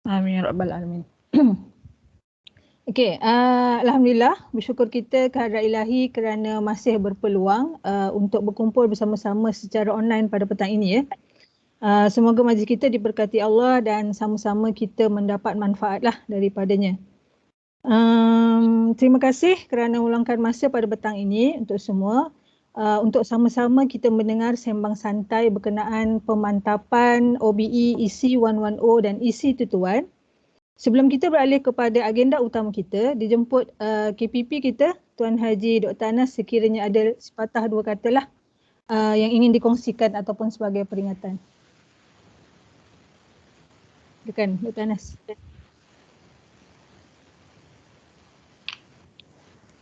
Amin ya rabbal alamin. Okey, alhamdulillah bersyukur kita kehadrat ilahi kerana masih berpeluang untuk berkumpul bersama-sama secara online pada petang ini ya. Semoga majlis kita diberkati Allah dan sama-sama kita mendapat manfaatlah daripadanya. Terima kasih kerana meluangkan masa pada petang ini untuk semua. Untuk sama-sama kita mendengar sembang santai berkenaan pemantapan OBE EC 110 dan EC 221. Sebelum kita beralih kepada agenda utama kita, dijemput KPP kita, Tuan Haji Dr. Anas, sekiranya ada sepatah dua kata lah yang ingin dikongsikan ataupun sebagai peringatan. Silakan Dr. Anas.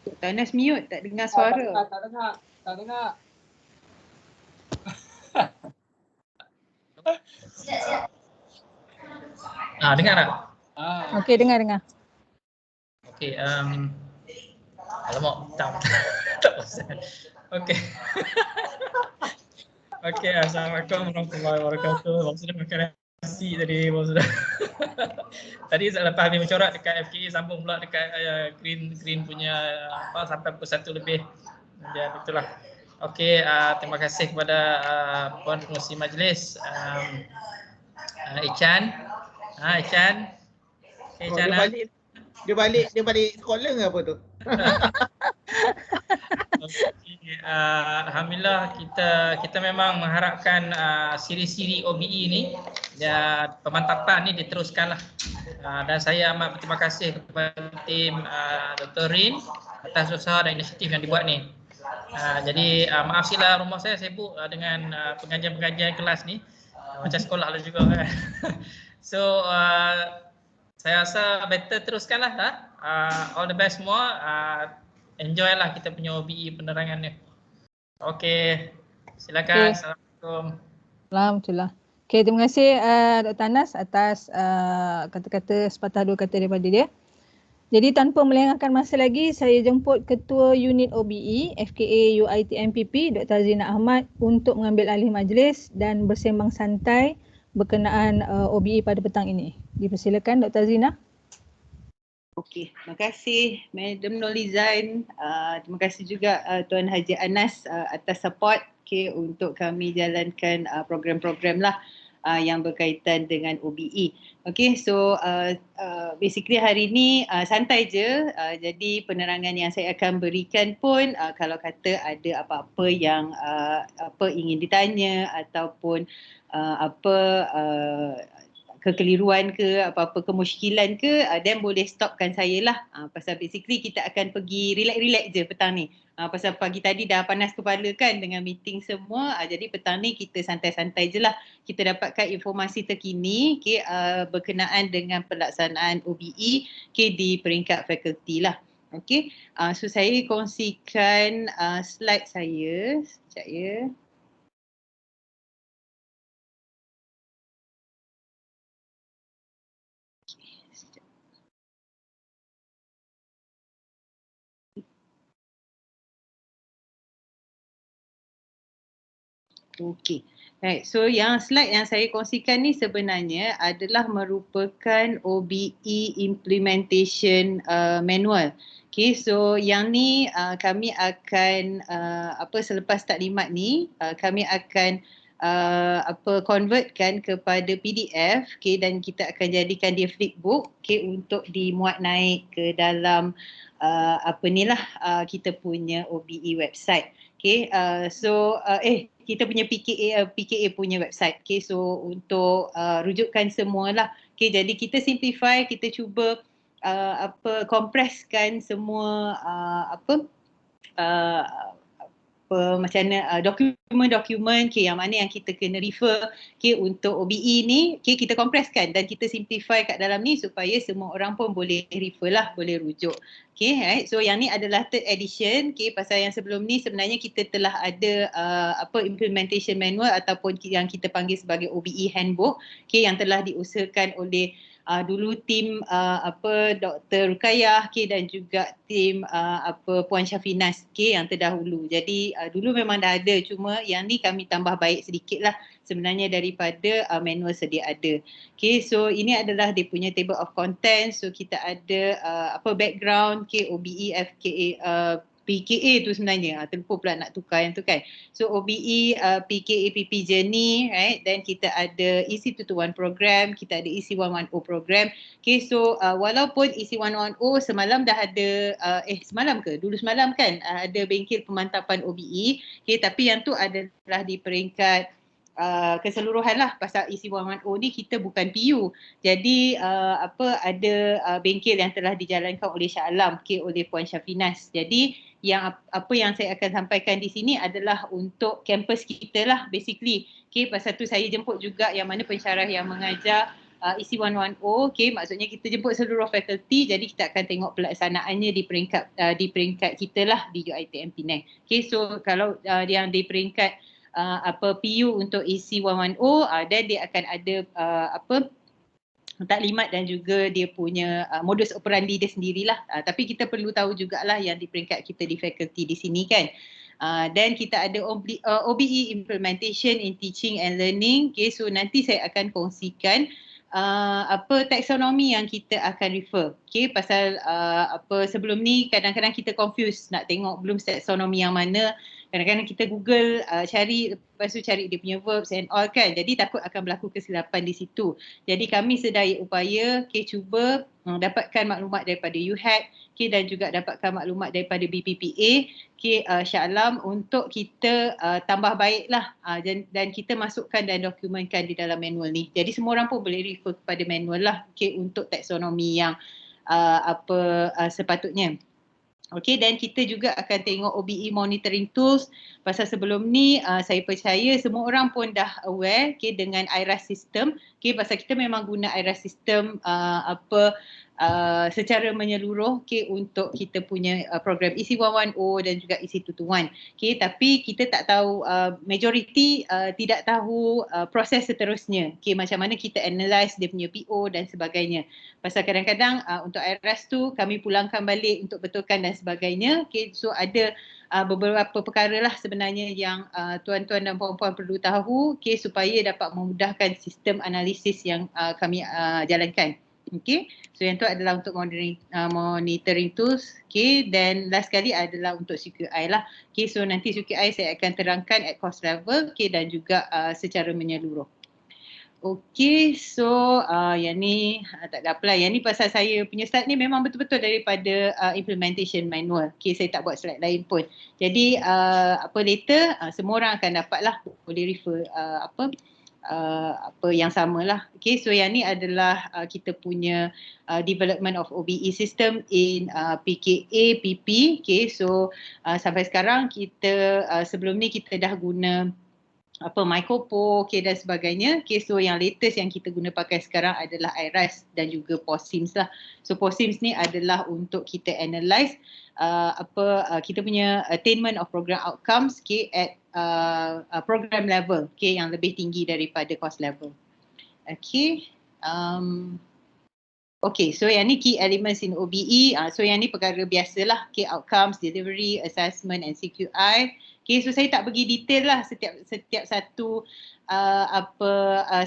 Dr. Anas mute, tak dengar suara. Tak dengar. Dengar tak? Okey, dengar. Okey, alamak, tak pasal. Okey. Okey, Assalamualaikum warahmatullahi wabarakatuh. Bapak sudah makan nasi tadi, Bapak sudah. Tadi lepas habis mencorak dekat FKA, sambung pula dekat Green punya sampai pukul 1 lebih. Dan itulah. Okey, terima kasih kepada Puan Pengerusi Majlis, Ichan. Ichan. Dia balik sekolah ke apa tu? Alhamdulillah kita memang mengharapkan siri-siri OBE ni dan pemantapan ni diteruskanlah. Dan saya amat berterima kasih kepada tim Dr. Rin atas usaha dan inisiatif yang dibuat ni. Jadi maaf sila rumah saya sibuk dengan pengajian-pengajian kelas ni, macam sekolah lah juga kan. So saya rasa better teruskanlah all the best semua. Enjoy lah kita punya OBE penerangan ni. Okey, silakan. Assalamualaikum. Alhamdulillah. Okey, terima kasih Dr. Anas atas kata-kata sepatah dua kata daripada dia. Jadi tanpa melengahkan masa lagi, saya jemput Ketua Unit OBE FKA UiTM-PP Dr. Zina Ahmad untuk mengambil alih majlis dan bersembang santai berkenaan OBE pada petang ini. Dipersilakan Dr. Zina. Okey, terima kasih Madam Nolizan. Terima kasih juga Tuan Haji Anas atas support untuk kami jalankan program-program lah yang berkaitan dengan OBE. Okey, so basically hari ni santai je. Jadi penerangan yang saya akan berikan pun kalau kata ada apa-apa yang ingin ditanya ataupun kekeliruan ke, apa-apa kemusykilan ke, then boleh stopkan saya lah. Pasal basically kita akan pergi relax-relax je petang ni. Pasal pagi tadi dah panas kepala kan dengan meeting semua. Jadi petang ni kita santai-santai je lah. Kita dapatkan informasi terkini berkenaan dengan pelaksanaan OBE di peringkat fakulti lah. Okay, so saya kongsikan slide saya. Sekejap ya. Okey. Right. So yang slide yang saya kongsikan ni sebenarnya adalah merupakan OBE implementation manual. Okay, so yang ni kami akan selepas taklimat ni kami akan convertkan kepada PDF, dan kita akan jadikan dia flipbook untuk dimuat naik ke dalam kita punya OBE website. Kita punya PKA punya website. So untuk rujukan semualah. Jadi kita simplify, kita cuba kompreskan semua macam mana dokumen-dokumen yang mana yang kita kena refer untuk OBE ni, kita kompreskan dan kita simplify kat dalam ni supaya semua orang pun boleh refer lah, boleh rujuk. Right. So yang ni adalah third edition. Pasal yang sebelum ni sebenarnya kita telah ada implementation manual ataupun yang kita panggil sebagai OBE handbook yang telah diusahakan oleh dulu tim Dr. Rukayah dan juga tim Puan Syafinas yang terdahulu. Jadi dulu memang dah ada, cuma yang ni kami tambah baik sedikit lah sebenarnya daripada manual sedia ada. So ini adalah dia punya table of contents. So kita ada background OBE, FKA, PKA tu sebenarnya, terlupa pula nak tukar yang tu kan. So OBE, PKA, PP journey, right? Then kita ada EC221 program, kita ada EC110 program. So walaupun EC110 semalam dah ada, semalam ke? Dulu semalam kan ada bengkel pemantapan OBE, tapi yang tu adalah di peringkat keseluruhan lah. Pasal EC110 ni kita bukan PU. Jadi ada bengkel yang telah dijalankan oleh Shah Alam, oleh Puan Syafinas. Jadi yang saya akan sampaikan di sini adalah untuk kampus kita lah basically. Pasal tu saya jemput juga yang mana pensyarah yang mengajar EC110, maksudnya kita jemput seluruh fakulti, jadi kita akan tengok pelaksanaannya di peringkat kita lah di UiTM Penang. So kalau yang di peringkat PU untuk EC110, dan dia akan ada taklimat dan juga dia punya modus operandi dia sendirilah. Tapi kita perlu tahu jugalah yang di peringkat kita di fakulti di sini kan. Dan kita ada OBE implementation in teaching and learning. So nanti saya akan kongsikan taksonomi yang kita akan refer. Pasal sebelum ni kadang-kadang kita confuse nak tengok belum taksonomi yang mana. Kadang-kadang kita Google cari, lepas tu cari dia punya verbs and all kan. Jadi takut akan berlaku kesilapan di situ. Jadi kami sedaya upaya cuba dapatkan maklumat daripada UHAT dan juga dapatkan maklumat daripada BPPA Shah Alam untuk kita tambah baiklah dan kita masukkan dan dokumenkan di dalam manual ni. Jadi semua orang pun boleh refer kepada manual lah untuk taksonomi yang sepatutnya. Dan kita juga akan tengok OBE monitoring tools. Pasal sebelum ni saya percaya semua orang pun dah aware dengan IRAS system. Pasal kita memang guna IRAS system secara menyeluruh untuk kita punya program EC110 dan juga EC221. Tapi kita tak tahu, majoriti tidak tahu proses seterusnya. Macam mana kita analyse dia punya PO dan sebagainya. Pasal kadang-kadang untuk IRAS tu kami pulangkan balik untuk betulkan dan sebagainya. So ada beberapa perkara lah sebenarnya yang tuan-tuan dan puan-puan perlu tahu supaya dapat memudahkan sistem analisis yang kami jalankan. So yang tu adalah untuk monitoring tools. Dan last sekali adalah untuk CQI lah. So nanti CQI saya akan terangkan at course level dan juga secara menyeluruh. So yang ni tak ada apa lah. Yang ni pasal saya punya slide ni memang betul-betul daripada implementation manual. Saya tak buat slide lain pun. Jadi later semua orang akan dapat lah, boleh refer yang sama lah. So yang ni adalah kita punya development of OBE system in PKA, PP. So sampai sekarang kita sebelum ni kita dah guna Mycopo dan sebagainya. So yang latest yang kita guna pakai sekarang adalah IRAS dan juga POSIMS lah. So POSIMS ni adalah untuk kita analyse kita punya attainment of program outcomes at program level yang lebih tinggi daripada course level. So yang ni key elements in OBE. So yang ni perkara biasalah, outcomes, delivery, assessment and CQI. So saya tak pergi detail lah setiap satu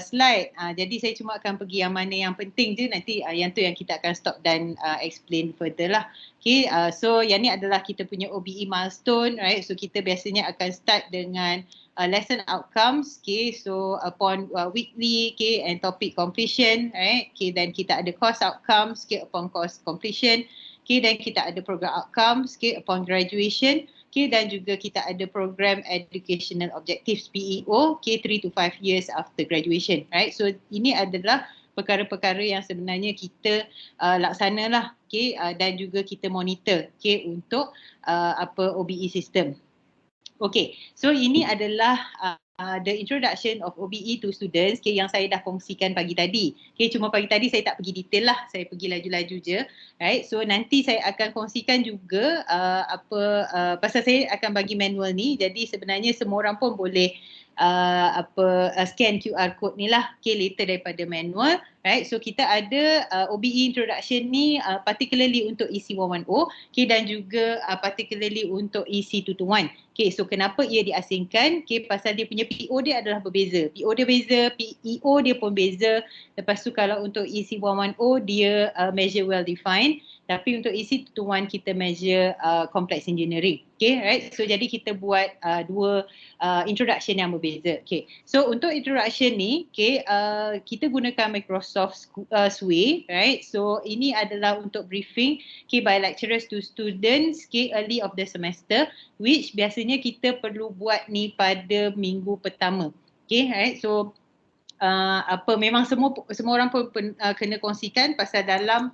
slide. Jadi saya cuma akan pergi yang mana yang penting je, nanti yang tu yang kita akan stop dan explain further lah. So yang ni adalah kita punya OBE milestone, right? So kita biasanya akan start dengan lesson outcomes, so upon weekly and topic completion, right? Dan kita ada course outcomes upon course completion, dan kita ada program outcomes upon graduation, dan juga kita ada program educational objectives PEO 3 to 5 years after graduation, right? So ini adalah perkara-perkara yang sebenarnya kita laksanalah, dan juga kita monitor untuk OBE system. So ini adalah the introduction of OBE to students yang saya dah kongsikan pagi tadi. Cuma pagi tadi saya tak pergi detail lah, saya pergi laju-laju je, right? So nanti saya akan kongsikan juga pasal saya akan bagi manual ni, jadi sebenarnya semua orang pun boleh scan QR code ni lah, okay, later daripada manual, right? So kita ada OBE introduction ni particularly untuk EC110, okay, dan juga particularly untuk EC221. Okay, so kenapa ia diasingkan? Okay, pasal dia punya PO dia adalah berbeza. PO dia beza, PEO dia pun beza. Lepas tu kalau untuk EC110 dia measure well defined. Tapi untuk EC221 kita measure complex engineering. Okay, right? So jadi kita buat dua introduction yang berbeza. Okay, so untuk introduction ni, okay, kita gunakan Microsoft Sway, right? So ini adalah untuk briefing, okay, by lecturers to students, okay, early of the semester, which biasanya kita perlu buat ni pada minggu pertama. Okay, right? So memang semua orang pun kena kongsikan pasal dalam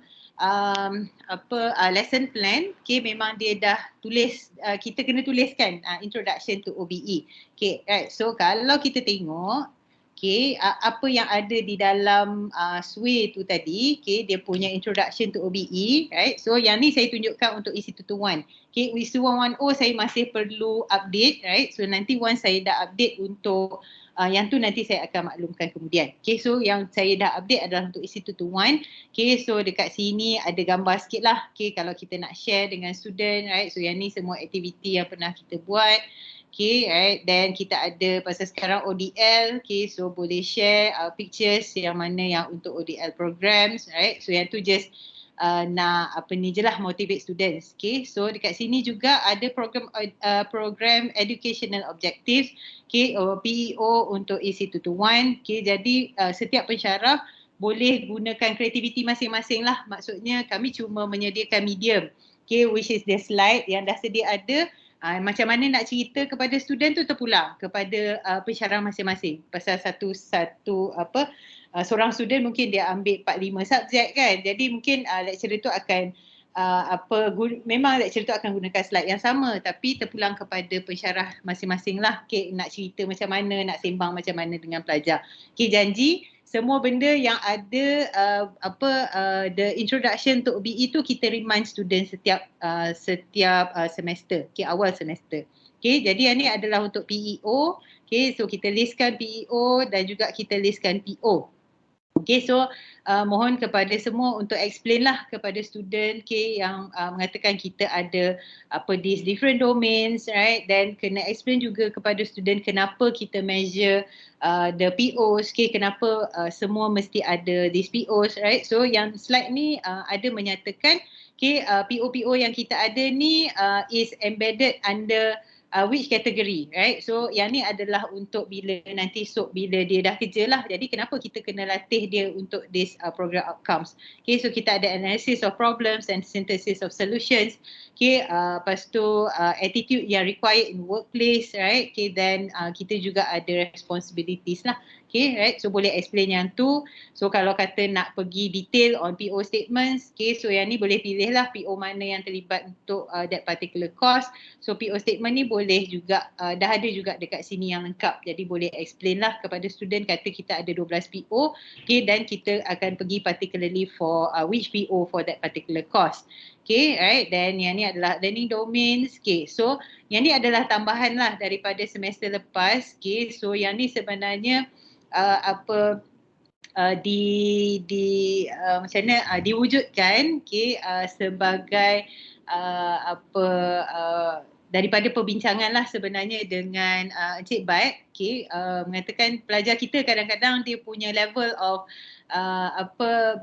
lesson plan, okay, memang dia dah tulis, kita kena tuliskan introduction to OBE. Okay, right. So kalau kita tengok, okay, apa yang ada di dalam Sway tu tadi, okay, dia punya introduction to OBE, right. So yang ni saya tunjukkan untuk EC221. Okay, EC110 saya masih perlu update, right. So nanti once saya dah update untuk yang tu nanti saya akan maklumkan kemudian. Okay, so yang saya dah update adalah untuk EC221. Okay, so dekat sini ada gambar sikit lah. Okay, kalau kita nak share dengan student, right. So yang ni semua aktiviti yang pernah kita buat. Okay, right. Then kita ada pasal sekarang ODL. Okay, so boleh share pictures yang mana yang untuk ODL programs, right. So yang tu just nak je lah motivate students. Okay, so dekat sini juga ada program educational objectives, okay, PEO untuk EC221. Okay, jadi setiap pensyarah boleh gunakan kreativiti masing-masing lah. Maksudnya kami cuma menyediakan medium, okay, which is the slide yang dah sedia ada. Macam mana nak cerita kepada student tu terpulang kepada pensyarah masing-masing. Pasal seorang student mungkin dia ambil 4-5 subjek kan. Jadi mungkin lecturer tu akan memang lecturer tu akan gunakan slide yang sama tapi terpulang kepada pensyarah masing-masing lah. Okay, nak cerita macam mana, nak sembang macam mana dengan pelajar. Okay, janji semua benda yang ada the introduction to OBE tu kita remind student setiap semester, okay, awal semester. Okay, jadi yang ni adalah untuk PEO. Okay, so kita listkan PEO dan juga kita listkan PO. Okay, so mohon kepada semua untuk explain lah kepada student, okay, yang mengatakan kita ada these different domains, right, dan kena explain juga kepada student kenapa kita measure the POs, okay, kenapa semua mesti ada these POs, right. So yang slide ni ada menyatakan, okay, PO yang kita ada ni is embedded under which category, right. So yang ni adalah untuk bila nanti bila dia dah kerja lah. Jadi kenapa kita kena latih dia untuk this program outcomes. Okay, so kita ada analysis of problems and synthesis of solutions. Okay, lepas tu attitude yang required in workplace, right. Okay, then kita juga ada responsibilities lah. Okay, right. So boleh explain yang tu. So kalau kata nak pergi detail on PO statements, okay, so yang ni boleh pilih lah PO mana yang terlibat untuk that particular course. So PO statement ni boleh juga, dah ada juga dekat sini yang lengkap. Jadi boleh explain lah kepada student, kata kita ada 12 PO, okay, dan kita akan pergi particularly for which PO for that particular course. Okay, right. Dan yang ni adalah learning domains. Okay, so yang ni adalah tambahan lah daripada semester lepas. Okay, so yang ni sebenarnya macam mana diwujudkan, okay, sebagai daripada perbincangan lah sebenarnya dengan Encik Bat, okay, mengatakan pelajar kita kadang-kadang dia punya level of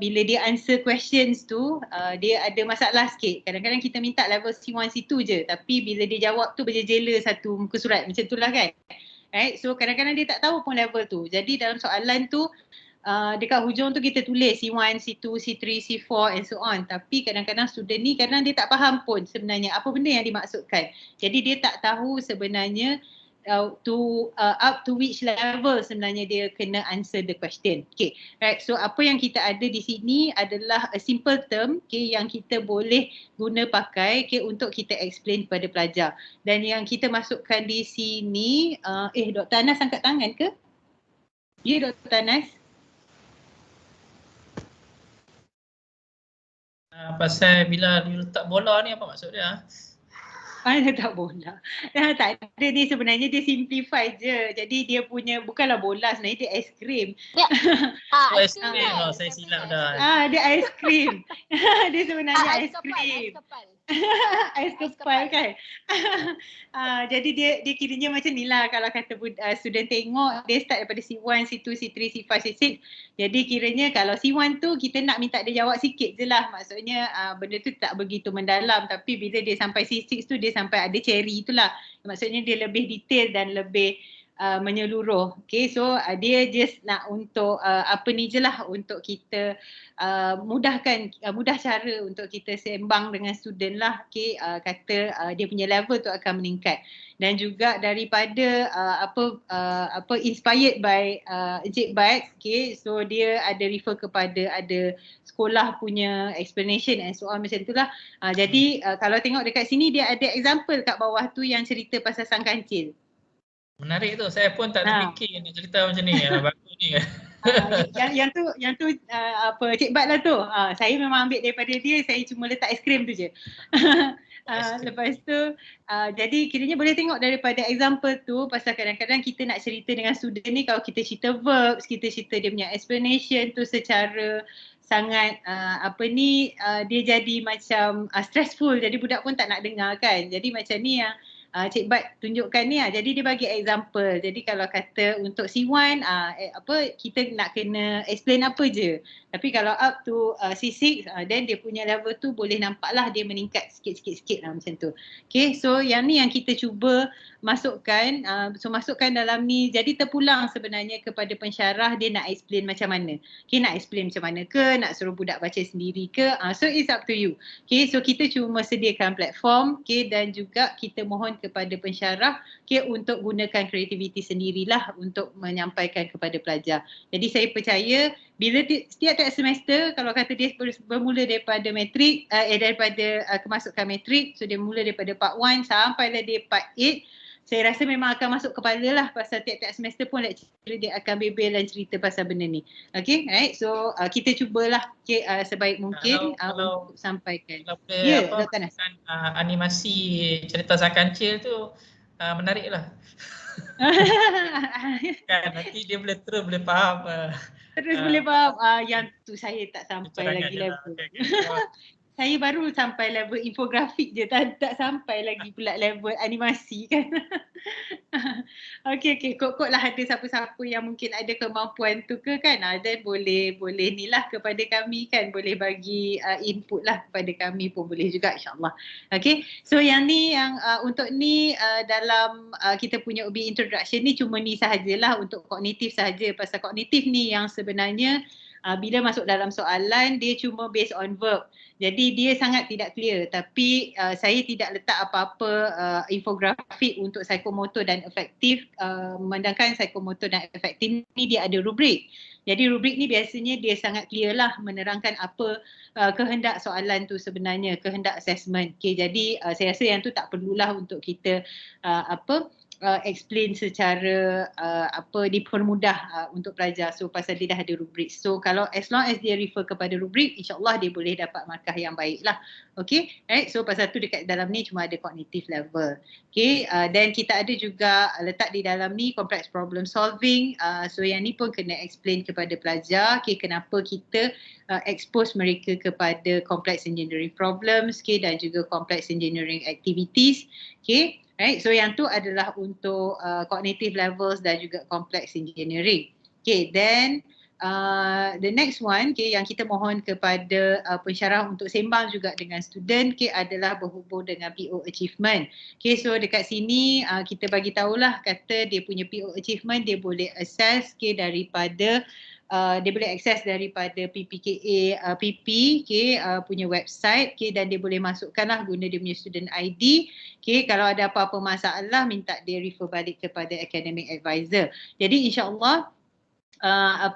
bila dia answer questions tu dia ada masalah sikit. Kadang-kadang kita minta level C1, C2 je, tapi bila dia jawab tu berjela satu muka surat macam tu lah kan. Right, so kadang-kadang dia tak tahu pun level tu. Jadi dalam soalan tu dekat hujung tu kita tulis C1, C2, C3, C4 and so on. Tapi kadang-kadang student ni kadang dia tak faham pun sebenarnya apa benda yang dimaksudkan. Jadi dia tak tahu sebenarnya up to which level sebenarnya dia kena answer the question. Okay, right. So apa yang kita ada di sini adalah a simple term, okay, yang kita boleh guna pakai, okay, untuk kita explain kepada pelajar. Dan yang kita masukkan di sini, Dr. Anas angkat tangan ke? Ya, Dr. Anas. Pasal bila letak bola ni apa maksud dia? Mana tak bola. Tak ada, dia sebenarnya dia simplify je. Jadi dia punya bukanlah bola, sebenarnya dia aiskrim. Oh, Ais aiskrim. krim kan? Saya silap dah. Dia aiskrim. Dia sebenarnya Ais kapal, aiskrim. ais kapal. Ais kepal kan. Jadi dia kiranya macam ni lah kalau kata student tengok, dia start daripada C1, C2, C3, C5, C6. Jadi kiranya kalau C1 tu kita nak minta dia jawab sikit je lah. Maksudnya benda tu tak begitu mendalam, tapi bila dia sampai C6 tu dia sampai ada cherry tu lah. Maksudnya dia lebih detail dan lebih menyeluruh. Okay, so dia just nak untuk apa ni je lah, untuk kita mudah cara untuk kita sembang dengan student lah. Okay, kata dia punya level tu akan meningkat. Dan juga daripada inspired by Encik Bat, okay, so dia ada refer kepada ada sekolah punya explanation and so on macam tu lah. Jadi kalau tengok dekat sini dia ada example kat bawah tu yang cerita pasal sang kancil. Menarik tu. Saya pun tak terfikir dia cerita macam ni. Bagus ni. Yang tu Cik Bat lah tu. Saya memang ambil daripada dia, saya cuma letak aiskrim tu je. Lepas tu jadi kiranya boleh tengok daripada example tu, pasal kadang-kadang kita nak cerita dengan student ni, kalau kita cerita verbs, kita cerita dia punya explanation tu secara sangat dia jadi macam stressful, jadi budak pun tak nak dengar kan. Jadi macam ni yang Cik Bat tunjukkan ni lah. Jadi dia bagi example. Jadi kalau kata untuk C1 kita nak kena explain apa je. Tapi kalau up to C6 then dia punya level tu boleh nampak lah dia meningkat sikit-sikit lah macam tu. Okay, so yang ni yang kita cuba masukkan. Masukkan dalam ni. Jadi terpulang sebenarnya kepada pensyarah, dia nak explain macam mana. Okay, nak explain macam mana ke, nak suruh budak baca sendiri ke. So it's up to you. Okay, so kita cuma sediakan platform, okay, dan juga kita mohon kepada pensyarah, okay, untuk gunakan kreativiti sendirilah untuk menyampaikan kepada pelajar. Jadi saya percaya bila setiap semester, kalau kata dia bermula daripada matrik, daripada kemasukan matrik, so dia mula daripada part 1 sampailah dia part 8, saya rasa memang akan masuk kepala lah, pasal tiap-tiap semester pun lecturer dia akan bebel dan cerita pasal benda ni. Okay, right? So kita cubalah sebaik mungkin untuk sampaikan. Ya, animasi cerita sang kancil tu menarik lah. Kan nanti dia boleh faham. Boleh faham. Yang tu saya tak sampai lagi level. Saya baru sampai level infografik je, tak sampai lagi pula level animasi kan. Okay, kok lah ada siapa-siapa yang mungkin ada kemampuan tu ke kan, dan boleh ni lah kepada kami kan, boleh bagi input lah kepada kami pun boleh juga, insyaAllah. Okay, so yang ni yang untuk ni dalam kita punya OB introduction ni cuma ni sahajalah untuk kognitif sahaja. Pasal kognitif ni yang sebenarnya bila masuk dalam soalan dia cuma based on verb. Jadi dia sangat tidak clear, tapi saya tidak letak apa-apa infografik untuk psikomotor dan efektif, memandangkan psikomotor dan efektif ni dia ada rubrik. Jadi rubrik ni biasanya dia sangat clear lah menerangkan apa kehendak soalan tu sebenarnya, kehendak assessment. Okay, jadi saya rasa yang tu tak perlulah untuk kita explain secara dipermudah untuk pelajar. So pasal dia dah ada rubrik. So kalau as long as dia refer kepada rubrik, insyaAllah dia boleh dapat markah yang baik lah. Okay, right? So pasal tu dekat dalam ni cuma ada cognitive level. Okay, dan kita ada juga letak di dalam ni complex problem solving. So yang ni pun kena explain kepada pelajar. Okay, kenapa kita expose mereka kepada complex engineering problems, okay, dan juga complex engineering activities. Okay. Right, so yang tu adalah untuk cognitive levels dan juga complex engineering. Okay, then the next one, okay, yang kita mohon kepada pensyarah untuk sembang juga dengan student, okay, adalah berhubung dengan PO achievement. Okay, so dekat sini kita bagi tahulah, kata dia punya PO achievement dia boleh assess, okay, daripada dia boleh akses daripada PPKA PP, okay, punya website, okay, dan dia boleh masukkanlah guna dia punya student ID. Okay, kalau ada apa-apa masalah minta dia refer balik kepada academic advisor. Jadi insyaAllah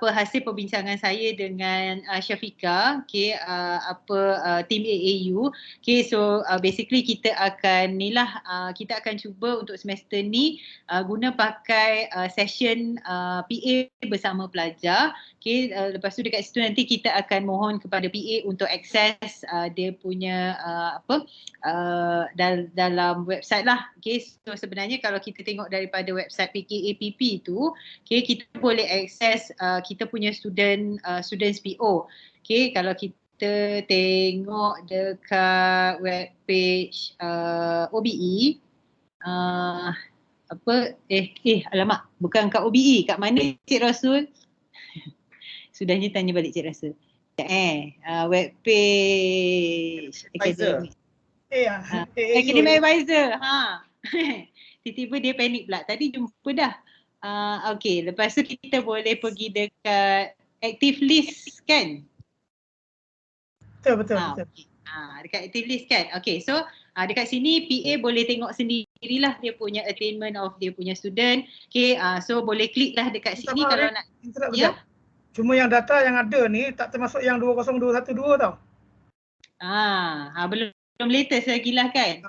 hasil perbincangan saya dengan Syafiqah, okay, tim AAU, okay, so basically kita akan kita akan cuba untuk semester ni guna pakai session PA bersama pelajar, Okay, lepas tu dekat situ nanti kita akan mohon kepada PA untuk akses dia punya dalam website lah. Okay, so sebenarnya kalau kita tengok daripada website PKAPP tu, okay, kita boleh akses kita punya students PO. Okay, kalau kita tengok dekat web page OBE, alamak, bukan kat OBE, kat mana Cik Rasul? Sudahnya tanya balik Cik Rasul. Web page Academic. Academic Advisor. Tiba-tiba dia panik pula. Tadi jumpa dah. Okay, lepas tu kita boleh pergi dekat active list kan? Betul. Okay. Dekat active list kan? Okay, so dekat sini PA boleh tengok sendirilah dia punya attainment of dia punya student. Okay, so boleh klik lah dekat sini kalau nak. Ya. Cuma yang data yang ada ni tak termasuk yang 20212 tau. Belum latest lagi lah kan.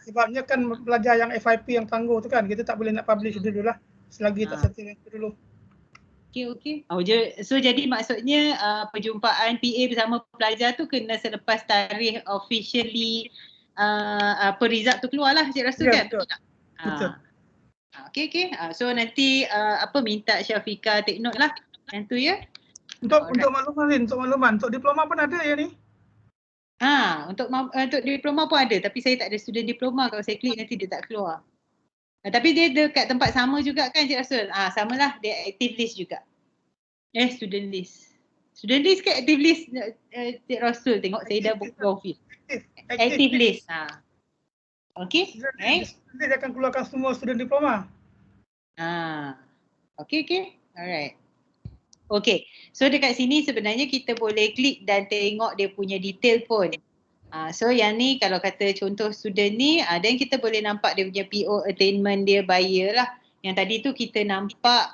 Sebabnya kan belajar yang FIP yang tangguh tu kan, kita tak boleh nak publish dulu lah selagi tak settle itu dulu. Okay. So jadi maksudnya perjumpaan PA bersama pelajar tu kena selepas tarikh officially result tu keluar lah Cik Rasul kan? Betul. Okay. So nanti minta Syafiqah take note lah. Yang tu ya. Untuk makluman, untuk diploma pun ada ya ni? Untuk diploma pun ada, tapi saya tak ada student diploma. Kalau saya klik nanti dia tak keluar. Tapi dia dekat tempat sama juga kan Cik Rasul? Samalah, dia active list juga. Student list. Student list ke active list Cik Rasul? Tengok saya dah buka office. Active list. Okay. Right. Dia akan keluarkan semua student diploma. Okay. Alright. Okay, so dekat sini sebenarnya kita boleh klik dan tengok dia punya detail pun. So yang ni kalau kata contoh student ni, dan kita boleh nampak dia punya PO attainment dia by year lah. Yang tadi tu kita nampak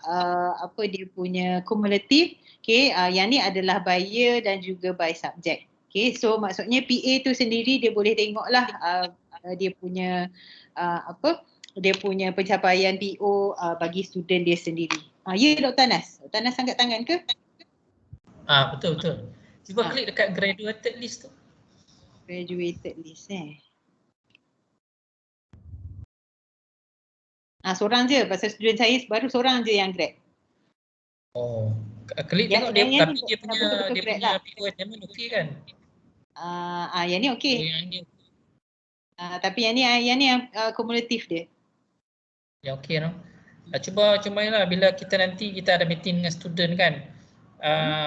dia punya cumulative. Okay, yang ni adalah by year dan juga by subject. Okay, so maksudnya PA tu sendiri dia boleh tengok lah dia punya dia punya pencapaian PO bagi student dia sendiri. Ya Dr. Anas. Dr. Anas angkat tangan ke? Betul. Cuba klik dekat graduated list tu. Graduated list seorang je, pasal student saya baru seorang je yang grad. Klik tengok dia, tapi dia punya PO attainment okey kan? Yang ni okey. Tapi yang ni kumulatif dia. Yang okey no. Cumalah bila kita nanti kita ada meeting dengan student kan,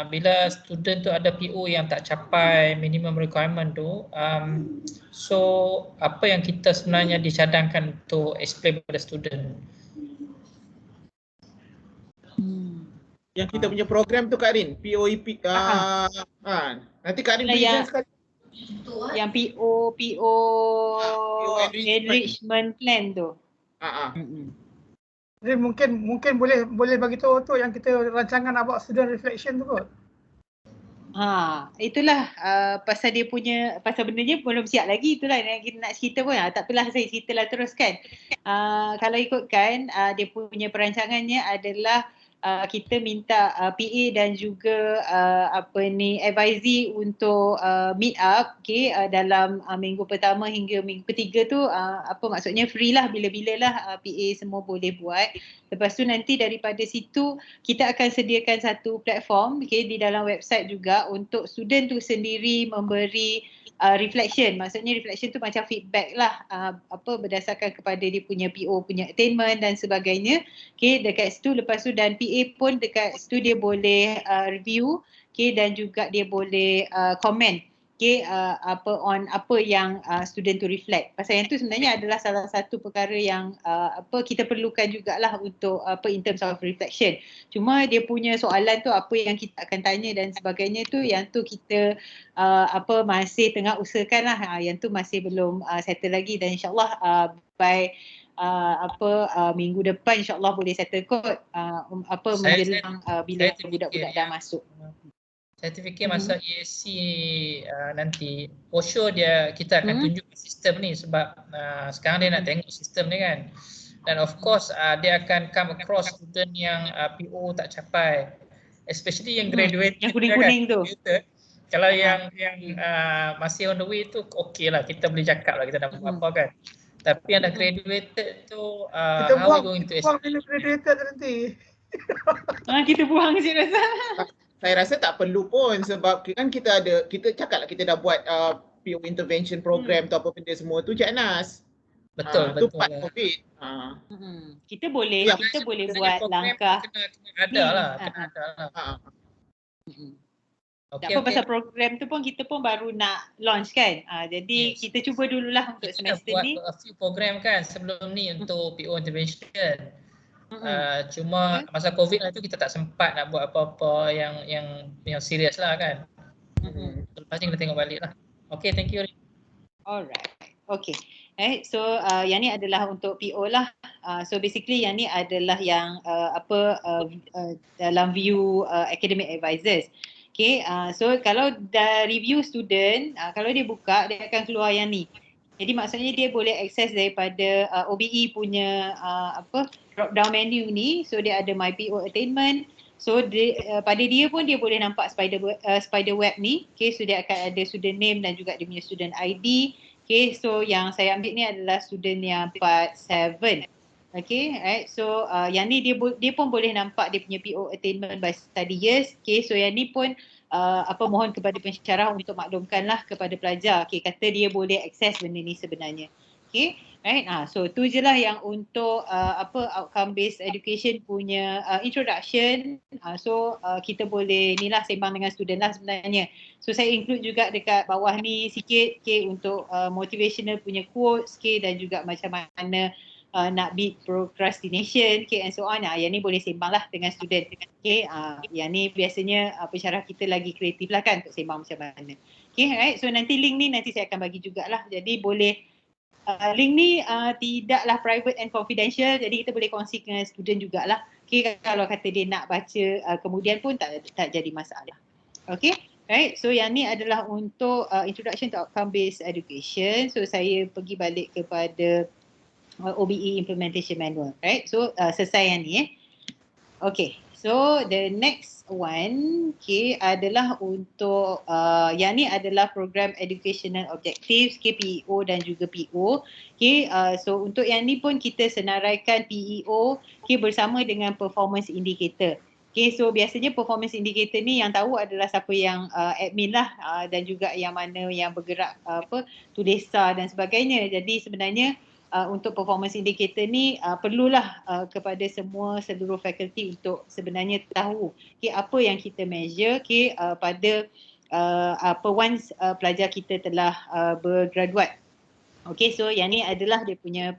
bila student tu ada PO yang tak capai minimum requirement tu, so apa yang kita sebenarnya dicadangkan untuk explain kepada student? Yang kita punya program tu Kak Rin, POEP. Nanti Kak Rin present sekali. Yang PO enrichment plan tu. Jadi mungkin boleh bagi tahu tu yang kita rancangan about student reflection tu kot. Itulah pasal benarnya belum siap lagi, itulah yang kita nak cerita pun. Tak apalah, saya ceritalah terus kan. Kalau ikutkan dia punya perancangannya adalah kita minta PA dan juga advisee untuk meet up dalam minggu pertama hingga minggu ketiga tu maksudnya free lah, bila-bila lah PA semua boleh buat. Lepas tu nanti daripada situ kita akan sediakan satu platform di dalam website juga untuk student tu sendiri memberi reflection. Maksudnya reflection tu macam feedback lah berdasarkan kepada dia punya PO punya attainment dan sebagainya. Dekat situ, lepas tu dan PA pun dekat situ dia boleh review dan juga dia boleh komen on apa yang student tu reflect. Pasal yang tu sebenarnya adalah salah satu perkara yang kita perlukan jugalah untuk in terms of reflection. Cuma dia punya soalan tu apa yang kita akan tanya dan sebagainya tu, yang tu kita masih tengah usahakan lah. Yang tu masih belum settle lagi dan insyaAllah by minggu depan insyaAllah boleh settle kot menjelang bila budak-budak dah masuk. Saya terfikir masa ESC nanti, for sure kita akan tunjuk sistem ni sebab sekarang dia nak tengok sistem ni kan. Dan of course dia akan come across student yang PO tak capai. especially yang graduate yang kuning-kuning tu. Kalau yang masih on the way tu okey lah, kita boleh cakap lah kita nak buat apa kan. Tapi yang dah graduated tu Kita how we buang, going to kita buang bila graduated nanti. Kita buang je rasa. Saya rasa tak perlu pun sebab kan kita cakap lah kita dah buat PO intervention program tu apa benda semua tu Cik Anas. Betul. Tu part of it. Kita boleh Ya, buat langkah kena ada lah. Okay. Pasal program tu pun kita pun baru nak launch kan. Jadi kita cuba dululah untuk semester ni. Kita buat a few program kan sebelum ni untuk PO intervention. Cuma masa COVID lah tu kita tak sempat nak buat apa-apa yang serius lah kan. Lepas ni kita tengok balik lah. Okay, thank you. Alright. Okay. So yang ni adalah untuk PO lah. So basically yang ni adalah yang dalam view academic advisors. Okay, so kalau dah review student, kalau dia buka, dia akan keluar yang ni. Jadi maksudnya dia boleh akses daripada OBE punya drop down menu ni. So dia ada my PO attainment. So pada dia pun dia boleh nampak spider web ni. Okay, so dia akan ada student name dan juga dia punya student ID. Okay, so yang saya ambil ni adalah student yang part 7. Okay, right. So yang ni dia pun boleh nampak dia punya PO attainment by study years. Okay, so yang ni pun mohon kepada pensyarah untuk maklumkanlah kepada pelajar. Okay, kata dia boleh akses benda ni sebenarnya. Okay, right. So tu je lah yang untuk outcome based education punya introduction. So kita boleh ni lah sembang dengan student lah sebenarnya. So saya include juga dekat bawah ni sikit okay, untuk motivational punya quotes okay, dan juga macam mana nak beat procrastination okay, and so on. Yang ni boleh sembang lah dengan student. Okay, yang ni biasanya pensyarah kita lagi kreatif lah kan untuk sembang macam mana. Okay, right. So nanti link ni nanti saya akan bagi jugalah. Jadi boleh link ni tidaklah private and confidential. Jadi kita boleh kongsi dengan student jugalah. Okay, kalau kata dia nak baca kemudian pun tak jadi masalah. Okay, right. So yang ni adalah untuk introduction to outcome based education. So saya pergi balik kepada OBE Implementation Manual, right? So selesai yang ni Okay, so the next one adalah untuk yang ni adalah program educational objectives PEO dan juga PO. So untuk yang ni pun kita senaraikan PEO bersama dengan performance indicator. So biasanya performance indicator ni yang tahu adalah siapa yang admin lah dan juga yang mana yang bergerak to desa dan sebagainya. Jadi sebenarnya untuk performance indicator ni perlulah kepada seluruh fakulti untuk sebenarnya tahu apa yang kita measure pada once pelajar kita telah bergraduate. So yang ni adalah dia punya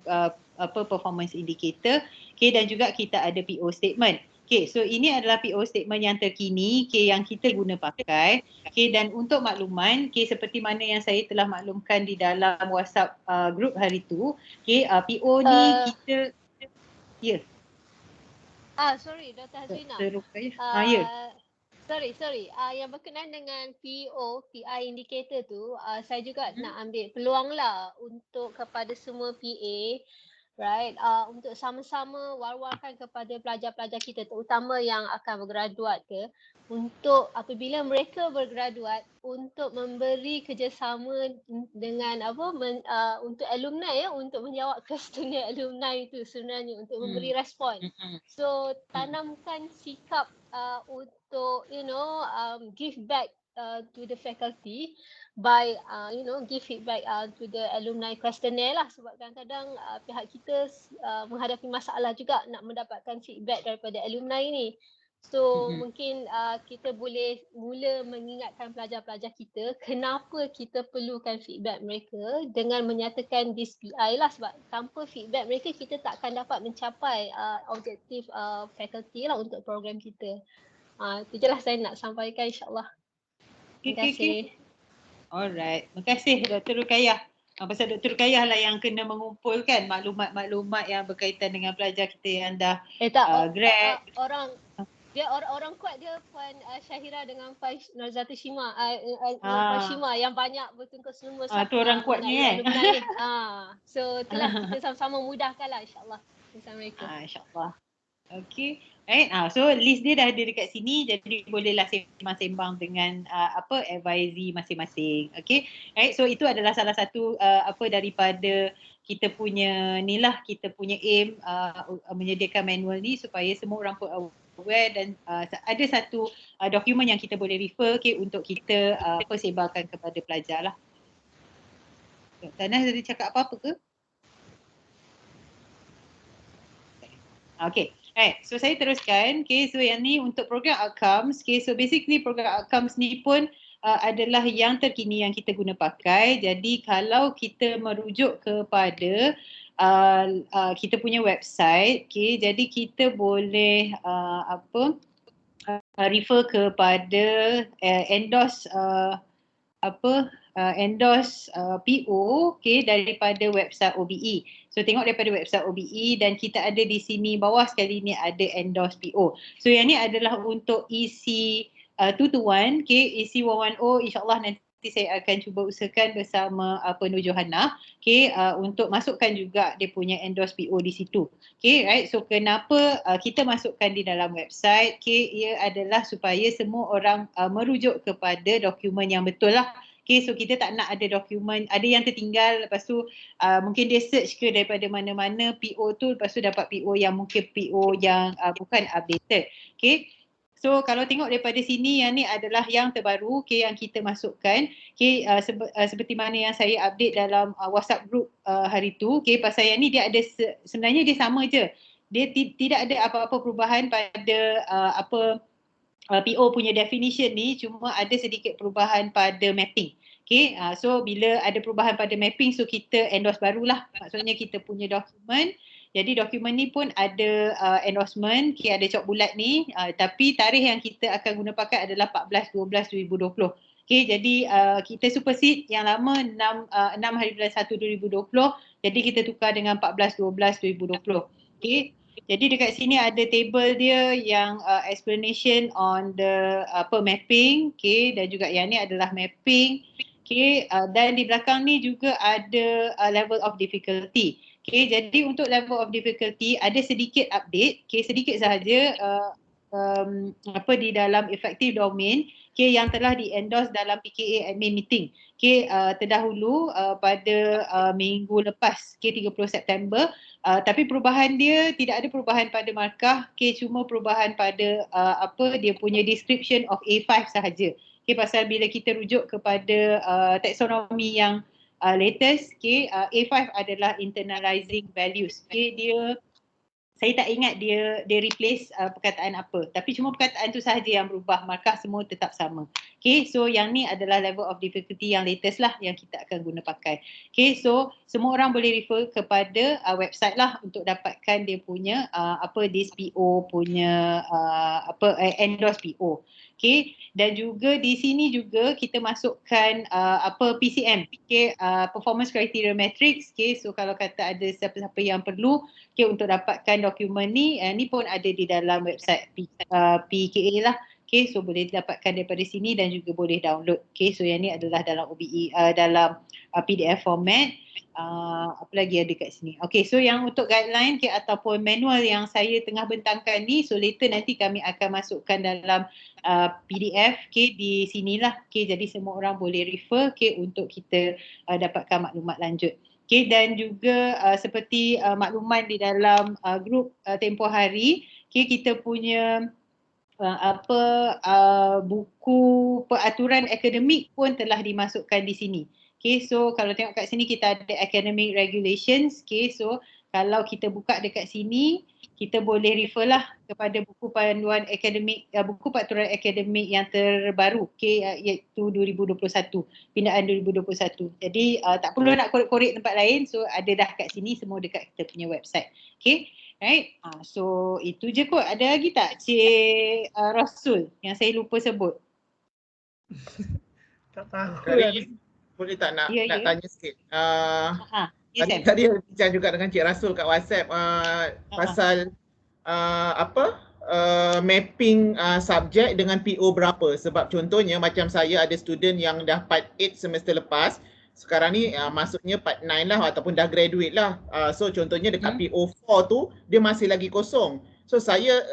performance indicator dan juga kita ada PO statement. So ini adalah PO statement yang terkini yang kita guna pakai. Dan untuk makluman seperti mana yang saya telah maklumkan di dalam WhatsApp group hari tu, PO ni kita sorry Dr. Hazrina. Sorry. Yang berkenaan dengan PI indicator tu, saya juga nak ambil peluang lah untuk kepada semua PA, right, untuk sama-sama war-warkan kepada pelajar-pelajar kita terutama yang akan bergraduat untuk apabila mereka bergraduat untuk memberi kerjasama dengan untuk alumni untuk menjawab questionnaire alumni itu sebenarnya untuk memberi respon. So tanamkan sikap untuk give back to the faculty by give feedback to the alumni questionnaire lah, sebab kadang-kadang pihak kita menghadapi masalah juga nak mendapatkan feedback daripada alumni ni. So mungkin kita boleh mula mengingatkan pelajar-pelajar kita kenapa kita perlukan feedback mereka dengan menyatakan this PI lah, sebab tanpa feedback mereka kita tak akan dapat mencapai objektif faculty lah untuk program kita. Itu je lah saya nak sampaikan, insyaAllah. Terima kasih. Alright, terima kasih Dr. Ruqayyah. Pasal Dr. Ruqayyah lah yang kena mengumpulkan maklumat-maklumat yang berkaitan dengan pelajar kita yang dah grad. Orang kuat dia Puan Syahira dengan Puan Norzati Shima. Puan Shima yang banyak bertungkus lumus. Tu orang kuat ni So itulah kita sama-sama mudahkanlah insyaAllah. Assalamualaikum. InsyaAllah. Okay. Right. So list dia dah ada dekat sini, jadi bolehlah sembang-sembang dengan advisory masing-masing. Okay. Right. So itu adalah salah satu daripada kita punya kita punya aim menyediakan manual ni supaya semua orang pun aware dan ada satu dokumen yang kita boleh refer untuk kita sebarkan kepada pelajar lah. Tanah tadi cakap apa-apa ke? Okay. Right, so saya teruskan. Okay, so yang ni untuk program outcomes. Okay, so basically program outcomes ni pun adalah yang terkini yang kita guna pakai. Jadi kalau kita merujuk kepada kita punya website, okay, jadi kita boleh refer kepada endorse PO, okay, daripada website OBE. So tengok daripada website OBE dan kita ada di sini bawah sekali ni ada endorse PO. So yang ni adalah untuk EC 221, okay, EC 110 insyaAllah nanti saya akan cuba usahakan bersama Nur Johana, okay, untuk masukkan juga dia punya endorse PO di situ. Okay, right. So kenapa kita masukkan di dalam website? Okay, ia adalah supaya semua orang merujuk kepada dokumen yang betul lah. Okay, so kita tak nak ada dokumen, ada yang tertinggal, lepas tu mungkin dia search ke daripada mana-mana PO tu, lepas tu dapat PO yang mungkin PO yang bukan updated. Okay, so kalau tengok daripada sini, yang ni adalah yang terbaru, okay, yang kita masukkan. Okay, seperti mana yang saya update dalam WhatsApp group hari tu, okay, pasal yang ni dia ada, sebenarnya dia sama je. Dia tidak ada apa-apa perubahan pada PO punya definition ni, cuma ada sedikit perubahan pada mapping. Okay, so bila ada perubahan pada mapping, so kita endorse barulah. Maksudnya kita punya dokumen. Jadi dokumen ni pun ada endorsement, okay, ada cok bulat ni, tapi tarikh yang kita akan guna pakai adalah 14/12/2020. Okay, jadi kita supersede yang lama 6/1/2020, jadi kita tukar dengan 14/12/2020. Okay. Jadi dekat sini ada table dia yang explanation on the mapping, okay, dan juga yang ni adalah mapping, okay, dan di belakang ni juga ada level of difficulty. Okay, jadi untuk level of difficulty ada sedikit update, okay, sedikit sahaja di dalam effective domain, okay, yang telah di-endorse dalam PKA admin meeting. Okay, terdahulu pada minggu lepas, okay, 30 September. Tapi perubahan dia tidak ada perubahan pada markah, okay, cuma perubahan pada dia punya description of A5 sahaja. Okay, pasal bila kita rujuk kepada taksonomi yang latest, okay, A5 adalah internalizing values. Okay, saya tak ingat dia replace perkataan apa, tapi cuma perkataan tu sahaja yang berubah, markah semua tetap sama. Okay, so yang ni adalah level of difficulty yang latest lah yang kita akan guna pakai. Okay, so semua orang boleh refer kepada website lah untuk dapatkan dia punya this PO punya endorse PO. Okay, dan juga di sini juga kita masukkan PCM, okay, performance criteria matrix. Okay, so kalau kata ada siapa-siapa yang perlu, okay, untuk dapatkan dokumen ni, ni pun ada di dalam website PKA lah. Okay, so boleh dapatkan daripada sini dan juga boleh download. Okay, so yang ni adalah dalam OBE, dalam PDF format. Apa lagi ada kat sini? Okay, so yang untuk guideline, okay, ataupun manual yang saya tengah bentangkan ni, so later nanti kami akan masukkan dalam PDF, okay, di sinilah. Okay, jadi semua orang boleh refer, okay, untuk kita dapatkan maklumat lanjut. Okay, dan juga seperti makluman di dalam grup tempoh hari, okay, kita punya buku peraturan akademik pun telah dimasukkan di sini. Okay, so kalau tengok kat sini kita ada academic regulations. Okay, so kalau kita buka dekat sini, kita boleh refer lah kepada buku panduan akademik, buku peraturan akademik yang terbaru, okay, iaitu 2021, pindaan 2021. Jadi tak perlu nak korek-korek tempat lain, so ada dah kat sini, semua dekat kita punya website. Okay, right. So itu je kot. Ada lagi tak Cik Rasul yang saya lupa sebut? Tak tahu. Boleh tak nak tanya sikit? Yes, tadi bincang juga dengan Cik Rasul kat WhatsApp pasal mapping subjek dengan PO berapa. Sebab contohnya macam saya ada student yang dah part 8 semester lepas, sekarang ni masuknya part 9 lah ataupun dah graduate lah. So contohnya dekat PO4 tu dia masih lagi kosong. So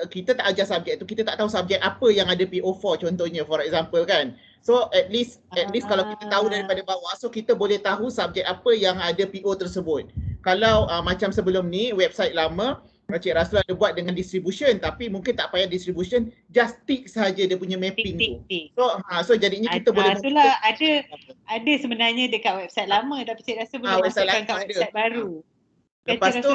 kita tak ajar subjek tu, kita tak tahu subjek apa yang ada PO4 contohnya, for example kan. So at least kalau kita tahu daripada bawah, so kita boleh tahu subjek apa yang ada PO tersebut. Kalau macam sebelum ni, website lama, Cik Rasul ada buat dengan distribution, tapi mungkin tak payah distribution, just tick sahaja dia punya mapping tu. So jadinya kita boleh itulah ada sebenarnya dekat website lama, tapi Cik Rasul boleh masukkan kat website baru. Lepas tu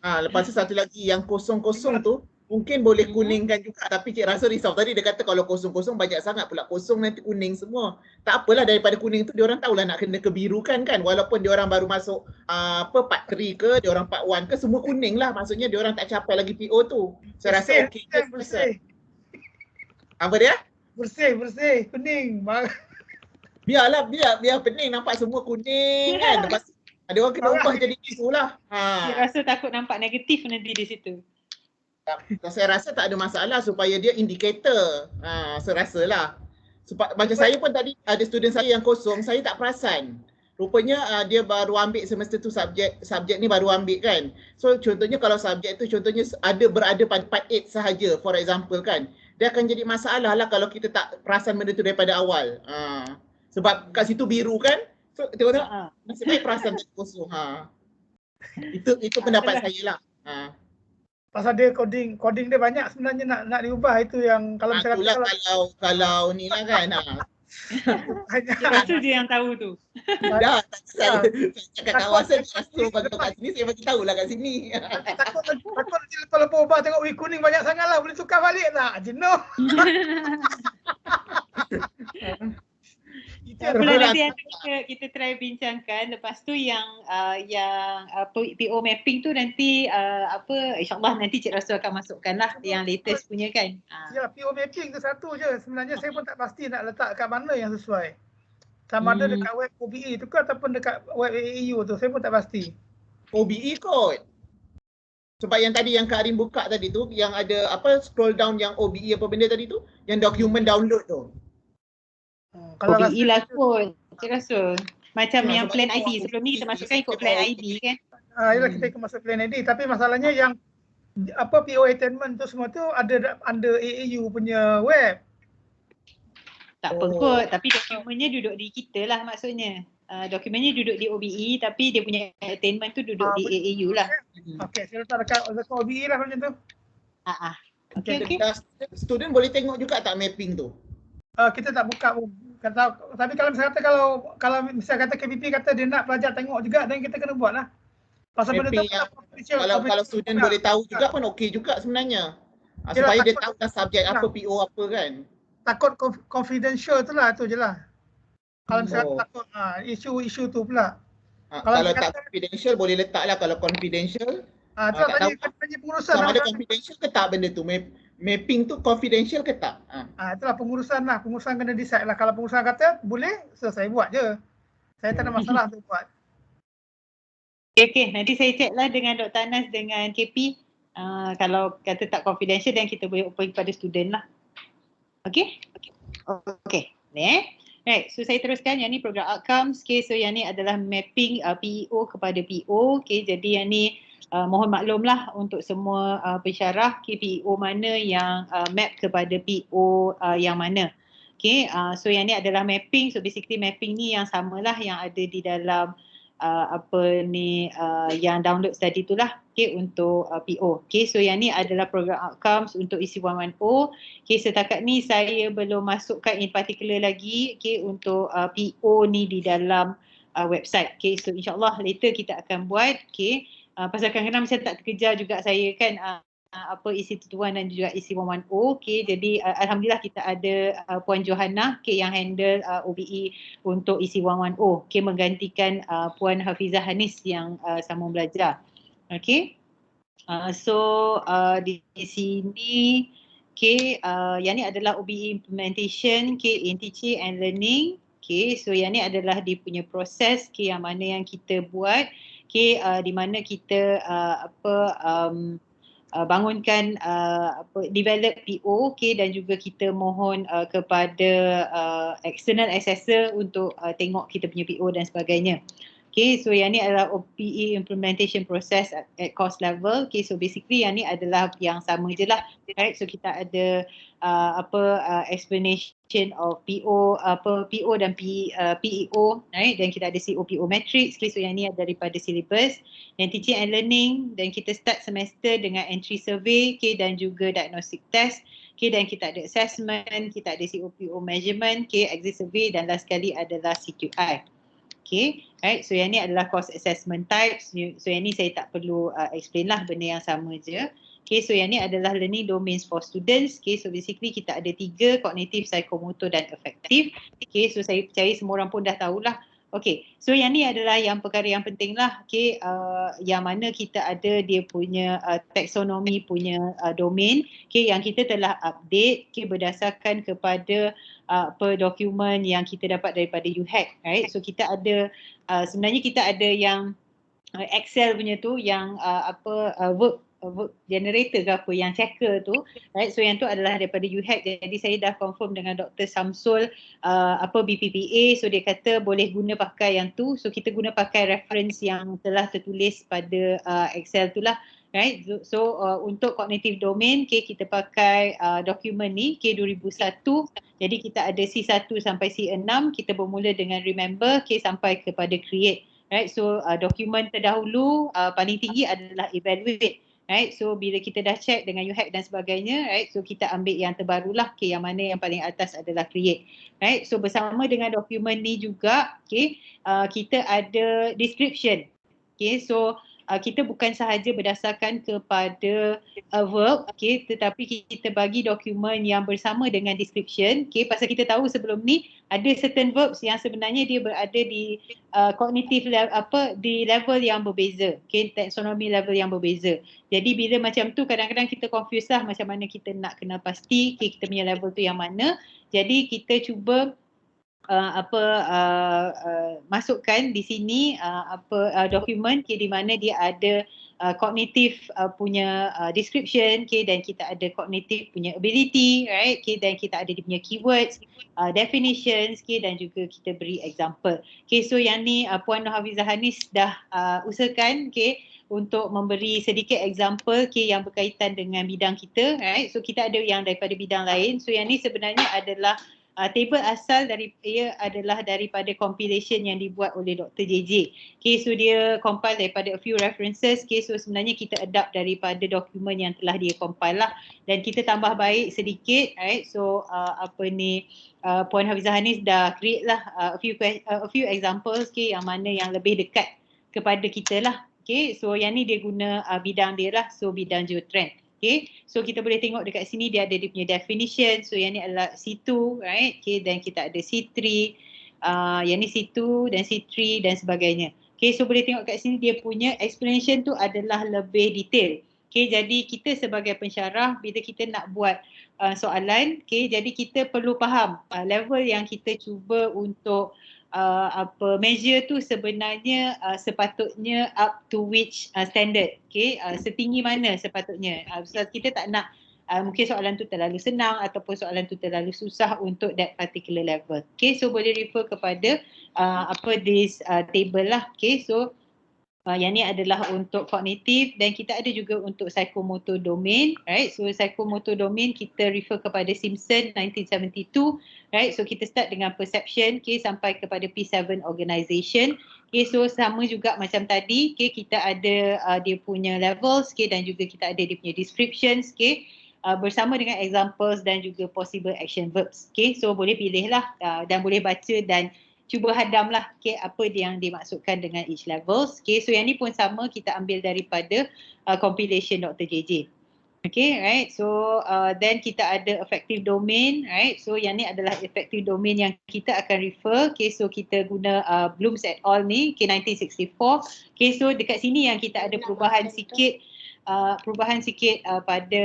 lepas tu satu lagi yang kosong-kosong tu mungkin boleh kuningkan juga, tapi Cik Rasul risau tadi, dia kata kalau kosong-kosong banyak sangat pula kosong nanti kuning semua. Tak apalah, daripada kuning tu diorang tahulah nak kena kebirukan kan, walaupun diorang baru masuk part 3 ke, diorang part 1 ke, semua kuning lah, maksudnya diorang tak capai lagi PO tu. Saya rasa okey je. Apa dia? Bersih, kuning. Biar pening nampak semua kuning kan. Lepas ada orang kena ubah jadi isu lah. Cik rasa takut nampak negatif nanti di situ. Saya rasa tak ada masalah supaya dia indikator. Saya rasalah. Macam saya pun tadi ada student saya yang kosong, saya tak perasan. Rupanya dia baru ambil semester tu subjek ni baru ambil kan. So contohnya kalau subjek tu contohnya berada pada part 8 sahaja, for example kan. Dia akan jadi masalah lah kalau kita tak perasan benda tu daripada awal. Sebab kat situ biru kan. So tengok nasib baik perasan tak kosong. Itu pendapat saya lah. Pasal dia coding dia banyak sebenarnya nak diubah, itu yang kalau misalkan kalau ni lah kan. Rasul je yang tahu tu. Dah, saya cakap kawasan Rasul bagi kat sini, saya bagi tahulah kat sini. Takut nanti lepas ubah tengok kuning banyak sangat lah, boleh tukar balik tak? Jenuh. Nanti kita try bincangkan. Lepas tu yang PO mapping tu nanti insyaAllah nanti Cik Rasul akan masukkan lah yang latest punya kan. Ya, PO mapping tu satu je. Sebenarnya saya pun tak pasti nak letak kat mana yang sesuai. Sama ada dekat web OBE tu ke ataupun dekat web AAU tu, saya pun tak pasti. OBE kot. Sebab yang tadi yang Kak Arin buka tadi tu, yang ada scroll down yang OBE apa benda tadi tu, yang dokumen download tu. Kalau OBE lah kot, Cik Rasul. Macam yang plan ID sebelum ni kita masukkan ikut plan ID kan. Yalah, kita ikut masuk plan ID, tapi masalahnya yang PO attainment tu semua tu ada under AAU punya web. Tak apa kot, tapi dokumennya duduk di kita lah maksudnya. Dokumennya duduk di OBE tapi dia punya attainment tu duduk di AAU lah. Okey, saya letak dekat OBE lah macam tu. Okey. Student boleh tengok juga tak mapping tu? Kita tak buka pun. Tapi kalau misalnya kalau misalnya kata KPP kata dia nak pelajar tengok juga, dan kita kena buat lah. Pasal benda tu kalau student boleh tahu juga pun okey juga sebenarnya. Supaya dia tahu dah subjek apa, PO apa kan. Takut confidential tu lah, tu je lah. Kalau misalnya takut isu tu pula. Kalau tak confidential boleh letak lah. Kalau confidential tanya pengurusan sama ada confidential ke tak benda tu, mapping tu confidential ke tak? Itulah pengurusan lah, pengurusan kena decide lah. Kalau pengurusan kata boleh, saya buat je. Saya tak ada masalah tu buat. Okay, nanti saya check lah dengan Dr. Anas dengan KP. Kalau kata tak confidential dan kita boleh open kepada student lah. Okay. Right, so saya teruskan yang ni program outcomes. Okay, so yang ni adalah mapping PEO kepada PO. Okay, jadi yang ni mohon maklumlah untuk semua pensyarah PEO mana yang map kepada PO yang mana. Okay, so yang ni adalah mapping. So basically mapping ni yang samalah yang ada di dalam yang download tadi itulah. Okay, untuk PO. Okay, so yang ni adalah program outcomes untuk isi 110. Okay, setakat ni saya belum masukkan in particular lagi untuk PO ni di dalam website. Okay, so insyaAllah later kita akan buat. Okay, pasal kadang-kadang macam tak terkejar juga saya kan isi tutuan dan juga isi 110. Okay, jadi alhamdulillah kita ada Puan Johanna yang handle OBE untuk isi 110. Okay, menggantikan Puan Hafizah Hanis yang sambung belajar. Okay, so di sini yang ni adalah OBE implementation in teaching and learning. Okay, so yang ni adalah dia punya proses yang mana yang kita buat. Di mana kita bangunkan develop PO dan juga kita mohon kepada external assessor untuk tengok kita punya PO dan sebagainya. Okay, so yang ni adalah OPE implementation process at course level. Okay, so basically yang ni adalah yang sama je lah. Right, so kita ada explanation of PO dan PEO, right, dan kita ada COPO matrix. Okay, so yang ni daripada syllabus. Yang teaching and learning, dan kita start semester dengan entry survey, okay, dan juga diagnostic test. Okay, dan kita ada assessment, kita ada COPO measurement, okay, exit survey, dan last sekali adalah CQI. Okay, right, so yang ni adalah course assessment types. So yang ni saya tak perlu explain lah, benda yang sama je. Okay, so yang ni adalah learning domains for students. Okay, so basically kita ada 3, kognitif, psikomotor dan afektif. Okay, so saya percaya semua orang pun dah tahulah. Okay, so yang ni adalah yang perkara yang penting lah. Okay, yang mana kita ada dia punya taxonomy punya domain. Okay, yang kita telah update, okay, berdasarkan kepada dokumen yang kita dapat daripada UHAC, right? So kita ada sebenarnya kita ada yang Excel punya tu yang verb generator ke apa, yang checker tu, right? So yang tu adalah daripada UHAC. Jadi saya dah confirm dengan Dr. Samsul BPPA, so dia kata boleh guna pakai yang tu. So kita guna pakai reference yang telah tertulis pada Excel tu lah, right? So untuk cognitive domain, okay, kita pakai dokumen ni, okay, 2001. Jadi kita ada C1 sampai C6, kita bermula dengan remember, okay, sampai kepada create, right? So dokumen terdahulu paling tinggi adalah evaluate, right? So bila kita dah check dengan UHAC dan sebagainya, right, so kita ambil yang terbarulah, okay, yang mana yang paling atas adalah create, right? So bersama dengan dokumen ni juga, okay, kita ada description. Okay, so kita bukan sahaja berdasarkan kepada verb, okay, tetapi kita bagi dokumen yang bersama dengan description, okay, pasal kita tahu sebelum ni ada certain verbs yang sebenarnya dia berada di cognitive di level yang berbeza, okay, taxonomy level yang berbeza. Jadi bila macam tu kadang-kadang kita confuse lah macam mana kita nak kenal pasti, okay, kita punya level tu yang mana. Jadi kita cuba masukkan di sini dokumen, okay, di mana dia ada kognitif punya description, okay, dan kita ada kognitif punya ability, right, okay, dan kita ada dia punya keywords, definitions, okay, dan juga kita beri example. Okay, so yang ni Puan Nur Hafizah Hanis dah usahakan, okay, untuk memberi sedikit example, okay, yang berkaitan dengan bidang kita, right. So kita ada yang daripada bidang lain. So yang ni sebenarnya adalah table asal adalah daripada compilation yang dibuat oleh Dr. JJ. Okay, so dia compile daripada a few references. Okay, so sebenarnya kita adapt daripada dokumen yang telah dia compile lah, dan kita tambah baik sedikit, right. So Puan Hafizah Hanis dah create lah a few examples, okay, yang mana yang lebih dekat kepada kita lah. Okay, so yang ni dia guna bidang dia lah, so bidang geotrend. Okay, so kita boleh tengok dekat sini dia ada dia punya definition. So yang ni adalah C2, right, okay, dan kita ada C3, yang ni C2 dan C3 dan sebagainya. Okay, so boleh tengok kat sini dia punya explanation tu adalah lebih detail. Okay, jadi kita sebagai pensyarah bila kita nak buat soalan, okay, jadi kita perlu faham level yang kita cuba untuk measure tu sebenarnya sepatutnya up to which standard, okay, setinggi mana sepatutnya. Sebab kita tak nak mungkin soalan tu terlalu senang ataupun soalan tu terlalu susah untuk that particular level. Okay, so boleh refer kepada this table lah. Okay, so yang ni adalah untuk kognitif, dan kita ada juga untuk psikomotor domain, right. So psikomotor domain kita refer kepada Simpson 1972, right. So kita start dengan perception, okay, sampai kepada P7 organization. Okay, so sama juga macam tadi, okay, kita ada dia punya levels, okay, dan juga kita ada dia punya descriptions, okay, bersama dengan examples dan juga possible action verbs. Okay, so boleh pilih lah dan boleh baca dan cuba hadam lah, okay, apa yang dimaksudkan dengan each levels. Okay, so yang ni pun sama, kita ambil daripada compilation Dr. JJ. Okay, right. So then kita ada effective domain, right. So yang ni adalah effective domain yang kita akan refer. Okay, so kita guna Bloom's et al. Ni, okay, 1964. Okay, so dekat sini yang kita ada perubahan sikit. Pada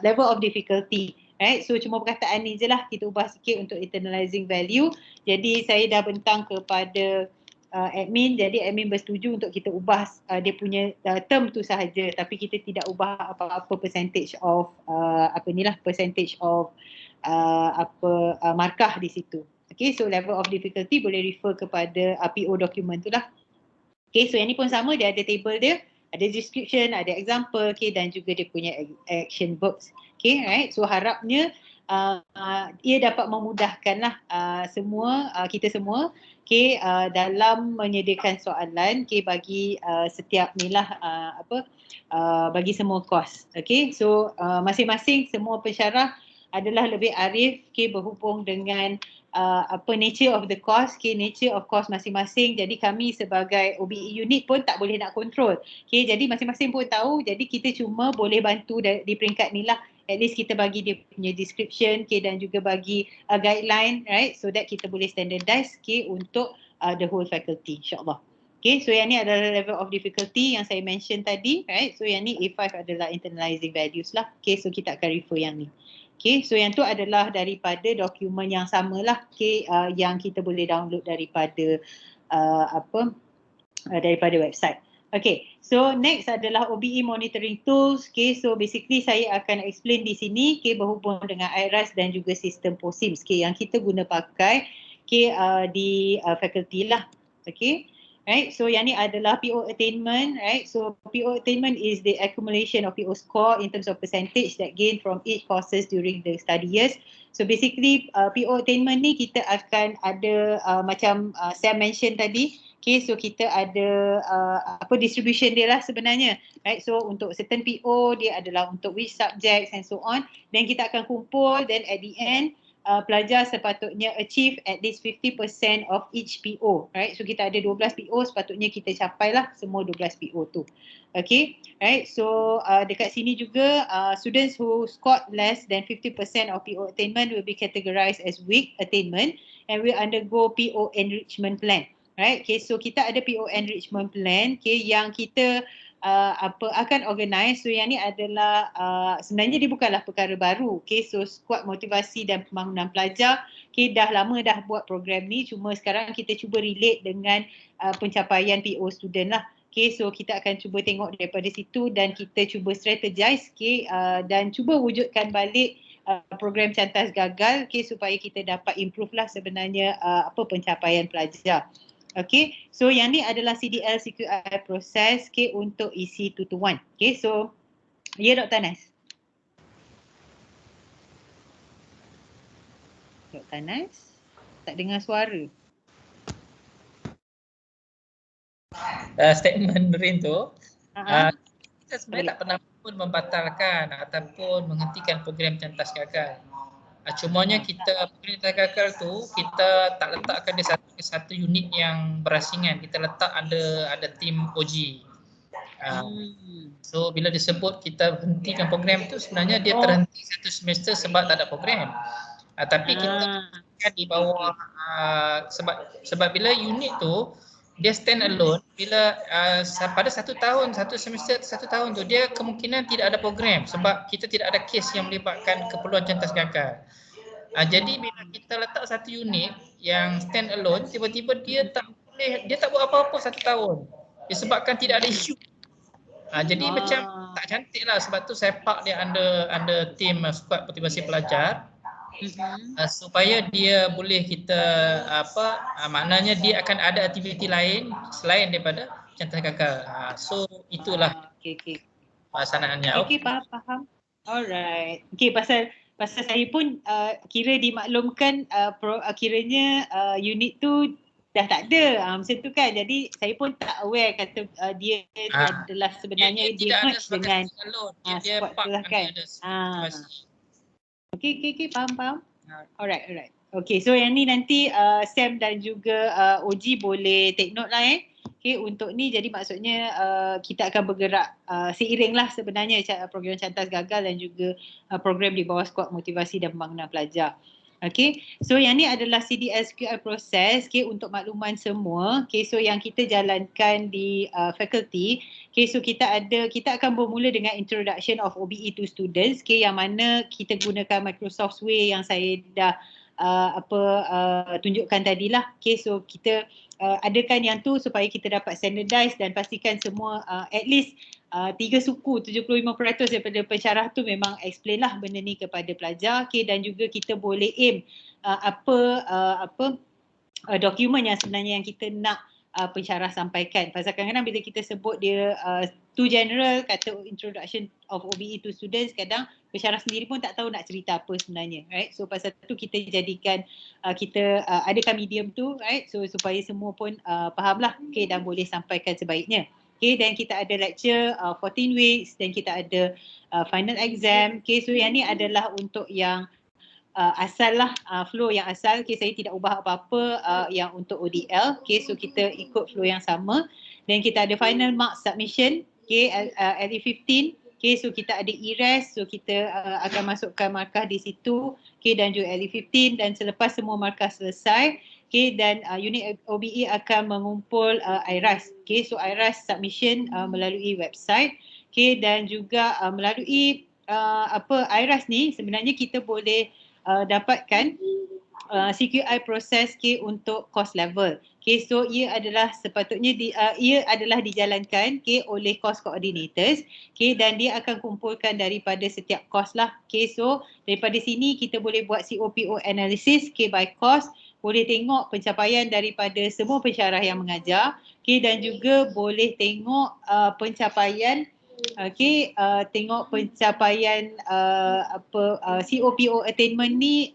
level of difficulty, right. So cuma perkataan ni je lah kita ubah sikit untuk internalizing value. Jadi saya dah bentang kepada admin, jadi admin bersetuju untuk kita ubah dia punya term tu sahaja, tapi kita tidak ubah apa-apa percentage of markah di situ. Okay, so level of difficulty boleh refer kepada PO document tu lah. Okay, so yang ni pun sama, dia ada table dia, ada description, ada example, okay, dan juga dia punya action verbs. Okay, right. So harapnya ia dapat memudahkanlah kita semua okay, dalam menyediakan soalan okay, bagi setiap ni lah bagi semua course. Okay, so masing-masing semua pensyarah adalah lebih arif okay, berhubung dengan nature of the course, okay, nature of course masing-masing. Jadi kami sebagai OBE unit pun tak boleh nak control. Okay, jadi masing-masing pun tahu, jadi kita cuma boleh bantu di peringkat ni lah. At least kita bagi dia punya description okay, dan juga bagi guideline, right, so that kita boleh standardize okay, untuk the whole faculty, insyaAllah. Okay, so yang ni adalah level of difficulty yang saya mention tadi, right. So yang ni A5 adalah internalizing values lah. Okay, so kita akan refer yang ni. Okay, so yang tu adalah daripada dokumen yang samalah okay, yang kita boleh download daripada daripada website. Okay, so next adalah OBE monitoring tools. Okay, so basically saya akan explain di sini okay, berhubung dengan IRAS dan juga sistem POSIMS okay, yang kita guna pakai okay, di faculty lah. Okay. Right, so yang ni adalah PO attainment, right? So PO attainment is the accumulation of PO score in terms of percentage that gain from each courses during the study years. So basically PO attainment ni kita akan ada macam Sam mention tadi, okay, so kita ada distribution dia lah sebenarnya, right? So untuk certain PO dia adalah untuk which subjects and so on. Then kita akan kumpul, then at the end pelajar sepatutnya achieve at least 50% of each PO, right? So kita ada 12 PO, sepatutnya kita capailah semua 12 PO tu. Okay, right? So dekat sini juga students who scored less than 50% of PO attainment will be categorized as weak attainment and will undergo PO enrichment plan, right? Okay, so kita ada PO enrichment plan okay, yang kita akan organize. So yang ni adalah sebenarnya dia bukanlah perkara baru. Okay, so skuad motivasi dan pembangunan pelajar okay, dah lama dah buat program ni, cuma sekarang kita cuba relate dengan pencapaian PO student lah. Okay, so kita akan cuba tengok daripada situ dan kita cuba strategize okay, dan cuba wujudkan balik program Cantas Gagal okay, supaya kita dapat improve lah sebenarnya pencapaian pelajar. Okay, so yang ni adalah CDL CQI proses okay, untuk EC 221. Okay, so ya Dr. Anas. Dr. Anas, tak dengar suara. Statement Nurin tu, kita sebenarnya tak pernah pun membatalkan ataupun menghentikan program Cantas Gagal. Cumanya kita program Cantas Gagal tu kita tak letakkan dia satu unit yang berasingan, kita letak ada tim OG. So bila disebut kita hentikan program tu sebenarnya dia terhenti satu semester sebab tak ada program. Tapi kita kan di bawah sebab bila unit tu dia stand alone, bila pada satu semester satu tahun tu dia kemungkinan tidak ada program sebab kita tidak ada kes yang melibatkan keperluan Cantas Gagal. Jadi bila kita letak satu unit yang stand alone, tiba-tiba dia tak buat apa-apa satu tahun disebabkan tidak ada isu. Jadi macam tak cantik lah, sebab tu saya park dia under tim skuad motivasi pelajar supaya dia boleh kita maknanya dia akan ada aktiviti lain selain daripada Cantas Gagal. So itulah pelaksanaannya. Okay, faham. Alright. Okay, pasal saya pun kira dimaklumkan kiranya unit tu dah tak ada macam tu kan. Jadi saya pun tak aware kata dia adalah sebenarnya dia merge dengan squad tu lah kan. Okay, faham. Alright. Okay, so yang ni nanti Sam dan juga OG boleh take note lah Okay, untuk ni jadi maksudnya kita akan bergerak seiring lah sebenarnya program Cantas Gagal dan juga program di bawah skuad motivasi dan pembangunan pelajar. Okay, so yang ni adalah CDSQI proses okay, untuk makluman semua. Okay, so yang kita jalankan di faculty. Okay, so kita akan bermula dengan introduction of OBE to students. Okay, yang mana kita gunakan Microsoft Way yang saya dah tunjukkan tadilah. Okay, so kita adakan yang tu supaya kita dapat standardize dan pastikan semua at least 3 suku 75% daripada pensyarah tu memang explain lah benda ni kepada pelajar. Okay, dan juga kita boleh aim dokumen yang sebenarnya yang kita nak pensyarah sampaikan. Pasal kadang-kadang bila kita sebut dia too general, kata introduction of OBE to students, kadang pensyarah sendiri pun tak tahu nak cerita apa sebenarnya, right? So pasal tu kita jadikan kita adakan medium tu, right? So supaya semua pun fahamlah, okay, dan boleh sampaikan sebaiknya. Okay, dan kita ada lecture 14 weeks, dan kita ada final exam. Okay, so yang ni adalah untuk yang asal lah, flow yang asal. Okay, saya tidak ubah apa-apa yang untuk ODL. Okay, so kita ikut flow yang sama. Dan kita ada final mark submission. Okay, LE15. Okay, so kita ada ERES. So kita akan masukkan markah di situ. Okay, dan juga LE15. Dan selepas semua markah selesai, okay, dan unit OBE akan mengumpul IRAS. Okay, so IRAS submission melalui website. Okay, dan juga melalui IRAS ni sebenarnya kita boleh dapatkan CQI proses okay, untuk course level. Okay, so ia adalah sepatutnya ia adalah dijalankan okay, oleh course coordinators, okay, dan dia akan kumpulkan daripada setiap course lah. Okay, so daripada sini kita boleh buat COPO analysis okay, by course, boleh tengok pencapaian daripada semua pensyarah yang mengajar, okay, dan juga boleh tengok pencapaian tengok pencapaian COPO attainment ni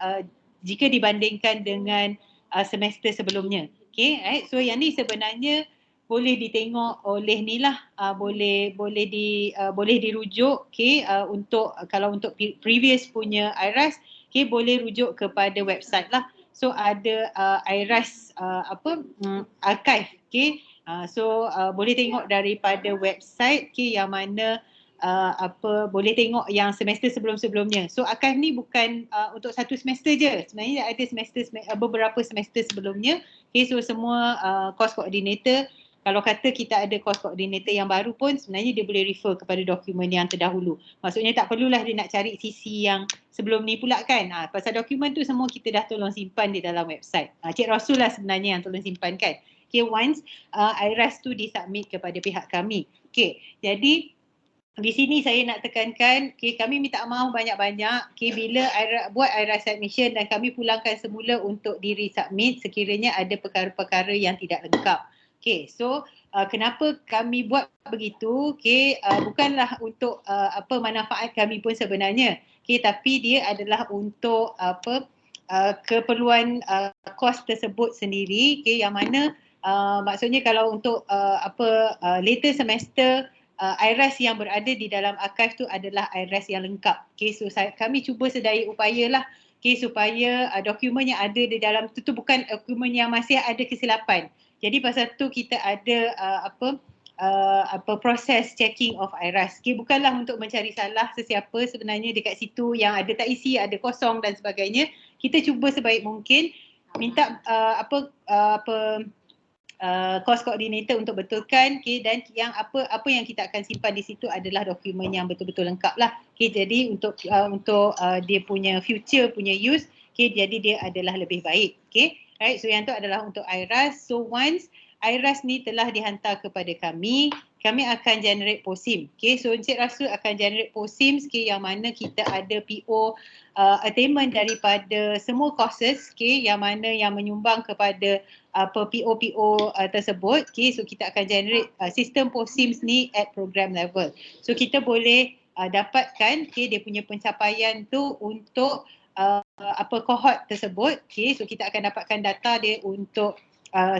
jika dibandingkan dengan semester sebelumnya. Okay, right? So yang ni sebenarnya boleh ditengok oleh ni lah, boleh dirujuk okay, untuk kalau untuk previous punya IRAS, okay, boleh rujuk kepada website lah. So ada IRAS archive, okay. So boleh tengok daripada website okay, yang mana boleh tengok yang semester sebelum-sebelumnya. So archive ni bukan untuk satu semester je. Sebenarnya ada beberapa semester sebelumnya. Okay, so semua course coordinator, kalau kata kita ada course coordinator yang baru pun sebenarnya dia boleh refer kepada dokumen yang terdahulu. Maksudnya tak perlulah dia nak cari sisi yang sebelum ni pula kan. Pasal dokumen tu semua kita dah tolong simpan di dalam website. Cik Rasul lah sebenarnya yang tolong simpan kan. Okay, once IRAS tu disubmit kepada pihak kami. Okay, jadi di sini saya nak tekankan, okay, kami minta maaf banyak-banyak okay, bila buat IRAS submission dan kami pulangkan semula untuk di-resubmit sekiranya ada perkara-perkara yang tidak lengkap. Okay, so kenapa kami buat begitu? Okay, bukanlah untuk manfaat kami pun sebenarnya. Okay, tapi dia adalah untuk keperluan kos tersebut sendiri. Okay, yang mana maksudnya kalau untuk later semester IRAS yang berada di dalam archive tu adalah IRAS yang lengkap. Okay, so kami cuba sedaya upaya lah okay, supaya dokumen yang ada di dalam tu bukan dokumen yang masih ada kesilapan. Jadi pasal tu kita ada proses checking of IRAS. Okay, bukanlah untuk mencari salah sesiapa sebenarnya dekat situ yang ada tak isi, ada kosong dan sebagainya. Kita cuba sebaik mungkin minta course coordinator untuk betulkan okay, dan yang apa yang kita akan simpan di situ adalah dokumen yang betul-betul lengkap lah. Okay, jadi untuk dia punya future punya use, okay, jadi dia adalah lebih baik. Okay, right, so yang tu adalah untuk IRAS. So once IRAS ni telah dihantar kepada kami akan generate POSIM. Okay, so Encik Rasul akan generate POSIM okay, yang mana kita ada PO attainment daripada semua courses okay, yang mana yang menyumbang kepada PO tersebut. Okay, so kita akan generate sistem POSIMS ni at program level. So kita boleh dapatkan okay, dia punya pencapaian tu untuk cohort tersebut. Okay, so kita akan dapatkan data dia untuk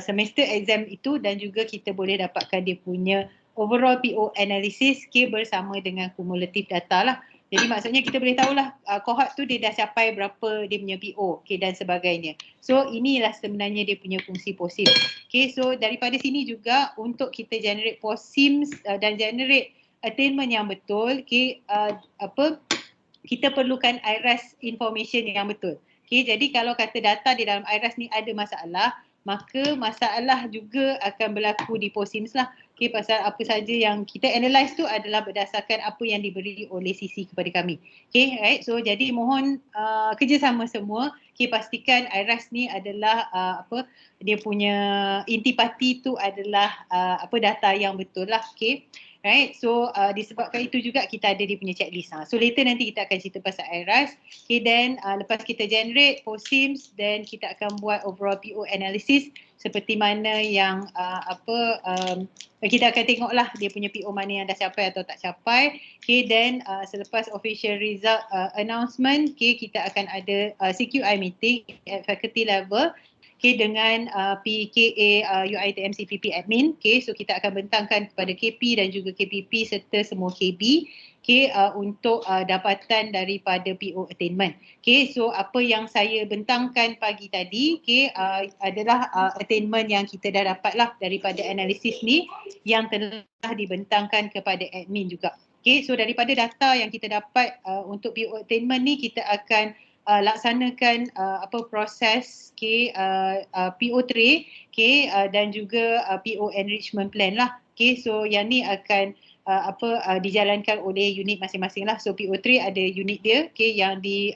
semester exam itu dan juga kita boleh dapatkan dia punya overall PO analysis okay, bersama dengan kumulatif data lah. Jadi maksudnya kita boleh tahulah cohort tu dia dah capai berapa dia punya PO okay, dan sebagainya. So inilah sebenarnya dia punya fungsi POSIM. Okay, so daripada sini juga untuk kita generate POSIM dan generate attainment yang betul, okay, kita perlukan IRAS information yang betul. Okay, jadi kalau kata data di dalam IRAS ni ada masalah, maka masalah juga akan berlaku di POSIMS lah. Okay, pasal apa saja yang kita analyse tu adalah berdasarkan apa yang diberi oleh CC kepada kami. Okay, right. So jadi mohon kerjasama semua pastikan IRAS ni adalah dia punya intipati tu adalah data yang betul lah. Right, so disebabkan itu juga kita ada dia punya checklist. So later nanti kita akan cerita pasal IRAS. Then lepas kita generate POSIMS, then kita akan buat overall PO analysis seperti mana yang kita akan tengoklah dia punya PO mana yang dah capai atau tak capai. Then selepas official result announcement, kita akan ada CQI meeting at faculty level dengan PKA UiTM CPP admin. So kita akan bentangkan kepada KP dan juga KPP serta semua KB untuk dapatan daripada PO attainment. So apa yang saya bentangkan pagi tadi adalah attainment yang kita dah dapat lah daripada analisis ni yang telah dibentangkan kepada admin juga. So daripada data yang kita dapat untuk PO attainment ni, kita akan laksanakan proses PO tray dan juga PO enrichment plan lah. So yang ni akan dijalankan oleh unit masing-masing lah. So PO tray ada unit dia yang di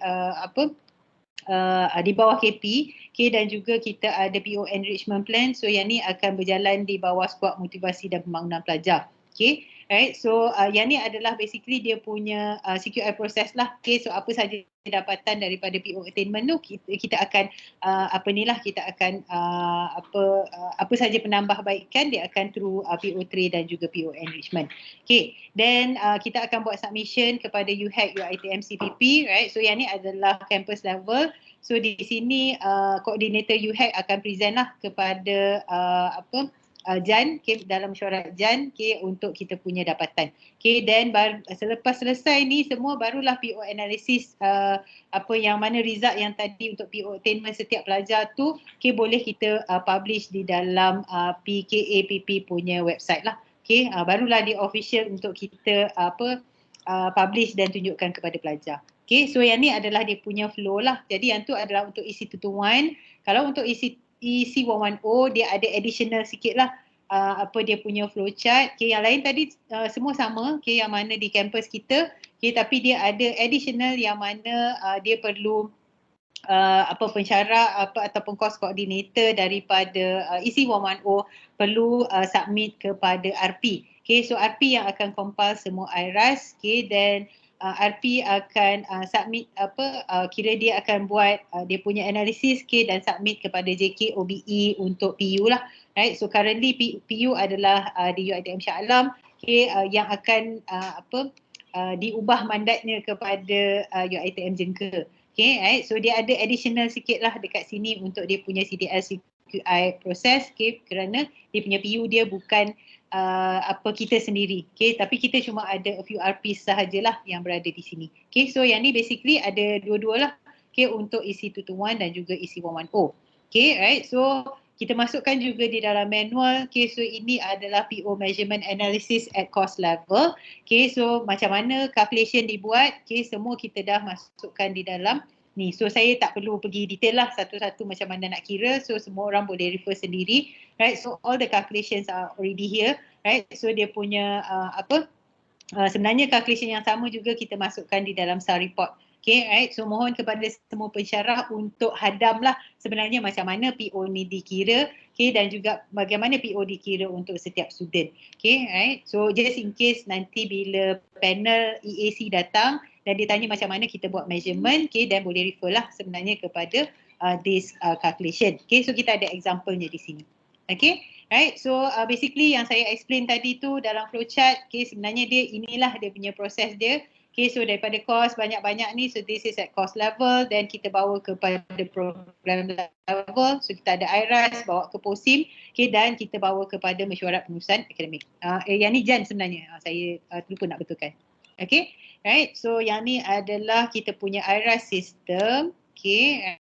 bawah KP, dan juga kita ada PO enrichment plan. So yang ni akan berjalan di bawah skuad motivasi dan pembangunan pelajar. Right, so yang ni adalah basically dia punya CQI proses lah. So apa saja dapatan daripada PO attainment tu, kita akan kita akan apa saja penambahbaikan dia akan through PO tray dan juga PO enrichment. Then kita akan buat submission kepada UHAC UiTM CPP, right? So yang ni adalah campus level. So di sini koordinator UHAC akan present lah kepada JAN, dalam mesyuarat JAN untuk kita punya dapatan. Then selepas selesai ni semua, barulah PO analysis yang mana result yang tadi untuk PO attainment setiap pelajar tu boleh kita publish di dalam PKAPP punya website lah. Barulah dia official untuk kita publish dan tunjukkan kepada pelajar. So yang ni adalah dia punya flow lah. Jadi yang tu adalah untuk EC221. Kalau untuk EC110 dia ada additional sikit lah dia punya flowchart. Yang lain tadi semua sama, yang mana di kampus kita, tapi dia ada additional yang mana dia perlu pensyarah ataupun course coordinator daripada EC110 perlu submit kepada RP. So RP yang akan compile semua IRAS, dan RP akan submit kira dia akan buat dia punya analisis dan submit kepada JK OBE untuk PU lah. Right, so currently PU adalah di UiTM Shah Alam yang akan diubah mandatnya kepada UiTM Jengka. Right, so dia ada additional sikit lah dekat sini untuk dia punya CDL CQI proses, kerana dia punya PU dia bukan kita sendiri, tapi kita cuma ada a few RPs sahajalah yang berada di sini. So yang ni basically ada dua-dua lah, untuk EC221 dan juga EC110. Right, so kita masukkan juga di dalam manual. So ini adalah PO measurement analysis at course level. So macam mana calculation dibuat, semua kita dah masukkan di dalam ni. So saya tak perlu pergi detail lah satu-satu macam mana nak kira. So semua orang boleh refer sendiri. Right, so all the calculations are already here. Right, so dia punya sebenarnya calculation yang sama juga kita masukkan di dalam SAR report. Right, so mohon kepada semua pensyarah untuk hadamlah sebenarnya macam mana PO ni dikira, dan juga bagaimana PO dikira untuk setiap student. Right, so just in case nanti bila panel EAC datang dan dia tanya macam mana kita buat measurement, dan boleh refer lah sebenarnya kepada this calculation. So kita ada example-nya di sini. Right, so basically yang saya explain tadi tu dalam flowchart, sebenarnya inilah dia punya proses dia. So daripada course banyak-banyak ni, so this is at course level, then kita bawa kepada program level, so kita ada IRAS, bawa ke POSIM, dan kita bawa kepada mesyuarat pengurusan akademik. Yang ni JAN sebenarnya, saya terlupa nak betulkan. Right, so yang ni adalah kita punya IRAS system.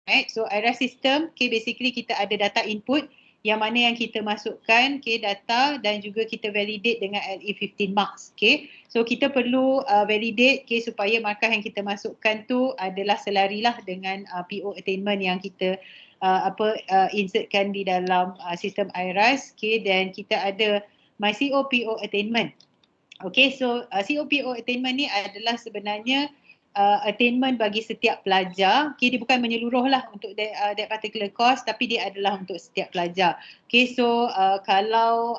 Right, so IRAS system, basically kita ada data input yang mana yang kita masukkan data, dan juga kita validate dengan LE 15 marks. So kita perlu validate supaya markah yang kita masukkan tu adalah selarilah dengan PO attainment yang kita insertkan di dalam sistem IRAS. Dan kita ada MyCO PO attainment. So COPO attainment ni adalah sebenarnya attainment bagi setiap pelajar. Okay, dia bukan menyeluruh lah untuk that particular course, tapi dia adalah untuk setiap pelajar. Okay, so kalau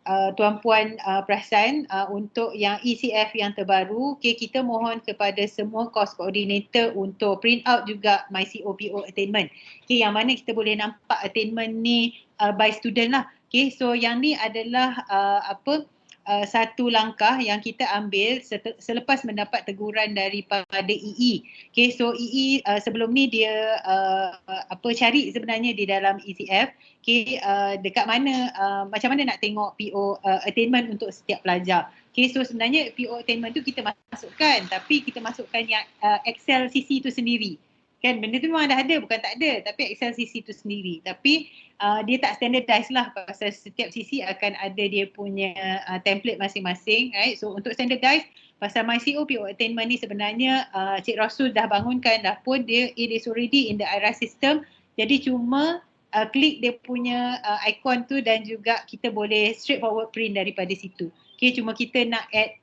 Tuan Puan perasan untuk yang ECF yang terbaru, okay, kita mohon kepada semua course coordinator untuk print out juga MyCOPO attainment. Okay, yang mana kita boleh nampak attainment ni by student lah. Okay, so yang ni adalah satu langkah yang kita ambil selepas mendapat teguran daripada EE. Okay, so EE sebelum ni dia cari sebenarnya di dalam ECF, okay, dekat mana macam mana nak tengok PO attainment untuk setiap pelajar. Okay, so sebenarnya PO attainment tu kita masukkan, tapi kita masukkan yang Excel CC tu sendiri. Kan benda tu memang dah ada, bukan tak ada, tapi Excel CC tu sendiri. Tapi dia tak standardized lah, pasal setiap CC akan ada dia punya template masing-masing, right? So untuk standardized, pasal MyCOPO attainment ni sebenarnya Cik Rasul dah bangunkan dah pun, it is already in the IRAS system. Jadi cuma klik dia punya icon tu dan juga kita boleh straightforward print daripada situ. Okay, cuma kita nak add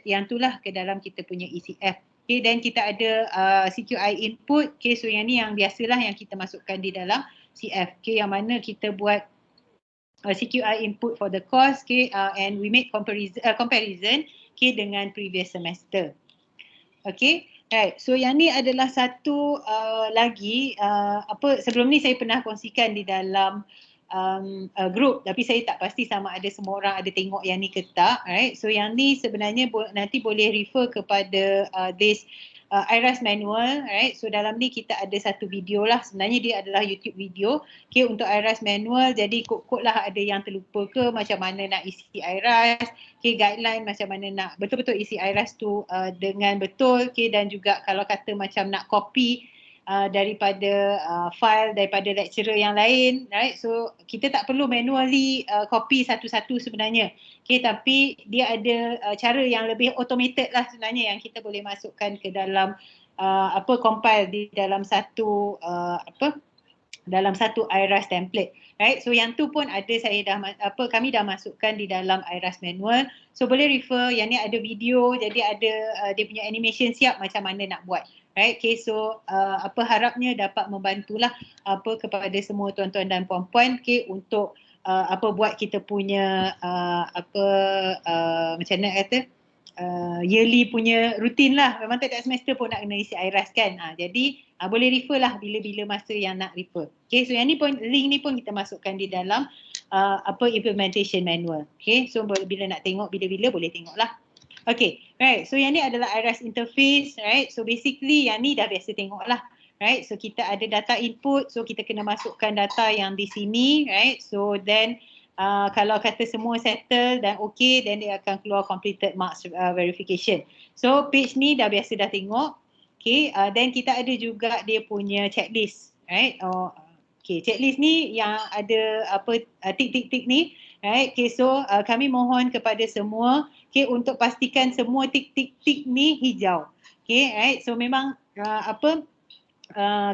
yang tu lah ke dalam kita punya ECF. Okay, dan kita ada CQI input. Okay, so yang ni yang biasalah yang kita masukkan di dalam CF. Okay, yang mana kita buat CQI input for the course, okay, and we make comparison okay, dengan previous semester. Okay, right. So yang ni adalah satu lagi sebelum ni saya pernah kongsikan di dalam group, tapi saya tak pasti sama ada semua orang ada tengok yang ni ke tak, right? So yang ni sebenarnya nanti boleh refer kepada this IRAS manual, right? So dalam ni kita ada satu video lah, sebenarnya dia adalah YouTube video, okay, untuk IRAS manual. Jadi kod-kod lah ada yang terlupa ke, macam mana nak isi IRAS, okay, guideline macam mana nak betul-betul isi IRAS tu dengan betul, okay, dan juga kalau kata macam nak copy daripada file daripada lecturer yang lain, right? So kita tak perlu manually copy satu-satu sebenarnya. Okay, tapi dia ada cara yang lebih automated lah sebenarnya yang kita boleh masukkan ke dalam compile di dalam satu dalam satu IRAS template, right? So yang tu pun ada kami dah masukkan di dalam IRAS manual. So boleh refer, yang ni ada video, jadi ada dia punya animation siap macam mana nak buat. Right, okay, so harapnya dapat membantulah kepada semua tuan-tuan dan puan-puan, okay, untuk buat kita punya macam mana kata yearly punya rutin lah. Memang tiap semester pun nak kena isi IRAS kan. Jadi boleh refer lah bila-bila masa yang nak refer. Okay, so yang ni pun, link ni pun kita masukkan di dalam implementation manual. Okay, so bila nak tengok bila-bila boleh tengok lah. Okay, right. So yang ni adalah IRAS interface, right. So basically yang ni dah biasa tengok lah, right. So kita ada data input, so kita kena masukkan data yang di sini, right. So then kalau kata semua settle dan okay, then dia akan keluar completed marks verification. So page ni dah biasa dah tengok. Okay, then kita ada juga dia punya checklist, right. Okay, checklist ni yang ada tik-tik-tik ni, right. Okay, so kami mohon kepada semua, okay, untuk pastikan semua tik-tik-tik ni hijau. Okay, right. So memang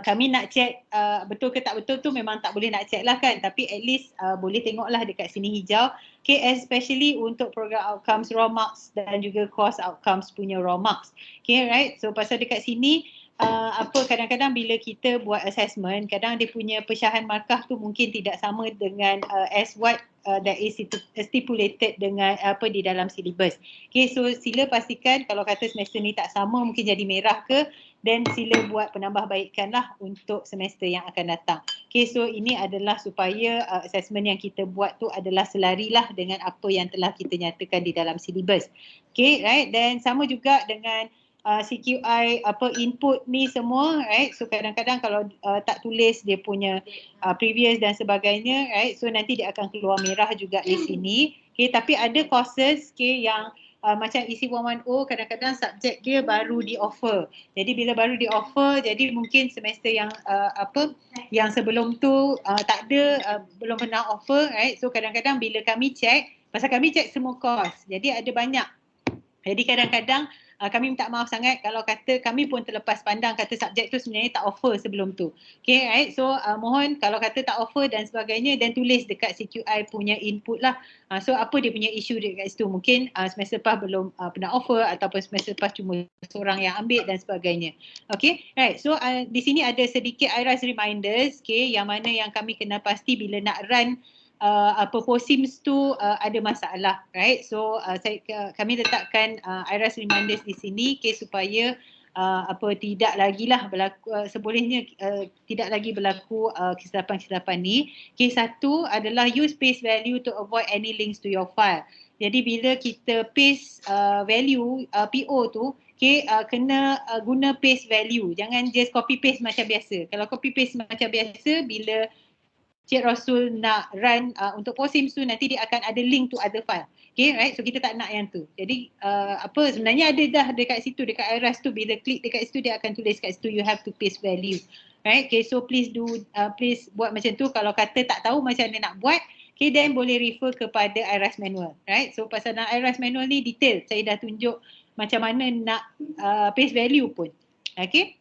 kami nak check betul ke tak betul tu memang tak boleh nak check lah kan, tapi at least boleh tengoklah dekat sini hijau. Okay, especially untuk program outcomes raw marks dan juga course outcomes punya raw marks. Okay, right. So pasal dekat sini kadang-kadang bila kita buat assessment, kadang dia punya pecahan markah tu mungkin tidak sama dengan as what that is stipulated dengan di dalam syllabus. Okay, so sila pastikan kalau kata semester ni tak sama, mungkin jadi merah ke, then sila buat penambahbaikan lah untuk semester yang akan datang. Okay, so ini adalah supaya assessment yang kita buat tu adalah selarilah dengan apa yang telah kita nyatakan di dalam syllabus. Okay, right. Dan sama juga dengan CQI input ni semua, right. So kadang-kadang kalau tak tulis dia punya previous dan sebagainya, right. So nanti dia akan keluar merah juga di sini. Okay, tapi ada courses, okay, yang macam EC 110 kadang-kadang subjek dia baru di offer. Jadi bila baru di offer, jadi mungkin semester yang yang sebelum tu tak ada, belum pernah offer, right. So kadang-kadang bila kami check, pasal kami check semua course, jadi ada banyak. Jadi kadang-kadang kami minta maaf sangat kalau kata kami pun terlepas pandang kata subjek tu sebenarnya tak offer sebelum tu. Okay, right? So mohon kalau kata tak offer dan sebagainya, dan tulis dekat CQI punya input lah. So apa dia punya isu dekat situ, mungkin semester lepas belum pernah offer ataupun semester lepas cuma seorang yang ambil dan sebagainya. Okay, right. So di sini ada sedikit IRAS reminders, okay, yang mana yang kami kena pasti bila nak run POSIMS tu ada masalah, right? So kami letakkan IRAS reminders di sini, okay, supaya tidak lagi lah berlaku, sebolehnya tidak lagi berlaku kesilapan-kesilapan ni. Okay, satu adalah use paste value to avoid any links to your file. Jadi bila kita paste value PO tu, okay, kena guna paste value, jangan just copy paste macam biasa. Kalau copy paste macam biasa, bila Cik Rasul nak run untuk POSIMS tu, nanti dia akan ada link to other file. Okay, right? So kita tak nak yang tu. Jadi sebenarnya ada dah dekat situ, dekat IRAS tu, bila klik dekat situ dia akan tulis kat situ you have to paste value. Right? Okay, so please buat macam tu. Kalau kata tak tahu macam mana nak buat, okay, then boleh refer kepada IRAS manual. Right? So pasal dalam IRAS manual ni detail. Saya dah tunjuk macam mana nak paste value pun. Okay?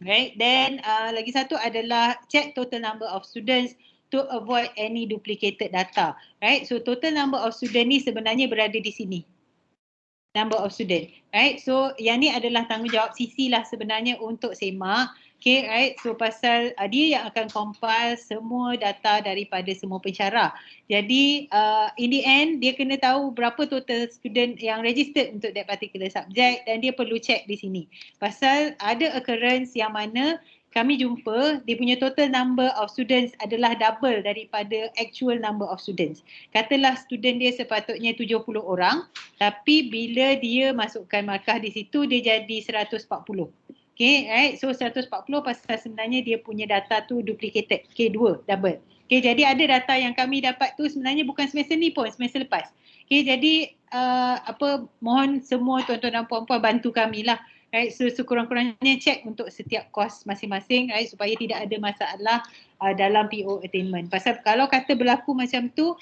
Right? Then lagi satu adalah check total number of students to avoid any duplicated data. Right? So total number of student ni sebenarnya berada di sini. Number of student. Right? So yang ni adalah tanggungjawab CC lah sebenarnya untuk SEMA. Okay, right? So pasal dia yang akan compile semua data daripada semua pensyarah. Jadi in the end dia kena tahu berapa total student yang registered untuk that particular subject, dan dia perlu check di sini. Pasal ada occurrence yang mana kami jumpa dia punya total number of students adalah double daripada actual number of students. Katalah student dia sepatutnya 70 orang, tapi bila dia masukkan markah di situ dia jadi 140. Okay, right? So 140 pasal sebenarnya dia punya data tu duplicated. Okay, double. Okay, jadi ada data yang kami dapat tu sebenarnya bukan semester ni pun, semester lepas. Okay, jadi mohon semua tuan-tuan dan puan-puan bantu kami lah. Right, so sekurang-kurangnya check untuk setiap kos masing-masing, right, supaya tidak ada masalah dalam PO attainment. Pasal kalau kata berlaku macam tu,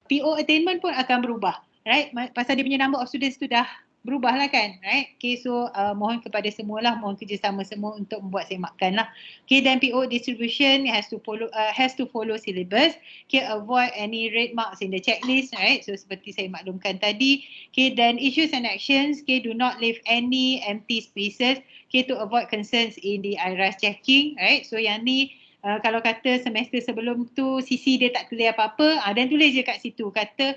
PO attainment pun akan berubah, right? Pasal dia punya number of students tu dah berubah lah kan, right? Okay, so mohon kepada semualah, mohon kerjasama semua untuk membuat semakan lah. Okay, dan PO distribution has to follow syllabus. Okay, avoid any red marks in the checklist, right? So seperti saya maklumkan tadi. Okay, dan issues and actions, okay, do not leave any empty spaces, okay, to avoid concerns in the IRAS checking, right? So yang ni kalau kata semester sebelum tu CC dia tak tulis apa-apa, dan tulis je kat situ, kata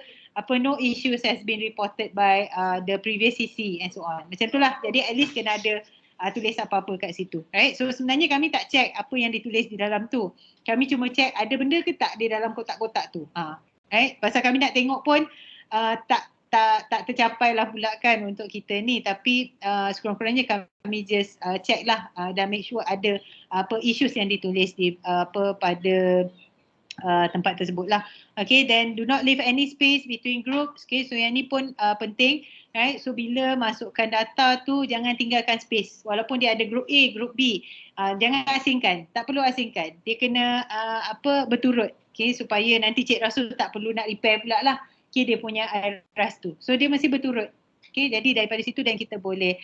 no issues has been reported by the previous CC and so on. Macam tu lah. Jadi at least kena ada tulis apa-apa kat situ. Right? So sebenarnya kami tak check apa yang ditulis di dalam tu. Kami cuma check ada benda ke tak di dalam kotak-kotak tu. Right? Pasal kami nak tengok pun tak tercapai lah pula kan untuk kita ni. Tapi sekurang-kurangnya kami just check lah dan make sure ada issues yang ditulis di pada tempat tersebut lah. Okay, then do not leave any space between groups. Okay, so yang ni pun penting. Right, so bila masukkan data tu jangan tinggalkan space. Walaupun dia ada group A, group B, jangan asingkan. Tak perlu asingkan. Dia kena berturut. Okay, supaya nanti Cik Rasul tak perlu nak repair pula lah. Okay, dia punya IRAS tu. So dia mesti berturut. Okay, jadi daripada situ dan kita boleh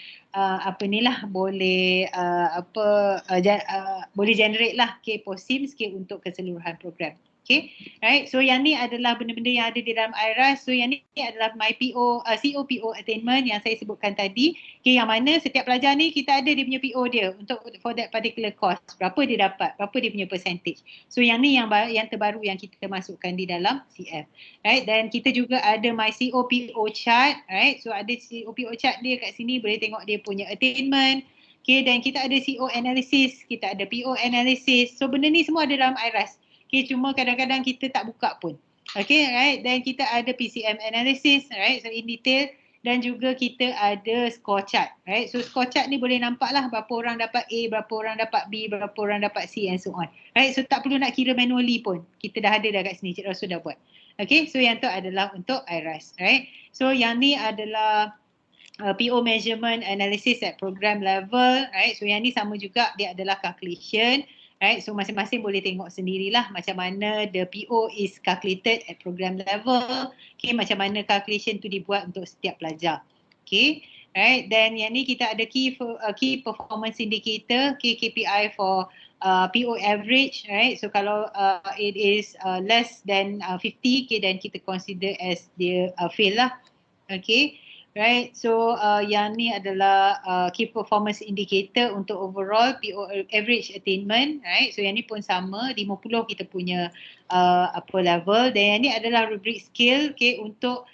boleh generate lah POSIMS untuk keseluruhan program. Okay, right. So yang ni adalah benda-benda yang ada di dalam IRAS. So yang ni adalah my COPO attainment yang saya sebutkan tadi. Okay, yang mana setiap pelajar ni kita ada dia punya PO dia untuk for that particular course. Berapa dia dapat, berapa dia punya percentage. So yang ni yang terbaru yang kita masukkan di dalam CF. Right, dan kita juga ada my COPO chart. Right, so ada COPO chart dia kat sini, boleh tengok dia punya attainment. Okay, dan kita ada CO analysis, kita ada PO analysis. So benda ni semua ada dalam IRAS. Okay, cuma kadang-kadang kita tak buka pun. Okay, right. Dan kita ada PCM analysis, right. So in detail, dan juga kita ada score chart, right. So score chart ni boleh nampak lah berapa orang dapat A, berapa orang dapat B, berapa orang dapat C and so on. Right, so tak perlu nak kira manually pun. Kita dah ada dah kat sini, Cik Rasul dah buat. Okay, so yang tu adalah untuk IRAS, right. So yang ni adalah PO measurement analysis at program level, right. So yang ni sama juga, dia adalah calculation. Right, so masing-masing boleh tengok sendirilah macam mana the PO is calculated at program level. Okay, macam mana calculation tu dibuat untuk setiap pelajar. Okay, right? Dan yang ni kita ada key performance indicator, KPI for PO average, right? So kalau it is less than 50, then kita consider as dia fail lah. Okay, right? So yang ni adalah key performance indicator untuk overall PO average attainment, right? So yang ni pun sama, 50 kita punya level. Dan yang ni adalah rubric scale, okay, untuk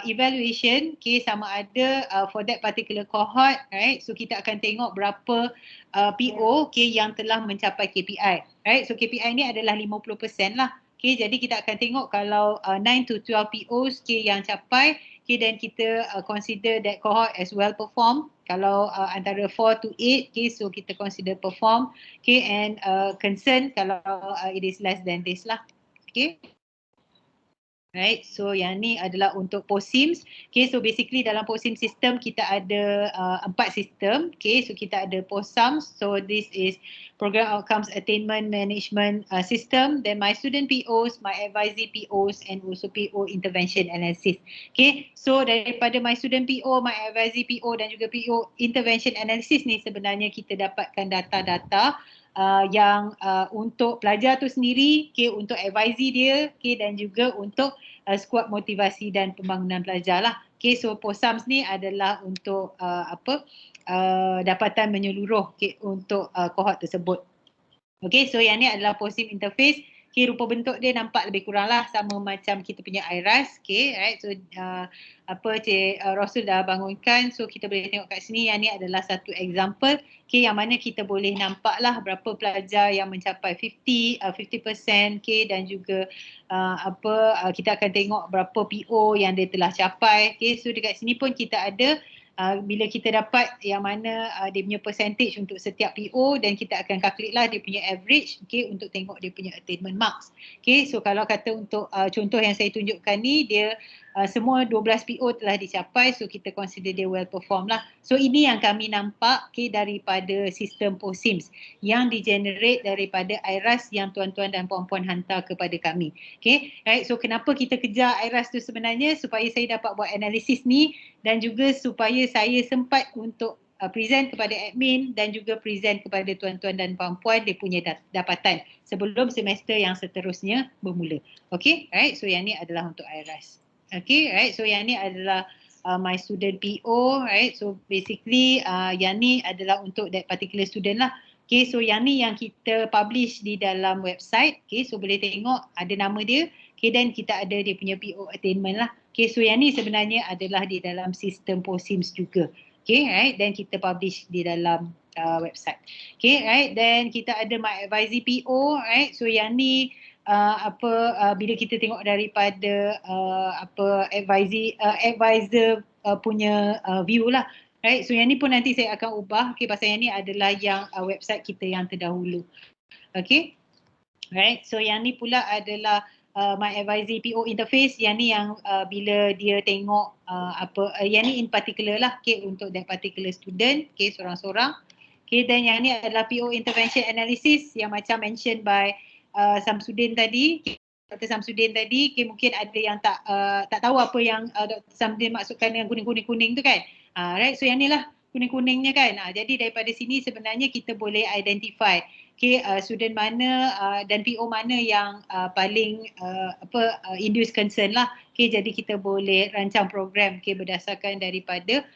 evaluation, okay, sama ada for that particular cohort, right? So kita akan tengok berapa PO, okay, yang telah mencapai KPI, right? So KPI ni adalah 50% lah. Okay, jadi kita akan tengok kalau 9 to 12 POs, okay, yang capai, okay, dan kita consider that cohort as well perform. Kalau antara 4 to 8, okay, so kita consider perform, okay, and concern kalau it is less than this lah. Okay. Right, so yang ni adalah untuk POSIMS. Okay, so basically dalam POSIMS system kita ada 4 sistem. Okay, so kita ada POSAMS. So this is Program Outcomes Attainment Management System. Then My Student POs, My Advisee POs, and also PO Intervention Analysis. Okay, so daripada My Student PO, My Advisee PO dan juga PO Intervention Analysis ni sebenarnya kita dapatkan data-data yang untuk pelajar tu sendiri, okay, untuk advisee dia, okay, dan juga untuk skuad motivasi dan pembangunan pelajar lah. Okay, so POSAMS ni adalah untuk dapatan menyeluruh, okay, untuk kohort tersebut. Okay, so yang ni adalah POSIM interface. Okay, rupa bentuk dia nampak lebih kurang lah sama macam kita punya IRAS. Okay, right. So Cik Rasul dah bangunkan. So kita boleh tengok kat sini, yang ni adalah satu example. Okay, yang mana kita boleh nampak lah berapa pelajar yang mencapai 50%, okay, dan juga kita akan tengok berapa PO yang dia telah capai. Okay, so dekat sini pun kita ada bila kita dapat yang mana dia punya percentage untuk setiap PO, dan kita akan calculate lah dia punya average, okay, untuk tengok dia punya attainment marks. Okay, so kalau kata untuk contoh yang saya tunjukkan ni, dia semua 12 PO telah dicapai, so kita consider dia well perform lah. So ini yang kami nampak, okay, daripada sistem POSIMS yang di-generate daripada IRAS yang tuan-tuan dan puan-puan hantar kepada kami. Okay, right. So kenapa kita kejar IRAS tu sebenarnya? Supaya saya dapat buat analisis ni, dan juga supaya saya sempat untuk present kepada admin dan juga present kepada tuan-tuan dan puan-puan dia punya dapatan sebelum semester yang seterusnya bermula. Okay, right. So yang ni adalah untuk IRAS. Okay, right. So yang ni adalah My Student PO, right. So basically yang ni adalah untuk that particular student lah. Okay, so yang ni yang kita publish di dalam website. Okay, so boleh tengok ada nama dia. Okay, dan kita ada dia punya PO attainment lah. Okay, so yang ni sebenarnya adalah di dalam sistem POSIMS juga. Okay, right. Dan kita publish di dalam website. Okay, right. Dan kita ada My Advisee PO, right. So yang ni bila kita tengok daripada advisor punya view lah, right. So yang ni pun nanti saya akan ubah, okay, pasal yang ni adalah yang website kita yang terdahulu. Okay, right. So yang ni pula adalah My Advisee PO interface. Yang ni yang bila dia tengok yang ni in particular lah, okay, untuk that particular student, okay, seorang-seorang. Okay, dan yang ni adalah PO intervention analysis yang macam mentioned by Samsudin tadi, Dr. Samsudin tadi, okay, mungkin ada yang tak tahu apa yang Dr. Samsudin maksudkan dengan kuning-kuning tu kan. Right, so yang ni lah kuning-kuningnya kan. Jadi daripada sini sebenarnya kita boleh identify, okay, student mana dan PO mana yang paling induce concern lah. Okay, jadi kita boleh rancang program, okay, berdasarkan daripada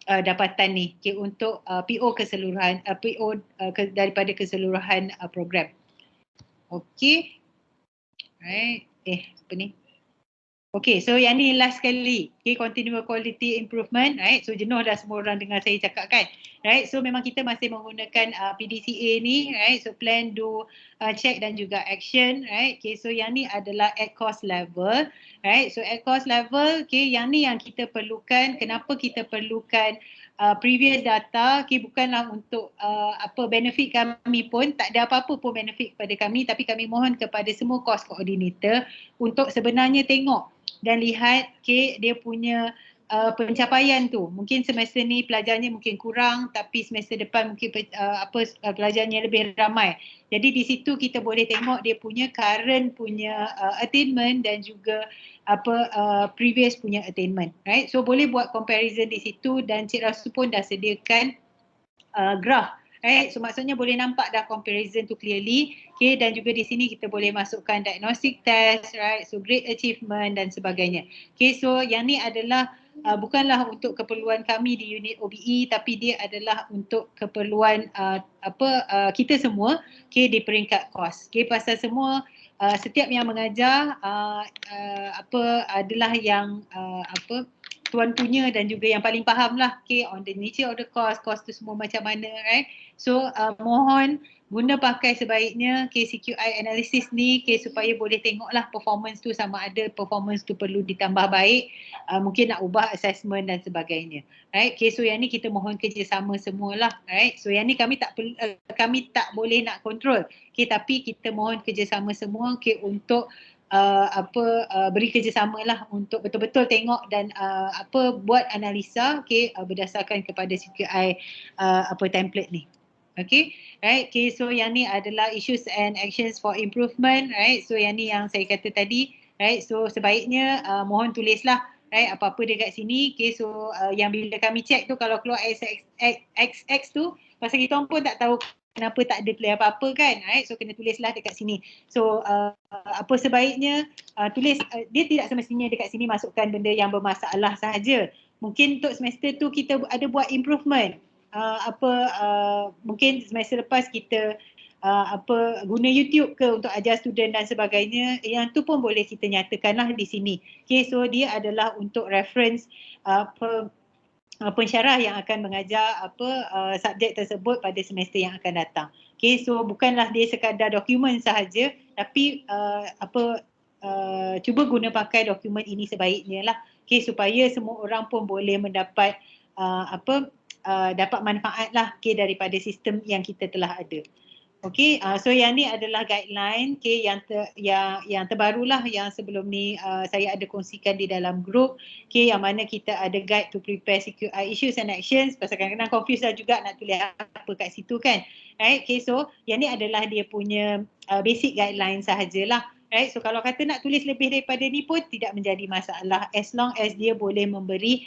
dapatan ni, okay, untuk PO keseluruhan, daripada keseluruhan program. Okay, right. Apa ni? Okay, so yang ni last sekali, okay, continual quality improvement, right. So jenuh dah semua orang dengar saya cakap kan, right. So memang kita masih menggunakan PDCA ni, right. So plan, do, check dan juga action, right. Okay, so yang ni adalah at cost level, right. So at cost level, okay, yang ni yang kita perlukan. Kenapa kita perlukan previous data, okay, bukanlah untuk benefit kami pun, tak ada apa-apa pun benefit kepada kami, tapi kami mohon kepada semua cost coordinator untuk sebenarnya tengok dan lihat, okay, dia punya pencapaian tu. Mungkin semester ni pelajarnya mungkin kurang tapi semester depan mungkin pelajarnya lebih ramai. Jadi di situ kita boleh tengok dia punya current punya attainment dan juga previous punya attainment, right? So boleh buat comparison di situ dan Cik Rasu pun dah sediakan graph, right? So maksudnya boleh nampak dah comparison tu clearly. Okay, dan juga di sini kita boleh masukkan diagnostic test, right? So grade achievement dan sebagainya. Okay, so yang ni adalah bukanlah untuk keperluan kami di unit OBE tapi dia adalah untuk keperluan kita semua, okay, di peringkat kos. Okay, pasal semua setiap yang mengajar adalah yang tuan punya dan juga yang paling faham lah, okay, on the nature of the course tu semua macam mana, right? So mohon guna pakai sebaiknya KCQI analysis ni, okay, supaya boleh tengoklah performance tu sama ada performance tu perlu ditambah baik, mungkin nak ubah assessment dan sebagainya, right? Okay, so yang ni kita mohon kerjasama semualah, right? So yang ni kami tak boleh nak control, okay, tapi kita mohon kerjasama semua, okay, untuk beri kerjasama lah untuk betul-betul tengok dan buat analisa, okay, berdasarkan kepada CQI template ni. Okay, right? Okay, so yang ni adalah issues and actions for improvement, right? So yang ni yang saya kata tadi, right? So sebaiknya mohon tulislah, right, apa-apa dekat sini. Okay, so yang bila kami check tu kalau keluar XX tu, pasal kita pun tak tahu kenapa tak ada play apa-apa kan, right? So kena tulislah dekat sini. So apa sebaiknya tulis, dia tidak semestinya dekat sini masukkan benda yang bermasalah sahaja. Mungkin untuk semester tu kita ada buat improvement. Mungkin semester lepas kita guna YouTube ke untuk ajar student dan sebagainya, yang tu pun boleh kita nyatakanlah di sini. Okay, so dia adalah untuk reference pensyarah yang akan mengajar subjek tersebut pada semester yang akan datang. Okay, so bukanlah dia sekadar dokumen sahaja tapi cuba guna pakai dokumen ini sebaiknya lah, okay, supaya semua orang pun boleh mendapat dapat manfaat lah, okay, daripada sistem yang kita telah ada. Okay, so yang ni adalah guideline, okay, yang terbarulah yang sebelum ni saya ada kongsikan di dalam group, okay, yang mana kita ada guide to prepare CQI issues and actions. Pasal kadang-kadang confuse lah juga nak tulis apa kat situ kan, right? Okay, so yang ni adalah dia punya basic guideline sahajalah, right? So kalau kata nak tulis lebih daripada ni pun tidak menjadi masalah as long as dia boleh memberi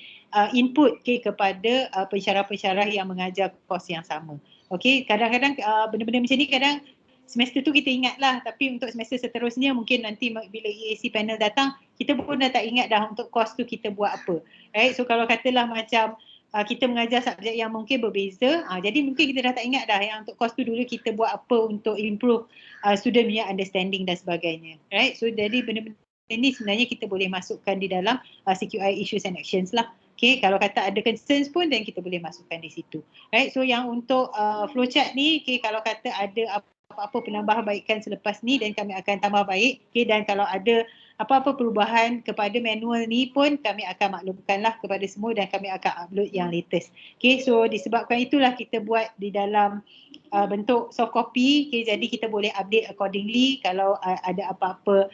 input, okay, kepada pensyarah-pensyarah yang mengajar kos yang sama. Okay, kadang-kadang benda-benda macam ni kadang semester tu kita ingat lah, tapi untuk semester seterusnya mungkin nanti bila EAC panel datang kita pun dah tak ingat dah untuk kos tu kita buat apa, right? So kalau katalah macam kita mengajar subjek yang mungkin berbeza, jadi mungkin kita dah tak ingat dah yang untuk kos tu dulu kita buat apa untuk improve student punya understanding dan sebagainya, right? So jadi benda-benda ni sebenarnya kita boleh masukkan di dalam CQI issues and actions lah. Okay, kalau kata ada concerns pun dan kita boleh masukkan di situ. Right, so yang untuk flowchart ni, okay, kalau kata ada apa-apa penambahbaikan selepas ni dan kami akan tambah baik. Okay, dan kalau ada apa-apa perubahan kepada manual ni pun kami akan maklumkanlah kepada semua dan kami akan upload yang latest. Okay, so disebabkan itulah kita buat di dalam bentuk soft copy. Okay, jadi kita boleh update accordingly kalau ada apa-apa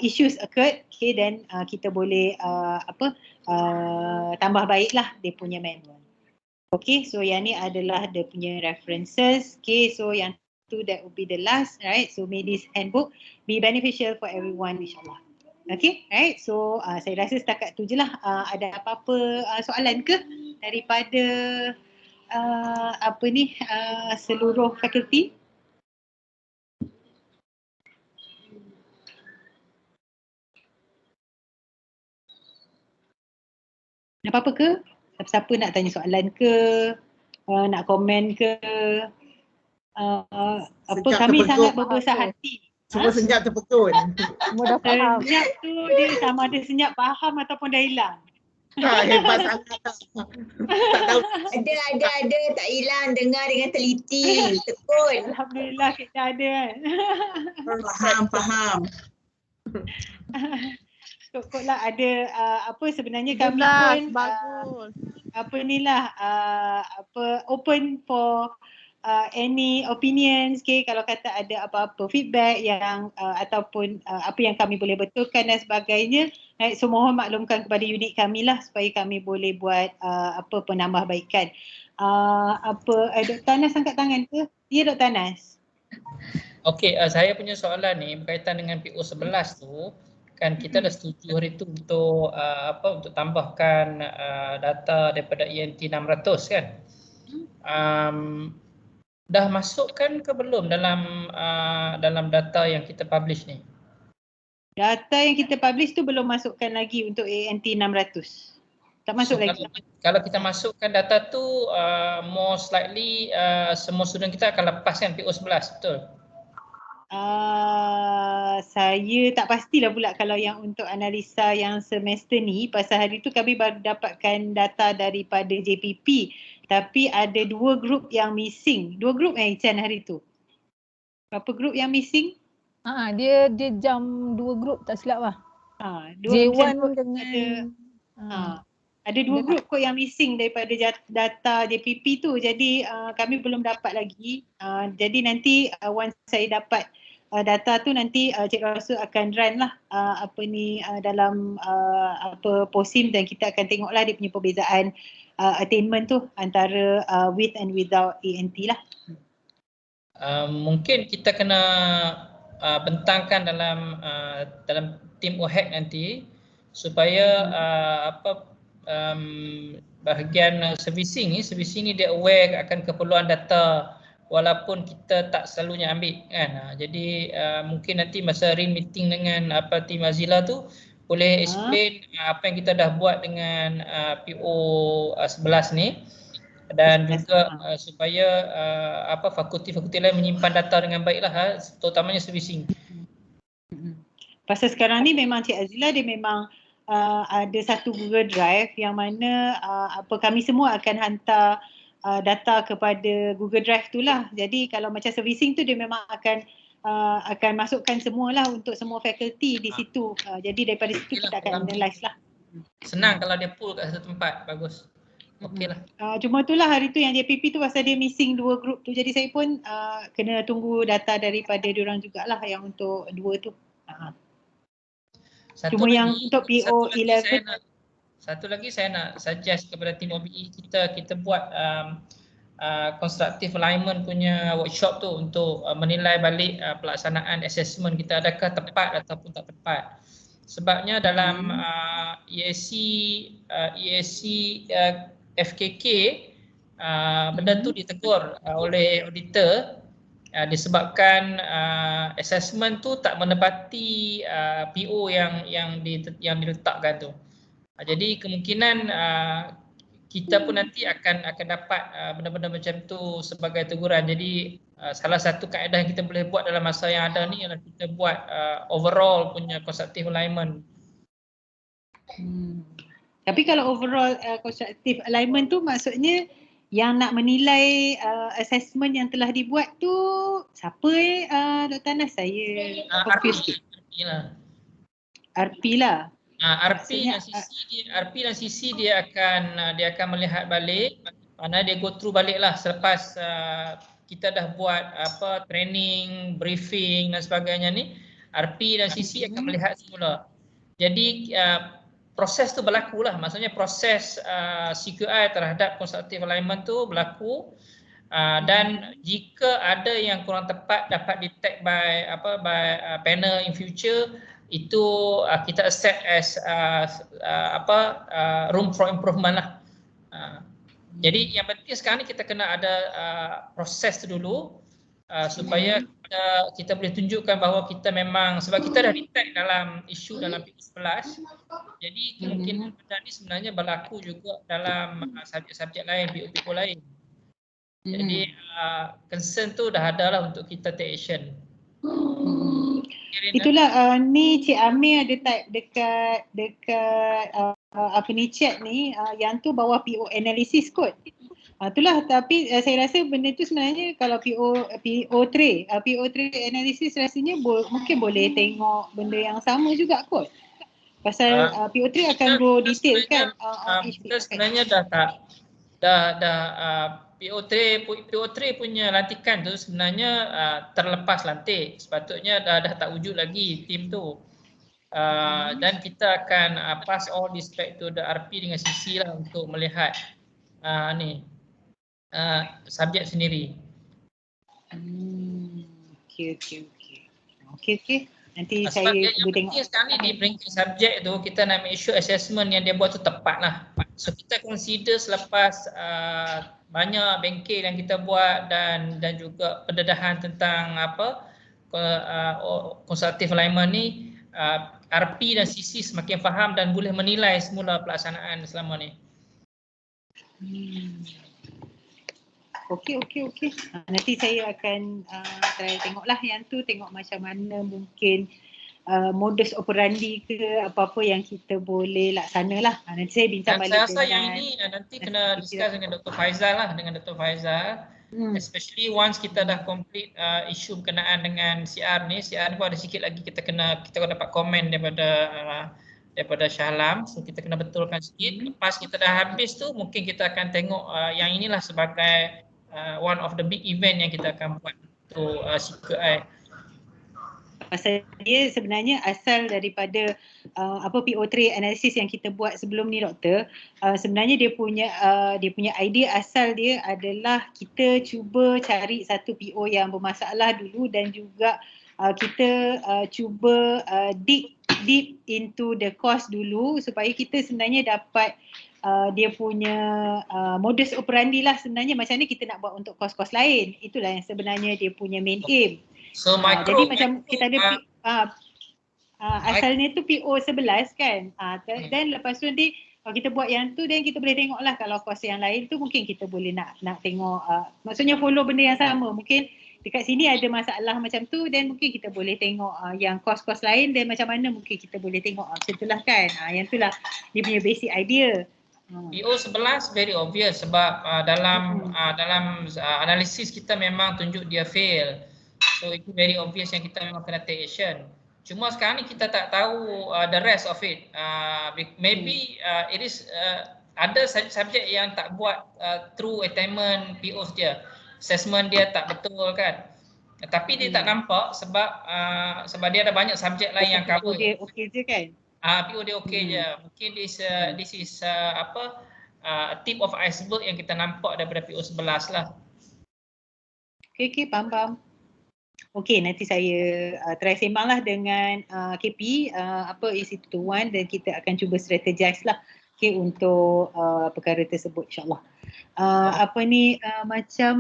issues occurred, okay, dan kita boleh tambah baiklah dia punya manual. Okay, so yang ni adalah dia punya references. Okay, so yang tu that would be the last, right? So may this handbook be beneficial for everyone, insyaAllah. Okay, right? So saya rasa setakat tu je lah. Ada apa-apa soalan ke daripada seluruh fakulti? Apa-apa ke? Siapa nak tanya soalan ke? Nak komen ke? Kami sangat berbesar hati. Semua senyap terpekun. Semua dah faham. Senyap tu dia sama ada senyap faham ataupun dah hilang. Hebat sangat. Tak tahu. Ada tak hilang, dengar dengan teliti, tekun. Alhamdulillah kita ada kan. Faham. Kok-koklah ada sebenarnya kami pun bagus. open for any opinions, kalau kata ada apa-apa feedback yang ataupun apa yang kami boleh betulkan dan sebagainya, so mohon maklumkan kepada unit kami lah supaya kami boleh buat penambahbaikan. Dr. Anas angkat tangan ke? Ya, Dr. Anas. Okey, saya punya soalan ni berkaitan dengan PO11 tu, kan kita dah setuju hari tu untuk untuk tambahkan data daripada ENT 600 kan. Dah masukkan ke belum dalam data yang kita publish ni? Data yang kita publish tu belum masukkan lagi untuk ENT 600. Tak masuk lagi. Kalau kita masukkan data tu most likely semua student kita akan lepas kan PO11, betul? Saya tak pastilah pula kalau yang untuk analisa yang semester ni, pasal hari tu kami baru dapatkan data daripada JPP, tapi ada 2 grup yang missing. 2 grup Ican hari tu. Berapa grup yang missing? Dia jam 2 grup tak silap lah. J1 dengan ada 2 grup kot yang missing daripada data JPP tu. Jadi kami belum dapat lagi. Jadi nanti once saya dapat data tu, nanti Cik Rasul akan run lah dalam POSIM, dan kita akan tengoklah dia punya perbezaan attainment tu antara with and without ENT lah. Mungkin kita kena bentangkan dalam tim OHEC nanti supaya bahagian servicing ni dia aware akan keperluan data walaupun kita tak selalunya ambil kan. Jadi mungkin nanti masa meeting dengan tim Azila tu boleh explain apa yang kita dah buat dengan PO 11 ni, dan juga supaya fakulti-fakulti lain menyimpan data dengan baiklah, terutamanya servicing. Pasal sekarang ni memang Cik Azila dia memang ada satu Google Drive yang mana kami semua akan hantar data kepada Google Drive tu lah. Jadi kalau macam servicing tu dia memang akan masukkan semualah untuk semua fakulti di situ. Jadi daripada situ kita akan analyse lah. Senang kalau dia pull kat satu tempat, bagus. Okey lah. Cuma itulah hari tu yang JPP tu pasal dia missing 2 grup tu. Jadi saya pun kena tunggu data daripada diorang jugalah yang untuk 2 tu. Cuma yang untuk PO 11. Satu lagi saya nak suggest kepada tim OBE kita buat constructive alignment punya workshop tu untuk menilai balik pelaksanaan assessment kita, adakah tepat ataupun tak tepat. Sebabnya dalam EAC FKK benda tu ditegur oleh auditor disebabkan assessment tu tak menepati PO yang diletakkan tu. Jadi kemungkinan kita pun nanti akan dapat benda-benda macam tu sebagai teguran. Jadi salah satu kaedah yang kita boleh buat dalam masa yang ada ni ialah kita buat overall punya constructive alignment. Tapi kalau overall constructive alignment tu maksudnya yang nak menilai assessment yang telah dibuat tu siapa Dr. Anas? Saya confused. RP lah. RP dan CC dia akan melihat balik, mana dia go through balik lah selepas kita dah buat training, briefing dan sebagainya ni. RP dan CC akan melihat semula. Jadi proses tu berlaku lah, maksudnya proses CQI terhadap constructive alignment tu berlaku, dan jika ada yang kurang tepat dapat detect by panel in future, itu kita accept as room for improvement lah. Jadi yang penting sekarang ni kita kena ada proses tu dulu supaya kita boleh tunjukkan bahawa kita memang, sebab kita dah detect dalam isu dalam PO11, jadi kemungkinan benda ni sebenarnya berlaku juga dalam subjek-subjek lain, PO lain. Jadi concern tu dah ada lah untuk kita take action. Itulah ni Cik Amir ada type dekat chat ni, yang tu bawah PO analysis kot. Itulah, tapi saya rasa benda tu sebenarnya kalau PO tray analysis rasanya mungkin boleh tengok benda yang sama juga kot. Pasal PO tray akan go detail kan. Kita sebenarnya dah PO3 punya lantikan tu sebenarnya terlepas lantik. Sepatutnya dah tak wujud lagi tim tu. Dan kita akan pass all this back to the RP dengan CC lah untuk melihat subjek sendiri. Okey. Nanti Sebab saya yang cuba tengok. penting sekarang ni di ranking subjek tu kita nak make sure assessment yang dia buat tu tepat lah. So kita consider selepas banyak bengkel yang kita buat dan juga pendedahan tentang konsultatif alignment ni, RP dan CC semakin faham dan boleh menilai semula pelaksanaan selama ni. Okey. Nanti saya akan try tengoklah yang tu, tengok macam mana mungkin modus operandi ke apa-apa yang kita boleh laksanalah. Nanti saya bincang Dan balik saya rasa dengan yang ini nanti kena discuss dengan Dr. Faizal lah, especially once kita dah complete isu berkenaan dengan CR ni pun ada sikit lagi kita kena dapat komen daripada Shah Alam, so kita kena betulkan sikit. Lepas kita dah habis tu mungkin kita akan tengok yang inilah sebagai one of the big event yang kita akan buat untuk CKI. Pasal dia sebenarnya asal daripada PO3 analysis yang kita buat sebelum ni doktor, sebenarnya dia punya idea asal dia adalah kita cuba cari satu PO yang bermasalah dulu dan juga kita cuba dig deep into the cost dulu supaya kita sebenarnya dapat dia punya modus operandi lah sebenarnya macam ni kita nak buat untuk kos-kos lain. Itulah yang sebenarnya dia punya main aim. So jadi macam kita ada asalnya tu PO11 kan. Dan lepas tu nanti kalau kita buat yang tu dan kita boleh tengok lah kalau kos yang lain tu mungkin kita boleh nak tengok maksudnya follow benda yang sama. Mungkin dekat sini ada masalah macam tu dan mungkin kita boleh tengok yang kos-kos lain dan macam mana mungkin kita boleh tengok macam itulah kan. Yang itulah dia punya basic idea. PO11 very obvious sebab dalam analisis kita memang tunjuk dia fail. So itu very obvious yang kita memang kena take action. Cuma sekarang ni kita tak tahu the rest of it. Maybe it is ada subjek yang tak buat through attainment PO dia. Assessment dia tak betul kan. Tapi dia tak nampak sebab dia ada banyak subjek lain yang cover. PO dia okey je kan? PO dia okey je. Mungkin this is tip of iceberg yang kita nampak daripada PO11 lah. Okey, faham. Okey, nanti saya try sembang lah dengan KP Institute 1 dan kita akan cuba strategize lah untuk perkara tersebut insyaAllah. Macam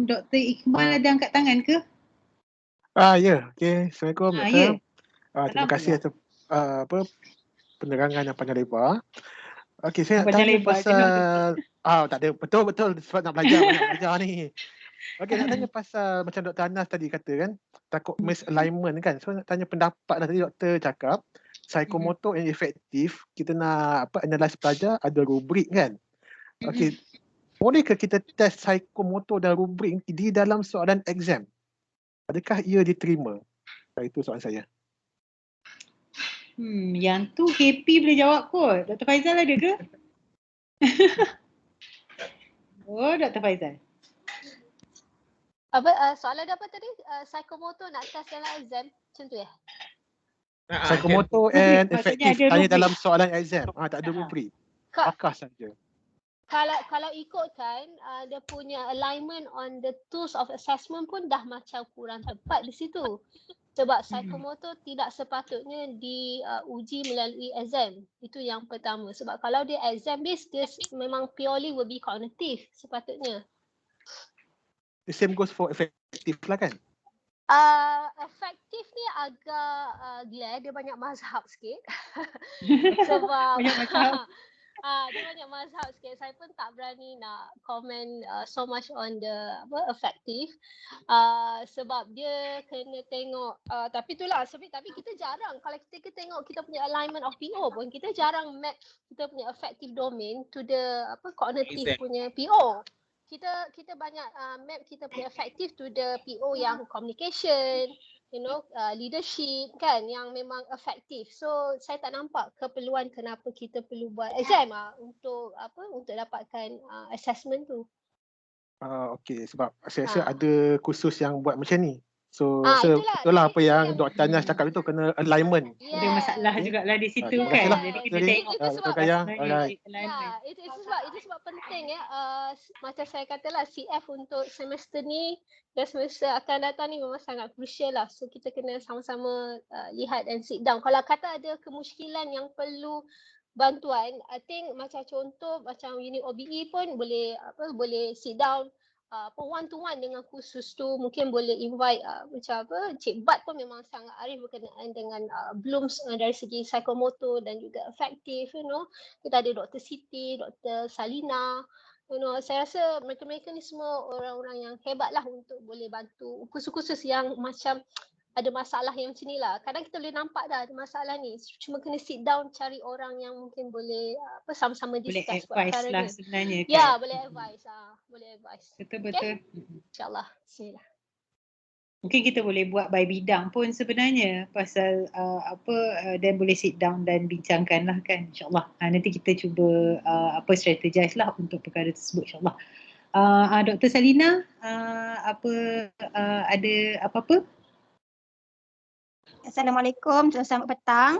Dr. Iqbal ada angkat tangan ke? Ya. Okey, Assalamualaikum Doktor. Terima kasih atas penerangan yang panjang lebar. Okey, saya nak tanya pasal tak ada betul sebab nak belajar ni. Okey, nak tanya pasal macam Dr. Anas tadi kata kan, takut misalignment kan. So nak tanya pendapat lah, tadi doktor cakap psikomotor yang efektif, kita nak analyse pelajar ada rubrik kan. Okey, bolehkah kita test psikomotor dan rubrik di dalam soalan exam? Adakah ia diterima? Itu soalan saya. Yang tu KP boleh jawab kot. Dr. Faizal ada ke? Dr. Faizal. Soalan apa tadi? Psikomotor nak test dalam exam macam tu ya? Psikomotor and efektif tanya dalam soalan exam. Tak ada rubrik. Pakar saja. Kalau ikutkan dia punya alignment on the tools of assessment pun dah macam kurang tepat di situ. Sebab psikomotor tidak sepatutnya diuji melalui exam. Itu yang pertama. Sebab kalau dia exam based, dia memang purely will be cognitive sepatutnya. The same goes for efektif lah kan? Efektif ni agak gila, dia banyak mazhab sikit. Sebab banyak mazhab. Dia banyak mazhab sikit. Saya pun tak berani nak comment so much on the effective. Sebab dia kena tengok tapi itulah tapi kita jarang kalau kita tengok kita punya alignment of PO pun kita jarang map kita punya effective domain to the cognitive punya PO. Kita banyak map kita punya effective to the PO yang communication, leadership kan yang memang efektif. So saya tak nampak keperluan kenapa kita perlu buat exam untuk dapatkan assessment tu. Okey, sebab saya rasa ada kursus yang buat macam ni. So Itulah. betul lah Jadi apa yang Dr. Anas cakap itu, kena alignment. Ada masalah Okey. jugalah di situ Terima kan. kasihlah Jadi Dr. kita Rin, tengok Dr. Gaya. Alright. Itu sebab penting ya. Macam saya katalah CF untuk semester ni dan semester akan datang ni memang sangat crucial lah. So kita kena sama-sama lihat and sit down. Kalau kata ada kemusykilan yang perlu bantuan, I think macam contoh macam unit OBE pun boleh sit down one to one dengan khusus tu, mungkin boleh invite macam Cik Bat pun memang sangat arif berkenaan dengan Blooms dari segi psikomotor dan juga afektif, kita ada Dr. Siti, Dr. Salina, saya rasa mereka-mereka ni semua orang-orang yang hebat lah untuk boleh bantu khusus-khusus yang macam ada masalah yang macam ni lah. Kadang kita boleh nampak dah ada masalah ni. Cuma kena sit down cari orang yang mungkin boleh sama-sama discuss buat perkara lah ni. Sebenarnya kan. Ya, boleh advice. Boleh advice. Betul-betul. Okay? InsyaAllah. Bismillah. Mungkin kita boleh buat by bidang pun sebenarnya pasal dan boleh sit down dan bincangkan lah kan, insyaAllah. Nanti kita cuba strategize lah untuk perkara tersebut, insyaAllah. Dr. Salina, ada apa-apa? Assalamualaikum, selamat petang.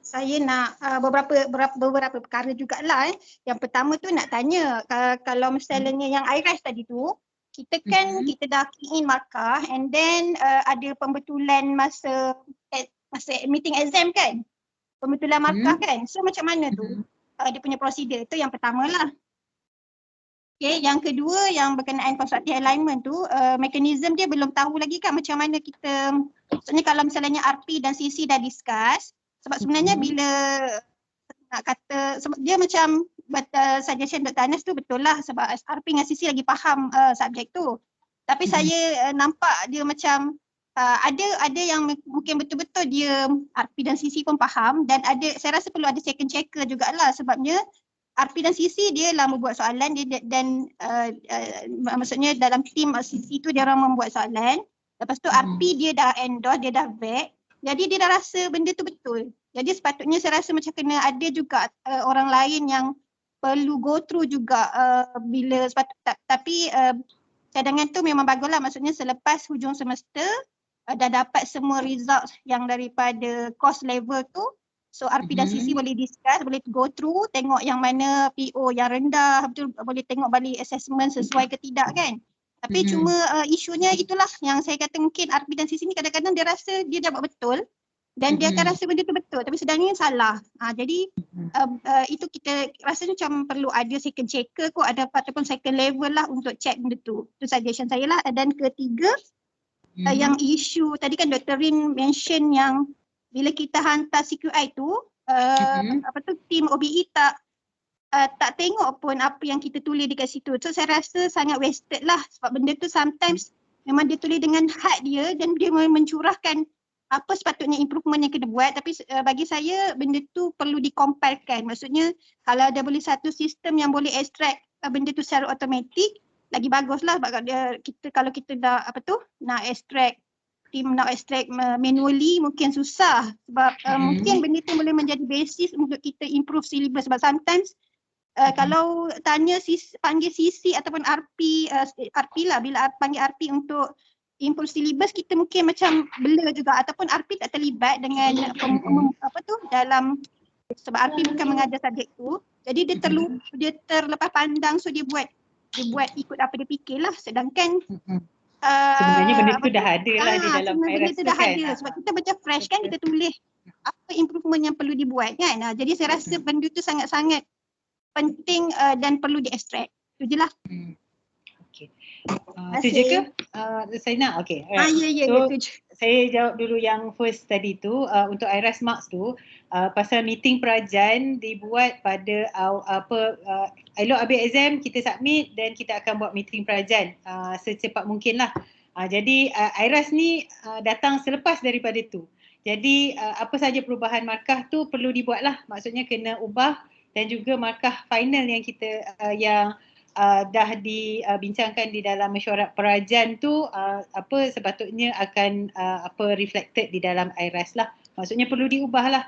Saya nak beberapa perkara jugalah. Yang pertama tu nak tanya, kalau misalnya yang IRAS tadi tu, kita kan kita dah key in markah and then ada pembetulan masa meeting exam kan? Pembetulan markah kan? So macam mana tu? Dia punya prosedur tu yang pertama lah. Okay, yang kedua yang berkenaan constructive alignment tu, mekanisme dia belum tahu lagi kan macam mana kita, maksudnya kalau misalnya RP dan CC dah discuss, sebab sebenarnya bila nak kata, sebab dia macam suggestion Dr. Anas tu betul lah sebab RP dengan CC lagi faham subjek tu. Tapi saya nampak dia macam ada yang mungkin betul-betul dia RP dan CC pun faham dan saya rasa perlu ada second checker jugalah sebabnya RP dan CC dia lah membuat soalan dia dan maksudnya dalam tim CC tu dia orang membuat soalan. Lepas tu RP dia dah endorse, dia dah vet. Jadi dia dah rasa benda tu betul. Jadi sepatutnya saya rasa macam kena ada juga orang lain yang perlu go through juga bila tapi cadangan tu memang baguslah, maksudnya selepas hujung semester dah dapat semua result yang daripada course level tu. So RP dan CC boleh discuss, boleh go through, tengok yang mana PO yang rendah, betul boleh tengok balik assessment sesuai ke tidak kan. Tapi cuma isunya itulah yang saya kata mungkin RP dan CC ni kadang-kadang dia rasa dia dah buat betul dan dia akan rasa benda tu betul tapi sebenarnya salah. Jadi itu kita rasa macam perlu ada second checker kot, ada ataupun second level lah untuk check benda tu. Itu suggestion saya lah. Dan ketiga, yang isu tadi kan Dr. Rin mention yang bila kita hantar CQI tu, tim OBE tak tengok pun apa yang kita tulis dekat situ. So saya rasa sangat wasted lah sebab benda tu sometimes memang dia tulis dengan hak dia dan dia mencurahkan apa sepatutnya improvement yang kena buat, tapi bagi saya benda tu perlu dikompilkan. Maksudnya kalau ada boleh satu sistem yang boleh extract benda tu secara automatik, lagi baguslah sebab kalau kita dah nak extract manually mungkin susah sebab mungkin benda tu boleh menjadi basis untuk kita improve syllabus sebab sometimes kalau panggil CC ataupun RP lah, bila panggil RP untuk improve syllabus kita mungkin macam blur juga ataupun RP tak terlibat dengan dalam sebab RP bukan mengajar subjek tu, jadi dia terlepas pandang, so dia buat ikut apa dia fikir lah, sedangkan sebenarnya benda tu dah ada lah di dalam benda tu dah ada sebab kita macam fresh kan, kita tulis apa improvement yang perlu dibuat kan. Jadi saya rasa benda tu sangat-sangat penting dan perlu di-extract. Itu je lah. Itu je ke? Saya nak? Okay. So, saya jawab dulu yang first tadi tu. Untuk IRAS Marks tu, pasal meeting perajan dibuat pada elok habis exam, kita submit dan kita akan buat meeting perajan secepat mungkin lah. Jadi IRAS ni datang selepas daripada tu. Jadi apa saja perubahan markah tu perlu dibuat lah. Maksudnya kena ubah dan juga markah final yang kita dah dibincangkan di dalam mesyuarat perajan tu sepatutnya akan reflected di dalam IRAS lah. Maksudnya perlu diubah lah.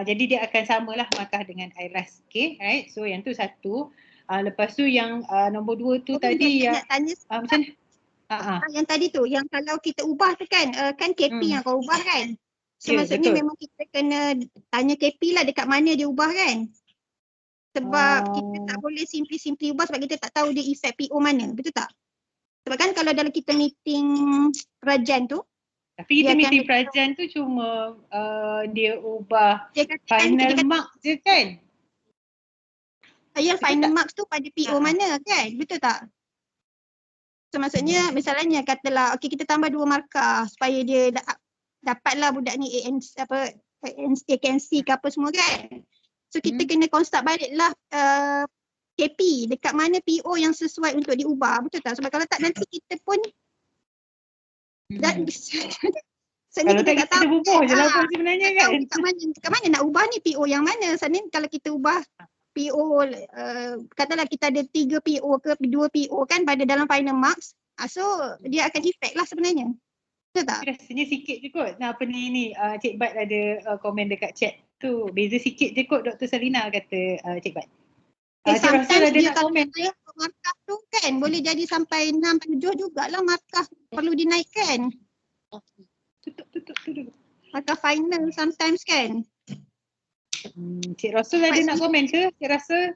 Jadi dia akan samalah markah dengan IRAS. Okay, right? So yang tu satu. Lepas tu yang nombor 2 tu tadi yang macam mana? Yang tadi tu, yang kalau kita ubah tu kan, kan KP yang kau ubah kan. So maksudnya betul. memang kita kena tanya KP lah dekat mana dia ubah kan. Sebab kita tak boleh simply ubah sebab kita tak tahu dia effect PO mana, betul tak? Sebab kan kalau dalam kita meeting Prajan tu, tapi kita meeting Prajan tu cuma dia ubah final mark je kan? Ya, final marks tu pada PO mana kan, betul tak? So maksudnya misalnya katalah okey kita tambah 2 markah supaya dia dapatlah budak ni AKNC ke apa semua kan. So kita kena construct baliklah KP dekat mana PO yang sesuai untuk diubah, betul tak? Sebab kalau tak nanti kita pun kalau tak kita terbubuh je lah pun sebenarnya kan. Dekat mana nak ubah ni PO yang mana? Sebenarnya kalau kita ubah PO, katalah kita ada 3 PO ke 2 PO kan pada dalam final marks, so dia akan effect lah sebenarnya. Betul tak? Rasanya sikit je kot. Apa ni Cik Bat ada komen dekat chat tu. Beza sikit je kot Dr. Salina kata Cik Bat. Cik Rasul ada nak komen ke? Markah tu kan boleh jadi sampai 6-7 jugalah markah perlu dinaikkan. Tutup. Markah final sometimes kan. Cik Rasul ada nak komen ke? Cik Rasul?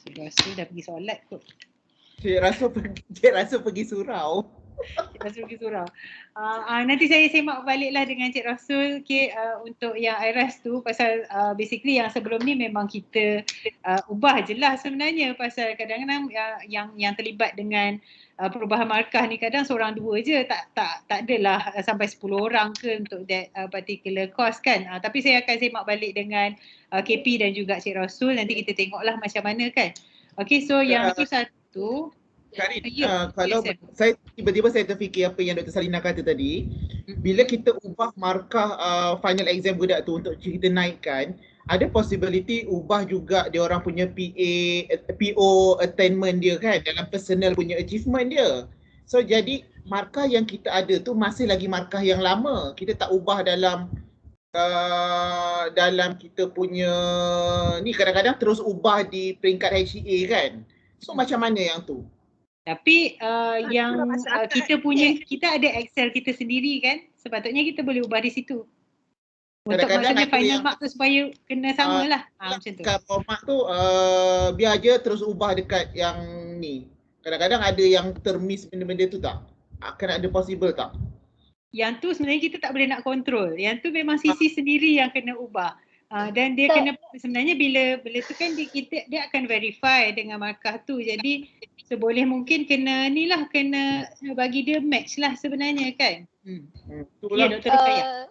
Cik Rasul dah pergi solat kot. Cik Rasul pergi surau. Cik Rasul pergi surau. Nanti saya semak baliklah dengan Cik Rasul untuk yang IRAS tu pasal basically yang sebelum ni memang kita ubah je lah sebenarnya pasal kadang-kadang yang terlibat dengan perubahan markah ni kadang seorang dua je, tak adalah sampai 10 orang ke untuk that particular course kan. Tapi saya akan semak balik dengan KP dan juga Cik Rasul, nanti kita tengoklah macam mana kan. Okay, so yang tu satu. Karin, kalau saya tiba-tiba saya terfikir apa yang Dr. Salina kata tadi, bila kita ubah markah final exam budak tu untuk kita naikkan, ada possibility ubah juga dia orang punya PO attainment dia kan dalam personal punya achievement dia. So jadi markah yang kita ada tu masih lagi markah yang lama. Kita tak ubah dalam kita punya ni, kadang-kadang terus ubah di peringkat HCA kan. So macam mana yang tu? Tapi yang kita ada Excel kita sendiri kan, sepatutnya kita boleh ubah di situ. Untuk maksudnya final mark tu supaya kena sama lah. Macam tu. Kat format tu biar je terus ubah dekat yang ni. Kadang-kadang ada yang termiss benda-benda tu tak? Akan ada possible tak? Yang tu sebenarnya kita tak boleh nak kontrol. Yang tu memang sisi sendiri yang kena ubah. Dan dia kena sebenarnya bila tu kan dia akan verify dengan markah tu. Jadi seboleh mungkin kena bagi dia match lah sebenarnya kan. Ya, Dr. Rukaya.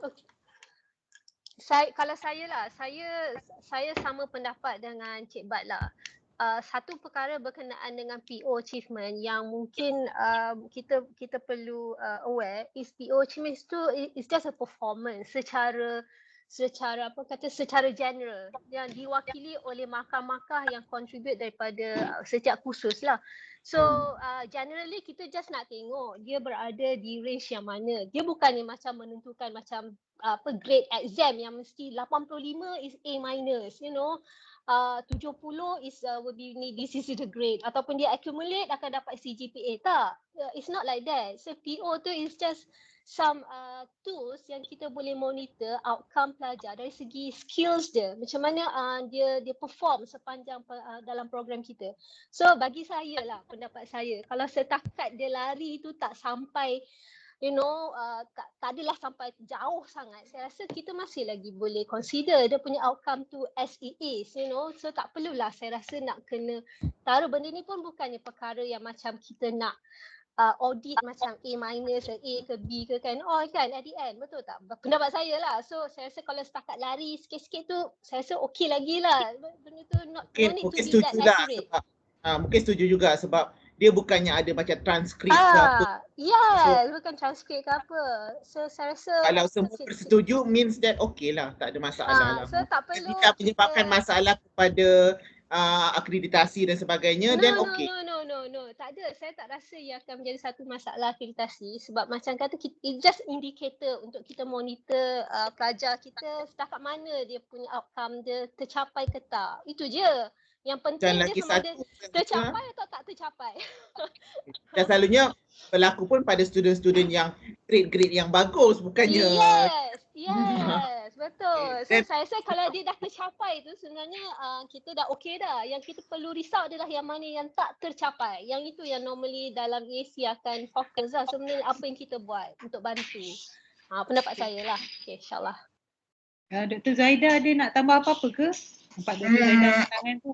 Kalau saya sama pendapat dengan Cik Bat lah. Satu perkara berkenaan dengan PO achievement yang mungkin kita perlu aware is PO achievement tu is just a performance secara general yang diwakili oleh markah-markah yang contribute daripada setiap kursus lah. So generally kita just nak tengok dia berada di range yang mana. Dia bukannya macam menentukan macam grade exam yang mesti 85 is A minus, 70 is will be this is the grade, ataupun dia accumulate akan dapat CGPA. Tak, it's not like that. So PO tu is just some tools yang kita boleh monitor outcome pelajar dari segi skills dia, macam mana dia perform sepanjang dalam program kita. So bagi saya lah, pendapat saya, kalau setakat dia lari tu tak sampai tak adalah sampai jauh sangat, saya rasa kita masih lagi boleh consider dia punya outcome tu as it is, so tak perlulah saya rasa nak kena taruh benda ni pun bukannya perkara yang macam kita nak audit macam A minus, A ke B ke kan, kan at the end, betul tak? Pendapat saya lah. So saya rasa kalau setakat lari sikit-sikit tu saya rasa okey lagi lah. Benda tu no need to be that accurate. Mungkin setuju juga sebab dia bukannya ada macam transkrip ke apa. Bukan transkrip ke apa. So saya rasa kalau semua bersetuju means that okey lah, tak ada masalah lah. So tak perlu jika menyebabkan masalah kepada akreditasi dan sebagainya, then okey. No, tak ada. Saya tak rasa ia akan menjadi satu masalah akreditasi sebab macam kata it just indicator untuk kita monitor pelajar kita setakat mana dia punya outcome dia tercapai ke tak. Itu je. Yang penting Dan dia lagi sama ada satu, tercapai atau tak tercapai. dan selalunya berlaku pun pada student-student yang grade-grade yang bagus, bukannya Yes, betul. So Dan- saya rasa kalau dia dah tercapai tu sebenarnya kita dah okey dah. Yang kita perlu risau adalah yang mana yang tak tercapai. Yang itu yang normally dalam EAC akan fokus lah sebenarnya apa yang kita buat untuk bantu. Pendapat saya lah. Okay, insyaAllah. Dr. Zaida ada nak tambah apa-apa ke? Nampak Dr. Zaida angkat tangan tu.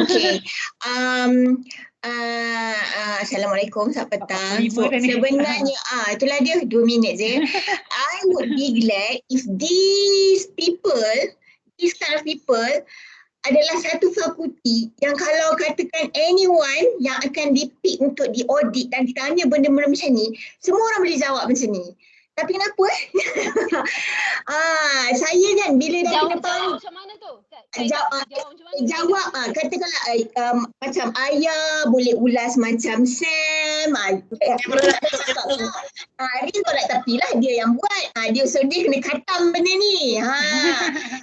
Okay. Assalamualaikum, selamat petang. So, sebenarnya, itulah dia 2 minit je. I would be glad if these kind of people adalah satu fakulti yang kalau katakan anyone yang akan dipick untuk diaudit dan ditanya benda-benda macam ni, semua orang boleh jawab macam ni. Tapi kenapa saya kan bila dah kena tahu macam mana tu? Jawab katakanlah macam Ayah boleh ulas macam Sam. Dia tolak tepi lah, dia yang buat. Dia kena khatam benda ni.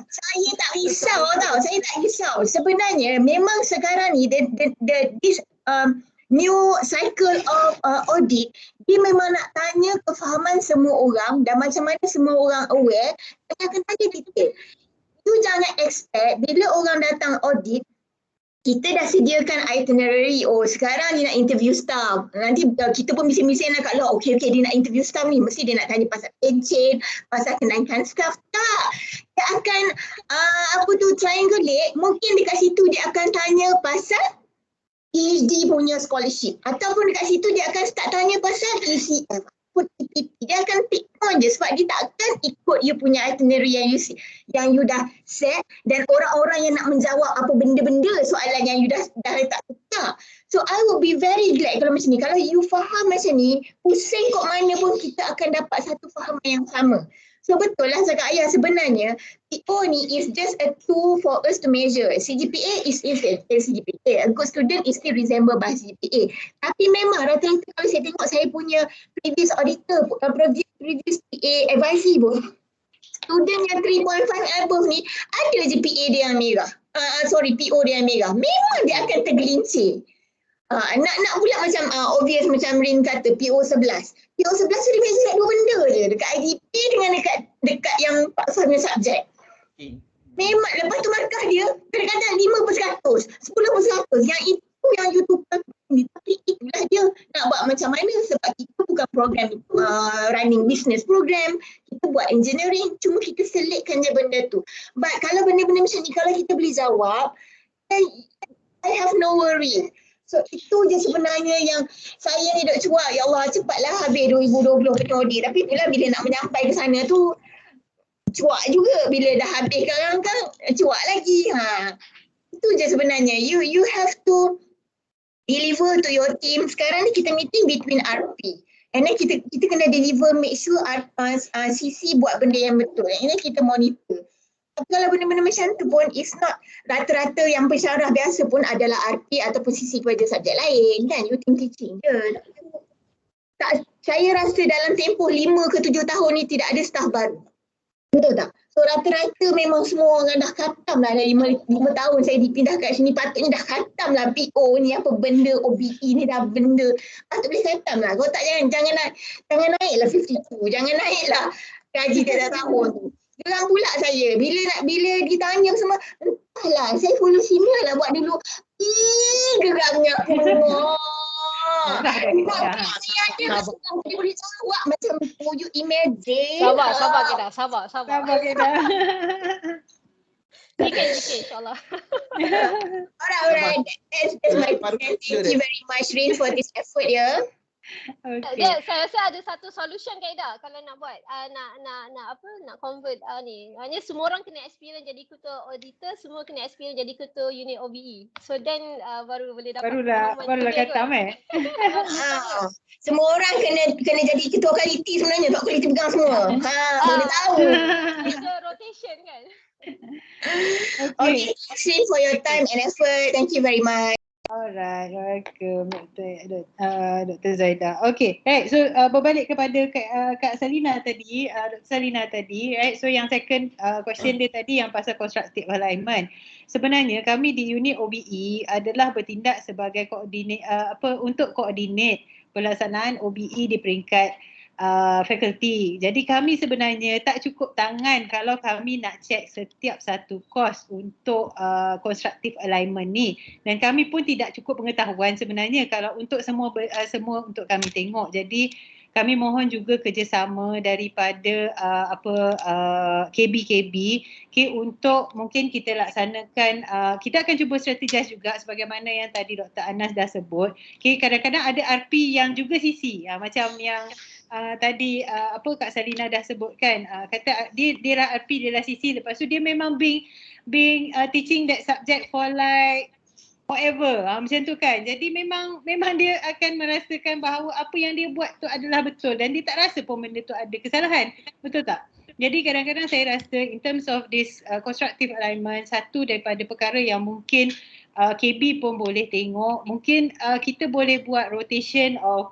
Saya tak risau tau. Saya tak risau. Sebenarnya memang sekarang ni this new cycle of audit, dia memang nak tanya kefahaman semua orang dan macam mana semua orang aware, dia akan tanya detail. You jangan expect bila orang datang audit, kita dah sediakan itinerary. Oh, sekarang dia nak interview staff. Nanti kita pun bising-bising nak kat luar. Okay, dia nak interview staff ni. Mesti dia nak tanya pasal pension, pasal kenaikan staff. Tak. Dia akan triangulate. Mungkin dekat situ dia akan tanya pasal PhD punya scholarship. Ataupun dekat situ dia akan start tanya pasal ECF. Dia akan pick on je sebab dia tak akan ikut you punya itinerary yang you dah set dan orang-orang yang nak menjawab apa benda-benda soalan yang you dah letak tak. So I would be very glad kalau macam ni. Kalau you faham macam ni, pusing kok mana pun kita akan dapat satu fahaman yang sama. So betul lah cakap Ayah, sebenarnya PO ni is just a tool for us to measure. CGPA is CGPA. A good student is still resembled by CGPA. Tapi memang rata-rata kalau saya tengok saya punya previous auditor, previous PA advisory pun, student yang 3.5 above ni ada je PA dia yang merah. PO dia yang merah. Memang dia akan tergelincir. Nak pula macam obvious macam Rin kata PO 11. PO 11 tu dia measure kat 2 benda je, dekat IDP dengan dekat yang paksa punya subjek. Memang lepas tu markah dia kadang-kadang 5%, 10%. Yang itu yang you tukar ni. Tapi itulah dia nak buat macam mana sebab kita bukan program running business program, kita buat engineering, cuma kita selitkan je benda tu. But kalau benda-benda macam ni kalau kita boleh jawab, I have no worry. So itu je sebenarnya yang saya ni duk cuak, ya Allah cepatlah habis 2020 kena audit. Tapi itulah bila nak menyampai ke sana tu cuak juga, bila dah habis kan cuak lagi. Itu je sebenarnya. You have to deliver to your team. Sekarang ni kita meeting between RP. And then kita kena deliver, make sure CC buat benda yang betul. And then kita monitor. Tapi kalau benda-benda macam tu pun it's not, rata-rata yang pensyarah biasa pun adalah RP ataupun CC kepada subjek lain kan, you teaching je. Tak, saya rasa dalam tempoh 5 ke 7 tahun ni tidak ada staff baru. Betul tak? So rata-rata memang semua orang dah khatam lah dari 5 tahun saya dipindah kat sini, patutnya dah khatam lah PO ni apa benda, OBE ni dah benda. Patut boleh khatam lah. Kalau tak jangan naik lah 52, jangan naik lah gaji tiap tahun tu. Geram pula saya bila ditanya semua, entahlah saya follow senior lah buat dulu. Geramnya aku. Dia boleh jawab macam you imagine. Sabar kita. Sikit insyaAllah. Alright. That's my present. Thank you very much Rin for this effort ya. Okay. Saya rasa ada satu solution Kaedah kalau nak buat nak convert ni. Hanya semua orang kena experience jadi ketua auditor, semua kena experience jadi ketua unit OBE. So then baru boleh dapat. Barulah khatam Semua orang kena jadi ketua quality sebenarnya, sebab quality pegang semua. Boleh tahu. Ada rotation kan. Okay, thanks for your time and effort. Thank you very much. Alright, welcome Dr. Zaidah. Okay, right. So berbalik kepada Kak Salina tadi, Dr. Salina tadi, right. So yang second question dia tadi yang pasal constructive alignment. Sebenarnya kami di unit OBE adalah bertindak sebagai untuk coordinate pelaksanaan OBE di peringkat fakulti. Jadi kami sebenarnya tak cukup tangan kalau kami nak check setiap satu course untuk constructive alignment ni, dan kami pun tidak cukup pengetahuan sebenarnya kalau untuk semua untuk kami tengok. Jadi kami mohon juga kerjasama daripada KB untuk mungkin kita laksanakan, kita akan cuba strategize juga sebagaimana yang tadi Dr. Anas dah sebut. Kadang-kadang ada RP yang juga CC, macam yang tadi Kak Salina dah sebutkan, kata dia lah RP, dia lah CC, lepas tu dia memang being teaching that subject for like forever, macam tu kan. Jadi memang dia akan merasakan bahawa apa yang dia buat tu adalah betul dan dia tak rasa pun benda tu ada kesalahan, betul tak? Jadi kadang-kadang saya rasa in terms of this constructive alignment, satu daripada perkara yang mungkin KB pun boleh tengok, mungkin kita boleh buat rotation of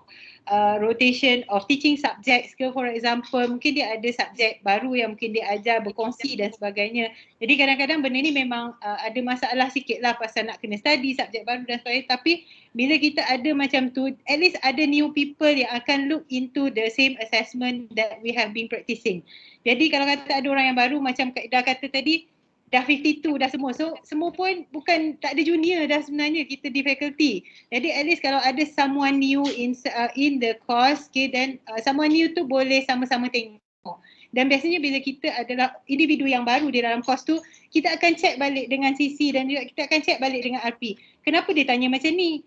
teaching subjects ke, for example mungkin dia ada subjek baru yang mungkin dia ajar berkongsi dan sebagainya. Jadi kadang-kadang benda ni memang ada masalah sikit lah pasal nak kena study subjek baru dan sebagainya, tapi bila kita ada macam tu, at least ada new people yang akan look into the same assessment that we have been practicing. Jadi kalau kata ada orang yang baru, macam Kak Ida kata tadi, dah 52 dah semua. So semua pun bukan, tak ada junior dah sebenarnya kita di faculty. Jadi at least kalau ada someone new in the course, then someone new tu boleh sama-sama tengok. Dan biasanya bila kita adalah individu yang baru di dalam course tu, kita akan check balik dengan CC dan juga kita akan check balik dengan RP. Kenapa dia tanya macam ni?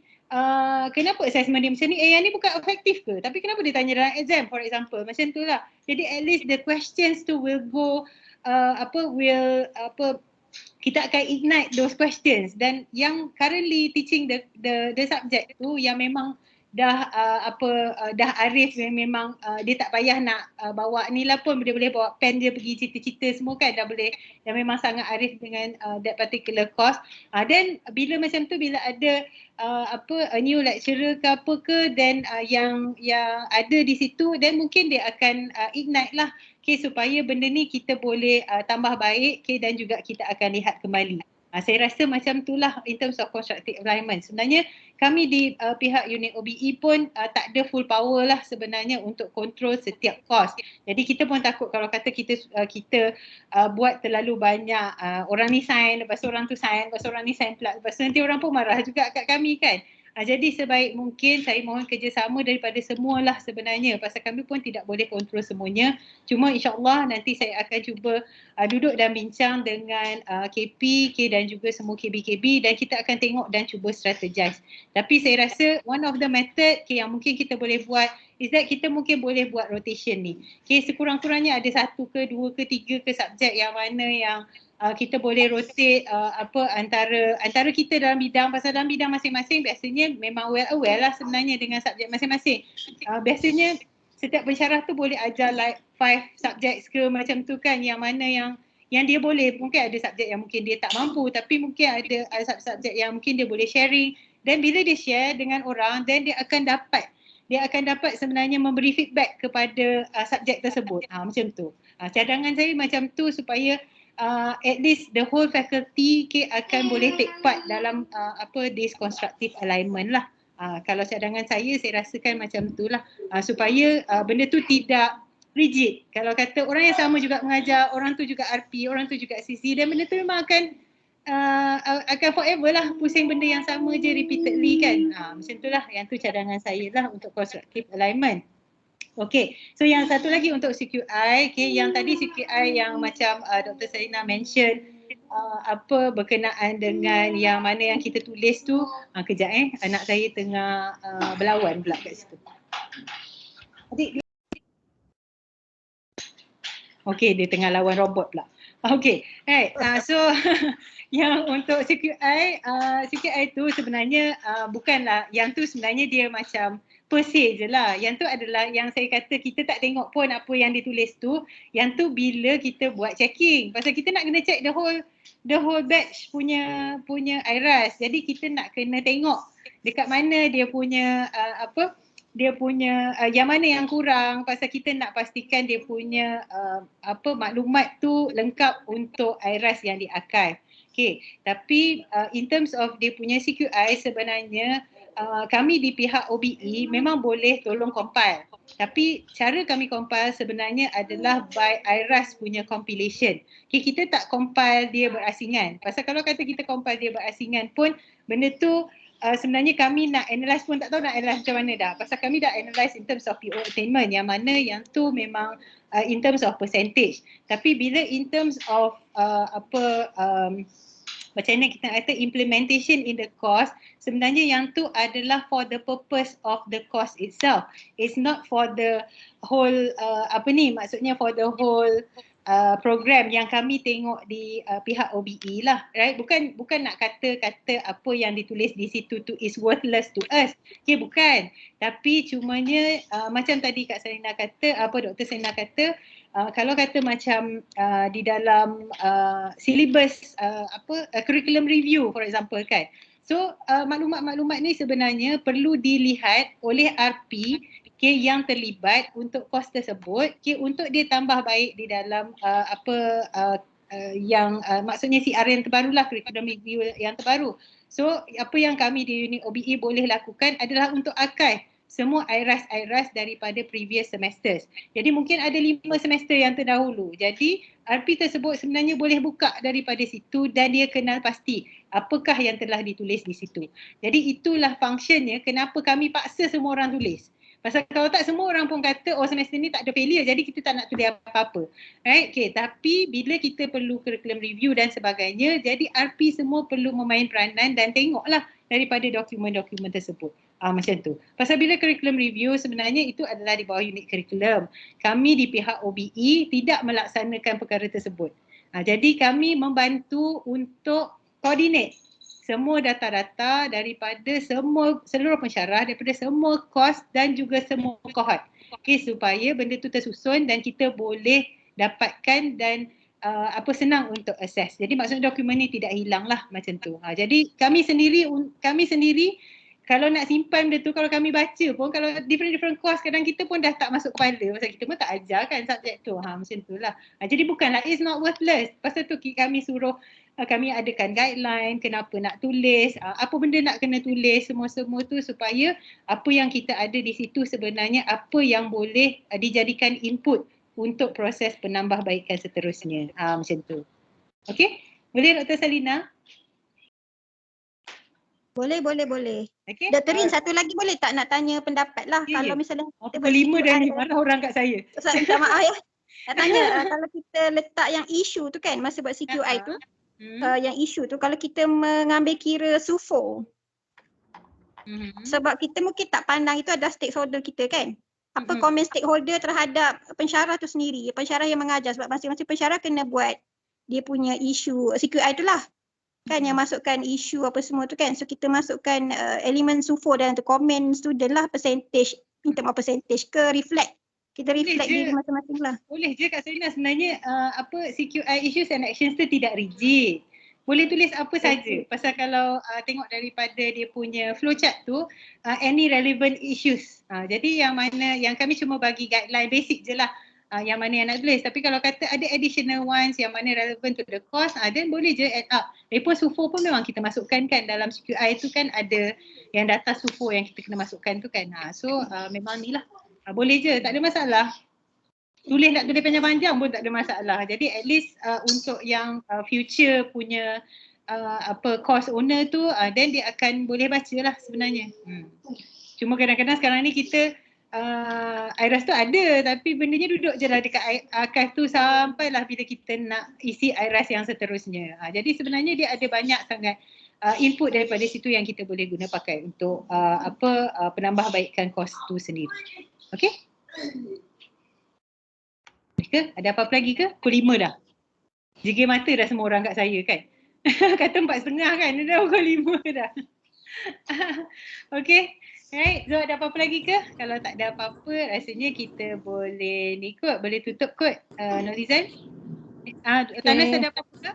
Kenapa assessment dia macam ni? Yang ni bukan efektif ke? Tapi kenapa dia tanya dalam exam, for example? Macam tu lah. Jadi at least the questions tu will go kita akan ignite those questions, dan yang currently teaching the subject tu yang memang dah arif, memang dia tak payah nak bawa ni lah pun, dia boleh bawa pen dia pergi cerita-cerita semua kan, dah boleh, dah memang sangat arif dengan that particular course. Then bila macam tu, bila ada a new lecturer ke apa ke, then yang ada di situ, then mungkin dia akan ignite lah, supaya benda ni kita boleh tambah baik, dan juga kita akan lihat kembali. Saya rasa macam itulah in terms of constructive alignment. Sebenarnya kami di pihak unit OBE pun tak ada full power lah sebenarnya untuk kontrol setiap course. Jadi kita pun takut kalau kata kita buat terlalu banyak, orang ni sign, lepas tu orang tu sign, lepas tu orang ni sign pula, lepas tu nanti orang pun marah juga kat kami kan. Jadi sebaik mungkin saya mohon kerjasama daripada semualah sebenarnya, pasal kami pun tidak boleh kontrol semuanya. Cuma insyaAllah nanti saya akan cuba duduk dan bincang dengan KP, dan juga semua KB dan kita akan tengok dan cuba strategize. Tapi saya rasa one of the method yang mungkin kita boleh buat is that kita mungkin boleh buat rotation ni. Sekurang-kurangnya ada 1 ke 2 ke 3 ke subjek yang mana yang kita boleh rotate antara kita dalam bidang, pasal dalam bidang masing-masing biasanya memang well aware lah sebenarnya dengan subjek masing-masing. Biasanya setiap pensyarah tu boleh ajar like 5 subjek ke macam tu kan, yang mana yang dia boleh, mungkin ada subjek yang mungkin dia tak mampu, tapi mungkin ada subjek yang mungkin dia boleh sharing, dan bila dia share dengan orang, then dia akan dapat sebenarnya memberi feedback kepada subjek tersebut. Macam tu. Cadangan saya macam tu supaya at least the whole faculty akan boleh take part dalam this constructive alignment lah. Kalau cadangan saya rasakan macam tu lah, supaya benda tu tidak rigid. Kalau kata orang yang sama juga mengajar, orang tu juga RP, orang tu juga CC, dan benda tu memang akan forever lah pusing benda yang sama je repeatedly kan. Macam tu lah, yang tu cadangan saya lah untuk constructive alignment. Okay, so yang satu lagi untuk CQI, yang tadi CQI yang macam Dr. Salina mention, berkenaan dengan yang mana yang kita tulis tu, kejap anak saya tengah berlawan pula kat situ. Okay, dia tengah lawan robot pula. Okay, right. So yang untuk CQI tu sebenarnya bukanlah, yang tu sebenarnya dia macam per se je lah. Yang tu adalah yang saya kata kita tak tengok pun apa yang ditulis tu. Yang tu bila kita buat checking. Pasal kita nak kena check the whole batch punya IRAS. Jadi kita nak kena tengok dekat mana dia punya yang mana yang kurang, pasal kita nak pastikan dia punya maklumat tu lengkap untuk IRAS yang di-archive. Okay, tapi in terms of dia punya CQI sebenarnya kami di pihak OBE memang boleh tolong compile. Tapi cara kami compile sebenarnya adalah by IRAS punya compilation. Okay, kita tak compile dia berasingan. Pasal kalau kata kita compile dia berasingan pun benda tu sebenarnya kami nak analyse pun tak tahu nak analyse macam mana dah. Pasal kami dah analyse in terms of PO attainment yang mana yang tu memang in terms of percentage. Tapi bila in terms of macam mana kita kata implementation in the course, sebenarnya yang tu adalah for the purpose of the course itself. It's not for the whole maksudnya for the whole program yang kami tengok di pihak OBE lah, right? Bukan nak kata apa yang ditulis di situ tu is worthless to us. Okay, bukan. Tapi cumanya macam tadi Kak Selina kata, Dr. Selina kata, kalau kata macam di dalam syllabus curriculum review for example kan. So maklumat-maklumat ni sebenarnya perlu dilihat oleh RP yang terlibat untuk kos tersebut untuk dia tambah baik di dalam maksudnya CR yang terbaru lah, curriculum review yang terbaru. So apa yang kami di unit OBE boleh lakukan adalah untuk archive semua IRAS daripada previous semesters. Jadi mungkin ada 5 semester yang terdahulu. Jadi RP tersebut sebenarnya boleh buka daripada situ dan dia kenal pasti apakah yang telah ditulis di situ. Jadi itulah functionnya kenapa kami paksa semua orang tulis. Pasal kalau tak semua orang pun kata semester ni tak ada failure jadi kita tak nak tulis apa-apa. Right? Okay. Tapi bila kita perlu curriculum review dan sebagainya, jadi RP semua perlu memain peranan dan tengoklah daripada dokumen-dokumen tersebut. Macam tu. Pasal bila curriculum review sebenarnya itu adalah di bawah unit curriculum. Kami di pihak OBE tidak melaksanakan perkara tersebut. Jadi kami membantu untuk coordinate semua data-data daripada seluruh pensyarah, daripada semua kos dan juga semua kohort. Okay, supaya benda tu tersusun dan kita boleh dapatkan dan senang untuk access. Jadi maksudnya dokumen ni tidak hilang lah macam tu. Jadi kami sendiri kalau nak simpan benda tu, kalau kami baca pun, kalau different course kadang kita pun dah tak masuk kepala pasal kita pun tak ajar kan subjek tu. Macam tu lah. Jadi bukanlah it's not worthless. Pasal tu kami suruh, kami adakan guideline kenapa nak tulis, apa benda nak kena tulis, semua-semua tu supaya apa yang kita ada di situ sebenarnya apa yang boleh dijadikan input untuk proses penambahbaikan seterusnya. Macam tu. Okay? Boleh Dr. Selina? Boleh. Okay. Dr. Rin, satu lagi boleh tak nak tanya pendapat lah kalau misalnya kita berlima dah ni marah orang kat saya. Minta maaf ya. Nak tanya kalau kita letak yang isu tu kan masa buat CQI tu, yang isu tu kalau kita mengambil kira SUFO. Sebab kita mungkin tak pandang itu adalah stakeholder kita kan. Apa komen stakeholder terhadap pensyarah tu sendiri, pensyarah yang mengajar, sebab masing-masing pensyarah kena buat dia punya isu CQI tu lah. Kan yang masukkan isu apa semua tu kan. So kita masukkan elemen SUFO dalam tu, komen student lah, percentage, minta maaf percentage ke reflect. Kita reflect diri masing-masing lah. Boleh je Kak Selina, sebenarnya CQI issues and actions tu tidak rigid. Boleh tulis apa saja. Pasal kalau tengok daripada dia punya flowchart tu, any relevant issues. Jadi yang mana, yang kami cuma bagi guideline basic je lah. Yang mana yang nak tulis. Tapi kalau kata ada additional ones yang mana relevant to the course, then boleh je add up. Lagipun SUFO pun memang kita masukkan kan dalam CQI tu kan ada yang data SUFO yang kita kena masukkan tu kan. So memang ni lah. Boleh je, tak ada masalah. Nak tulis panjang-panjang pun tak ada masalah. Jadi at least untuk yang future punya course owner tu, then dia akan boleh baca lah sebenarnya. Cuma kadang-kadang sekarang ni kita IRAS tu ada tapi bendanya duduk je lah dekat archive tu sampailah bila kita nak isi IRAS yang seterusnya. Jadi sebenarnya dia ada banyak sangat input daripada situ yang kita boleh guna pakai untuk penambahbaikan kos tu sendiri. Okay? Ada apa-apa lagi ke? Pukul 5 dah. Jegir mata dah semua orang kat saya kan. Kata 4.30 kan, dah pukul 5 dah. Okay. Alright, Zul ada apa-apa lagi ke? Kalau tak ada apa-apa, rasanya kita boleh ni kot, boleh tutup kot. Nurhizan? Tanas ada apa-apa ke?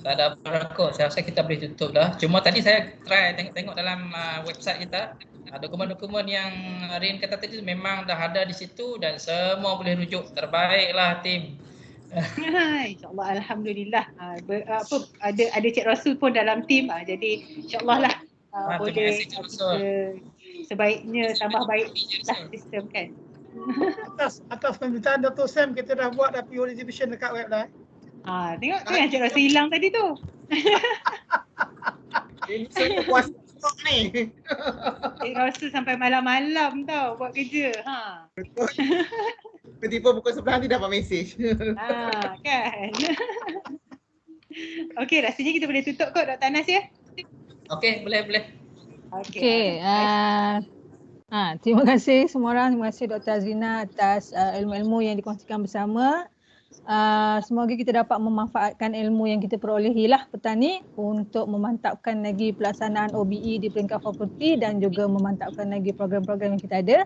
Tak ada apa kot. Saya rasa kita boleh tutup dah. Cuma tadi saya try tengok-tengok dalam website kita. Dokumen-dokumen yang Rin kata tadi memang dah ada di situ dan semua boleh rujuk. Terbaiklah tim. InsyaAllah, Alhamdulillah. Ada Cik Rasul pun dalam tim. Jadi insyaAllah lah boleh kita sebaiknya tambah baik lah sistem kan. Atas permintaan Dr. Sam, kita dah buat dah PO exhibition dekat web dah. Tengok tu yang Cik Rasul hilang tadi tu. Ini saya puas stok ni. Cik Rasul sampai malam-malam tau buat kerja. Betul. Tiba-tiba pukul 11 nanti dapat mesej. Kan. Okey, rasanya kita boleh tutup kot Dr. Anas ya? Okey, boleh. Okey. Terima kasih semua orang. Terima kasih Dr. Azrina atas ilmu-ilmu yang dikongsikan bersama. Semoga kita dapat memanfaatkan ilmu yang kita perolehi lah petang ni untuk memantapkan lagi pelaksanaan OBE di peringkat fakulti dan juga memantapkan lagi program-program yang kita ada.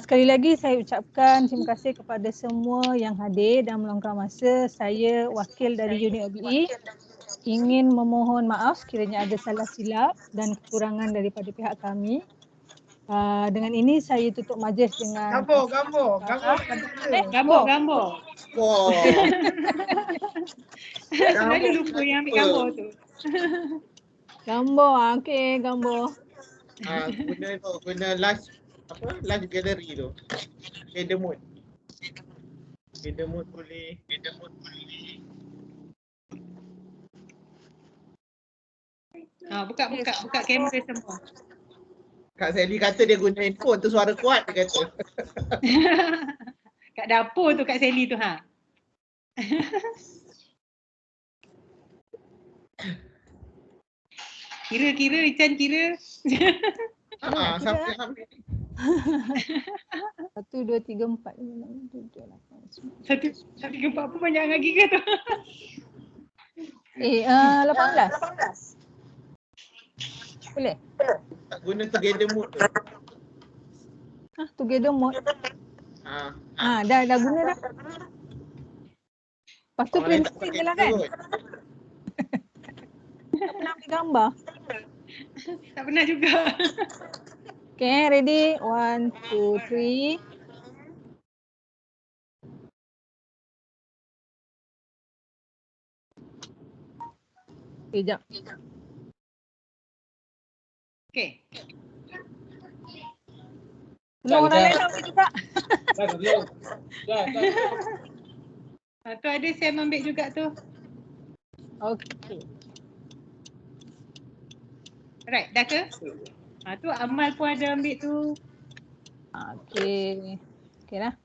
Sekali lagi saya ucapkan terima kasih kepada semua yang hadir dan meluangkan masa. Saya wakil dari unit OBE ingin memohon maaf sekiranya ada salah silap dan kekurangan daripada pihak kami. Dengan ini saya tutup majlis dengan Gambar. Wow. Selalu lupa yang ambil gambar tu. Gambar, okey gambar. Guna large gallery tu. Shader mode boleh. Buka kamera semua. Kak Sally kata dia guna handphone tu suara kuat dia kata. Kat dapur tu Kak Sally tu Kira Ican kira. Sampai 1, 2, 3, 4, 5, 6, 7, 8, 9. 1, 3, 4 apa banyak lagi ke tu? 18. Boleh? Tak guna together mode tu. Together mode. Dah guna dah. Lepas tu print screen je lah kan? Tak pernah ambil gambar. Tak pernah juga. Okay, ready? 1, 2, 3. Sekejap. Okay. Belum orang lain ambil juga. Tu ada Sam ambil juga tu. Okay. Alright, dah ke? Tu Amal pun ada ambil tu. Okay. Okay lah.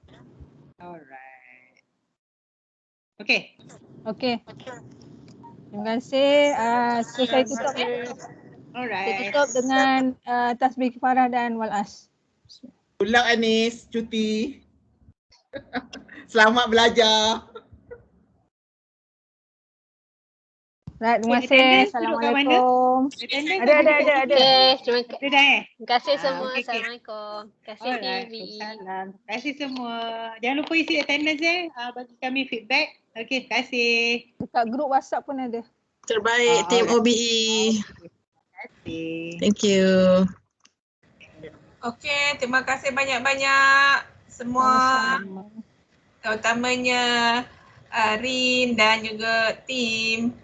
Alright. Okay. Terima kasih. So saya tutup ya. Alright. Saya tutup dengan tasbih kifarah dan walas. Ulang Anis, cuti. Selamat belajar. Right, terima kasih. Assalamualaikum. Ada. Terima kasih semua. Okay. Assalamualaikum. Terima kasih TV. Terima kasih semua. Jangan lupa isi attendance bagi kami feedback. Okey, terima kasih. Dekat grup WhatsApp pun ada. Terbaik tim OBE. Terima kasih. Thank you. Okey, terima kasih banyak-banyak semua. Terutamanya Rin dan juga tim.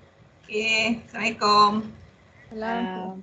Okey, Assalamualaikum. Salam.